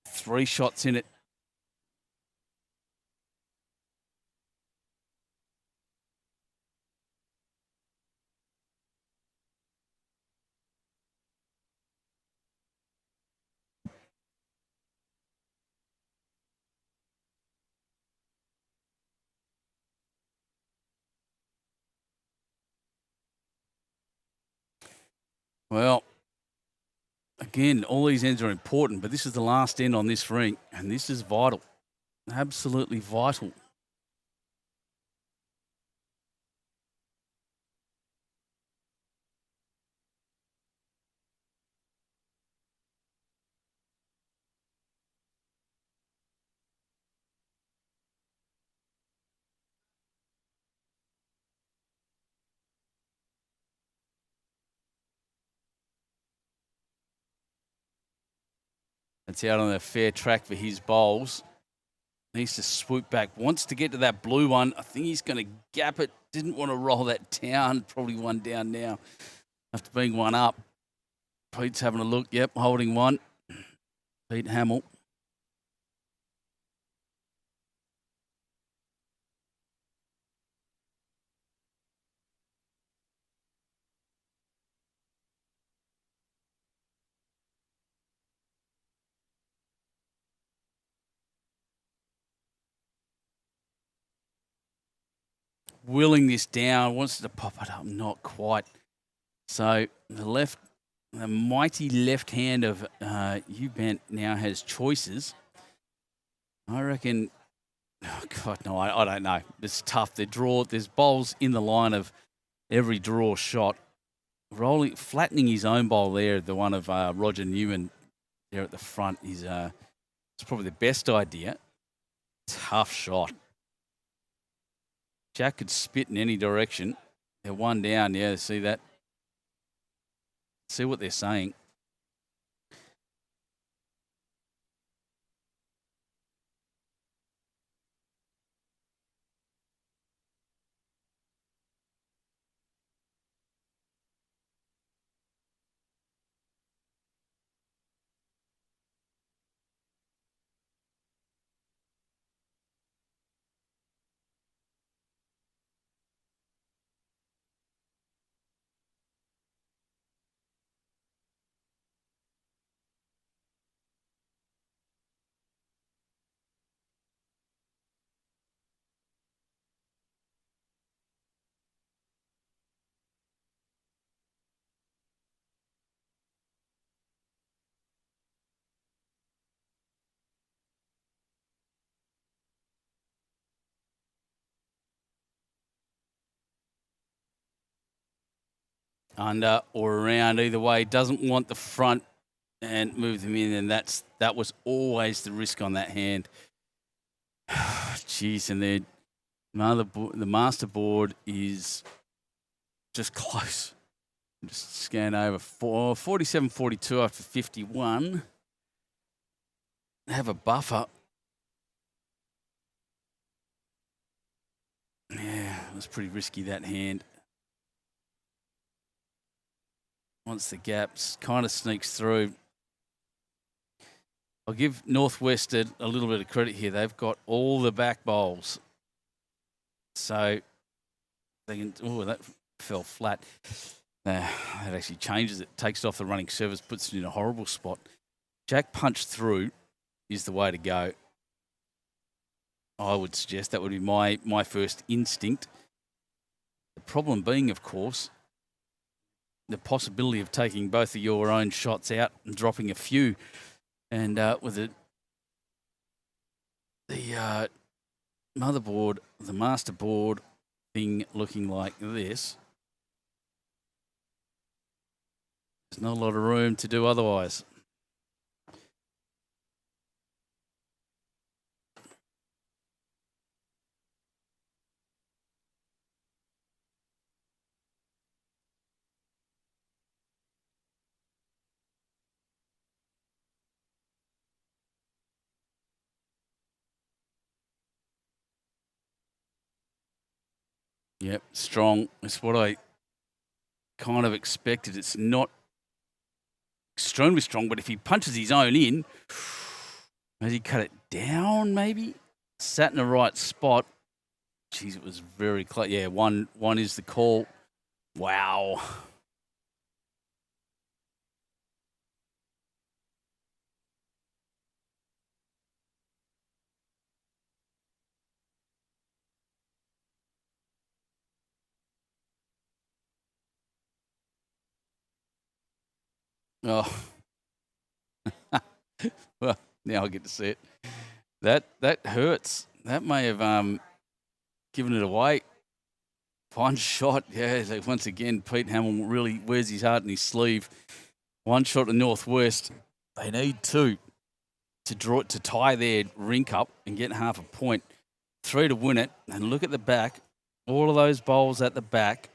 3 shots in it Well, again, all these ends are important, but this is the last end on this rink, and this is vital. Absolutely vital. It's out on a fair track for his bowls. Needs to swoop back. Wants to get to that blue one. I think he's going to gap it. Didn't want to roll that down. Probably one down now after being one up. Pete's having a look. Yep, holding one. Pete Hamill. Willing this down. Wants to pop it up. Not quite. So the mighty left hand of Ubent now has choices. I reckon, oh God, no, I don't know. It's tough. There's bowls in the line of every draw shot. Flattening his own bowl there, the one of Roger Newman there at the front, is it's probably the best idea. Tough shot. Jack could spit in any direction. They're one down. Yeah, see that? See what they're saying. Under or around, either way, doesn't want the front and move them in, and that was always the risk on that hand. Jeez, and the master board is just close. Just scan over 47-42 after 51. Have a buffer. Yeah, it was pretty risky, that hand. Once the gaps kind of sneaks through. I'll give Northwest a little bit of credit here. They've got all the back bowls. So they can, oh, that fell flat. That actually changes it. Takes it off the running surface, puts it in a horrible spot. Jack punch through is the way to go. I would suggest that would be my first instinct. The problem being, of course, the possibility of taking both of your own shots out and dropping a few. And with the motherboard, the master board thing looking like this, there's not a lot of room to do otherwise. Yep, strong. It's what I kind of expected. It's not extremely strong, but if he punches his own in, has he cut it down maybe? Sat in the right spot. Jeez, it was very close. Yeah, one is the call. Wow. Oh, well, now I get to see it. That hurts. That may have given it away. One shot, yeah. Once again, Pete Hamill really wears his heart in his sleeve. One shot to Northwest. They need two to tie their rink up and get half a point. 3 to win it. And look at the back. All of those bowls at the back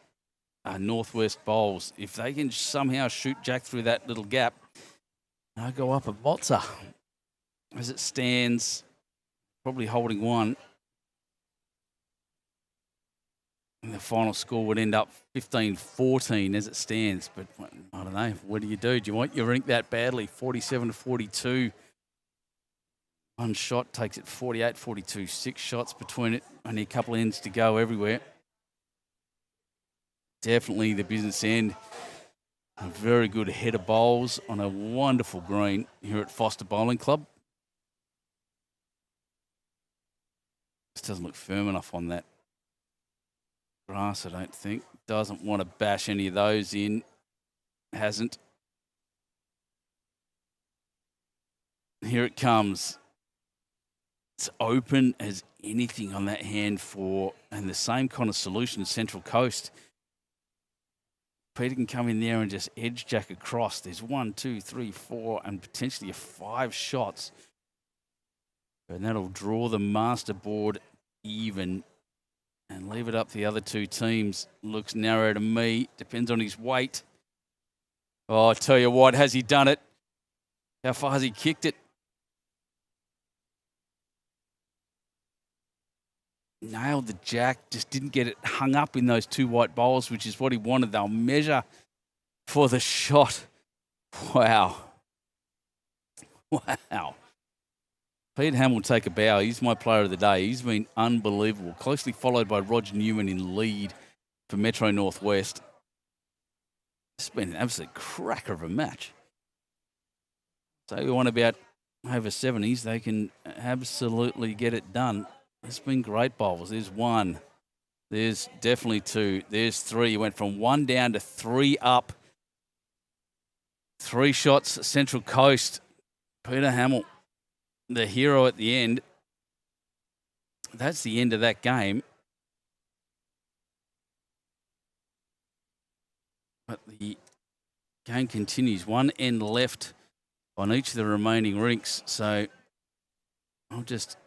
are Northwest bowls. If they can somehow shoot Jack through that little gap, they'll go up a Mozza. As it stands, probably holding one. And the final score would end up 15-14 as it stands. But I don't know. What do you do? Do you want your rink that badly? 47-42. One shot takes it 48-42. 6 shots between it. Only a couple of ends to go everywhere. Definitely the business end. A very good head of bowls on a wonderful green here at FORSTER Bowling Club. This doesn't look firm enough on that grass, I don't think. Doesn't want to bash any of those in. Hasn't. Here it comes. It's open as anything on that hand and the same kind of solution as Central Coast. Peter can come in there and just edge Jack across. There's 1, 2, 3, 4, and potentially 5 shots. And that'll draw the master board even and leave it up to the other two teams. Looks narrow to me. Depends on his weight. Oh, I tell you what, has he done it? How far has he kicked it? Nailed the jack, just didn't get it hung up in those 2 white bowls, which is what he wanted. They'll measure for the shot. Wow. Wow. Pete Hamill will take a bow. He's my player of the day. He's been unbelievable. Closely followed by Roger Newman in lead for Metro Northwest. It's been an absolute cracker of a match. So we want about over 70s. They can absolutely get it done. It's been great bowls. There's 1. There's definitely 2. There's 3. You went from 1 down to 3 up. 3 shots, Central Coast. Peter Hamill, the hero at the end. That's the end of that game. But the game continues. 1 end left on each of the remaining rinks. So I'll just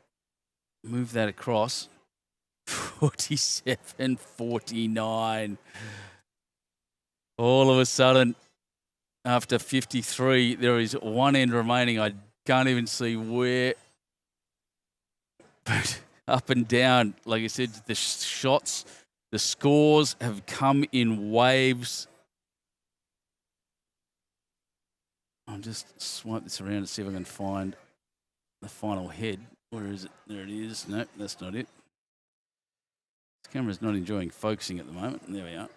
move that across. 47-49. All of a sudden, after 53, there is 1 end remaining. I can't even see where. But up and down, like I said, the shots, the scores have come in waves. I'll just swipe this around and see if I can find the final head. Where is it? There it is. Nope, that's not it. This camera's not enjoying focusing at the moment. There we are.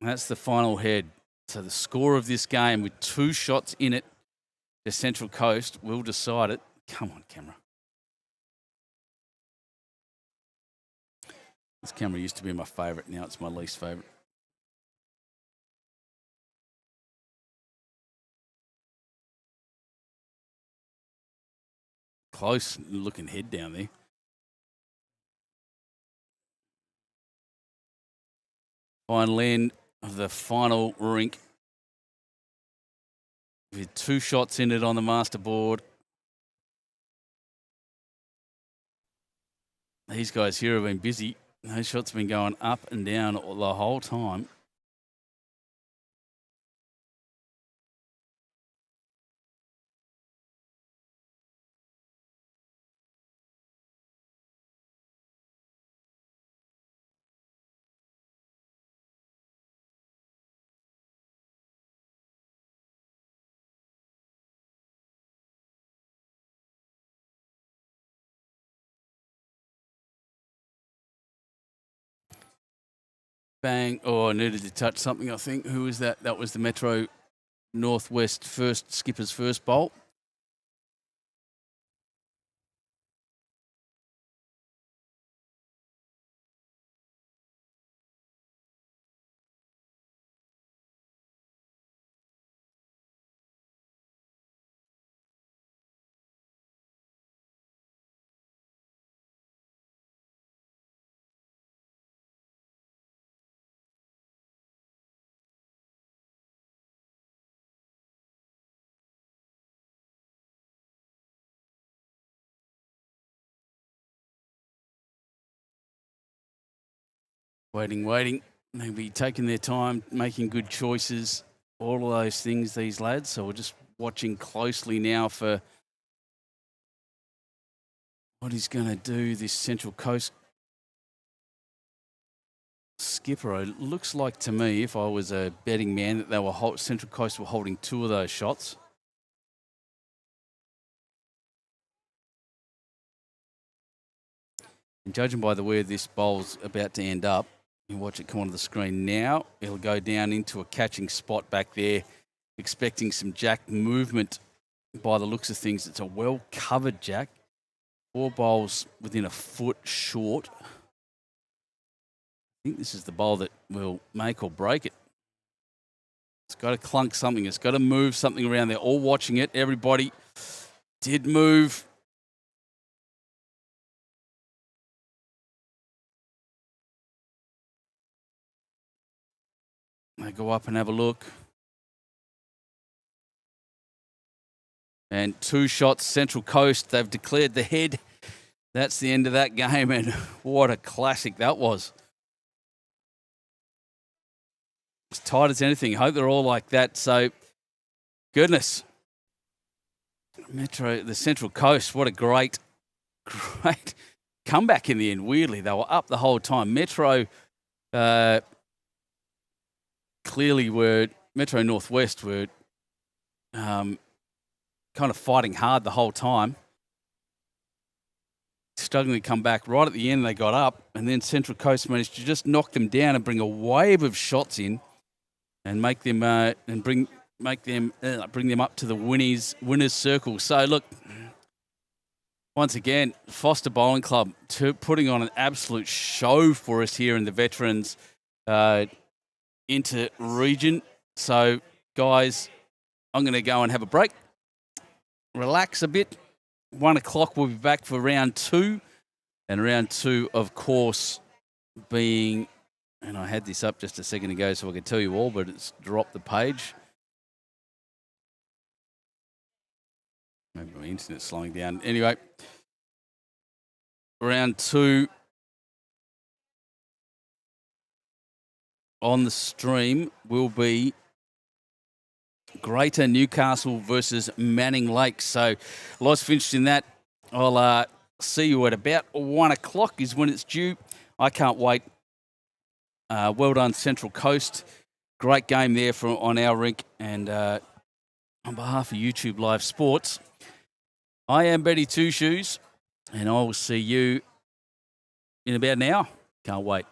That's the final head. So the score of this game with 2 shots in it, the Central Coast will decide it. Come on, camera. This camera used to be my favourite. Now it's my least favourite. Close looking head down there. Final end of the final rink with 2 shots in it on the master board. These guys here have been busy. Those shots have been going up and down the whole time. Bang. Oh, I needed to touch something, I think. Who was that? That was the Metro Northwest skipper's first bowl. Waiting. Maybe taking their time, making good choices, all of those things, these lads. So we're just watching closely now for what he's going to do, this Central Coast skipper. It looks like to me, if I was a betting man, that they were Central Coast were holding 2 of those shots. And judging by the way this bowl's about to end up, you watch it come onto the screen now. It'll go down into a catching spot back there, expecting some jack movement by the looks of things. It's a well-covered jack. 4 bowls within a foot short. I think this is the bowl that will make or break it. It's got to clunk something. It's got to move something around there. All watching it. Everybody did move. They go up and have a look. And 2 shots, Central Coast. They've declared the head. That's the end of that game, and what a classic that was. As tight as anything. Hope they're all like that. So, goodness. Metro, the Central Coast, what a great comeback in the end, weirdly. They were up the whole time. Metro clearly were, Metro Northwest were kind of fighting hard the whole time. Struggling to come back. Right at the end, they got up, and then Central Coast managed to just knock them down and bring a wave of shots in, and make them bring them up to the winners circle. So look, once again, FORSTER Bowling Club putting on an absolute show for us here in the Veterans Inter-region. So guys, I'm going to go and have a break, relax a bit. 1 o'clock, we'll be back for round 2. And round 2, of course, being, and I had this up just a second ago so I could tell you all, but it's dropped the page. Maybe my internet's slowing down. Anyway, round 2 on the stream will be Greater Newcastle versus Manning Lakes. So lots of interest in that. I'll see you at about 1 o'clock is when it's due. I can't wait. Well done, Central Coast. Great game there on our rink. And on behalf of YouTube Live Sports, I am Betty Two Shoes, and I will see you in about an hour. Can't wait.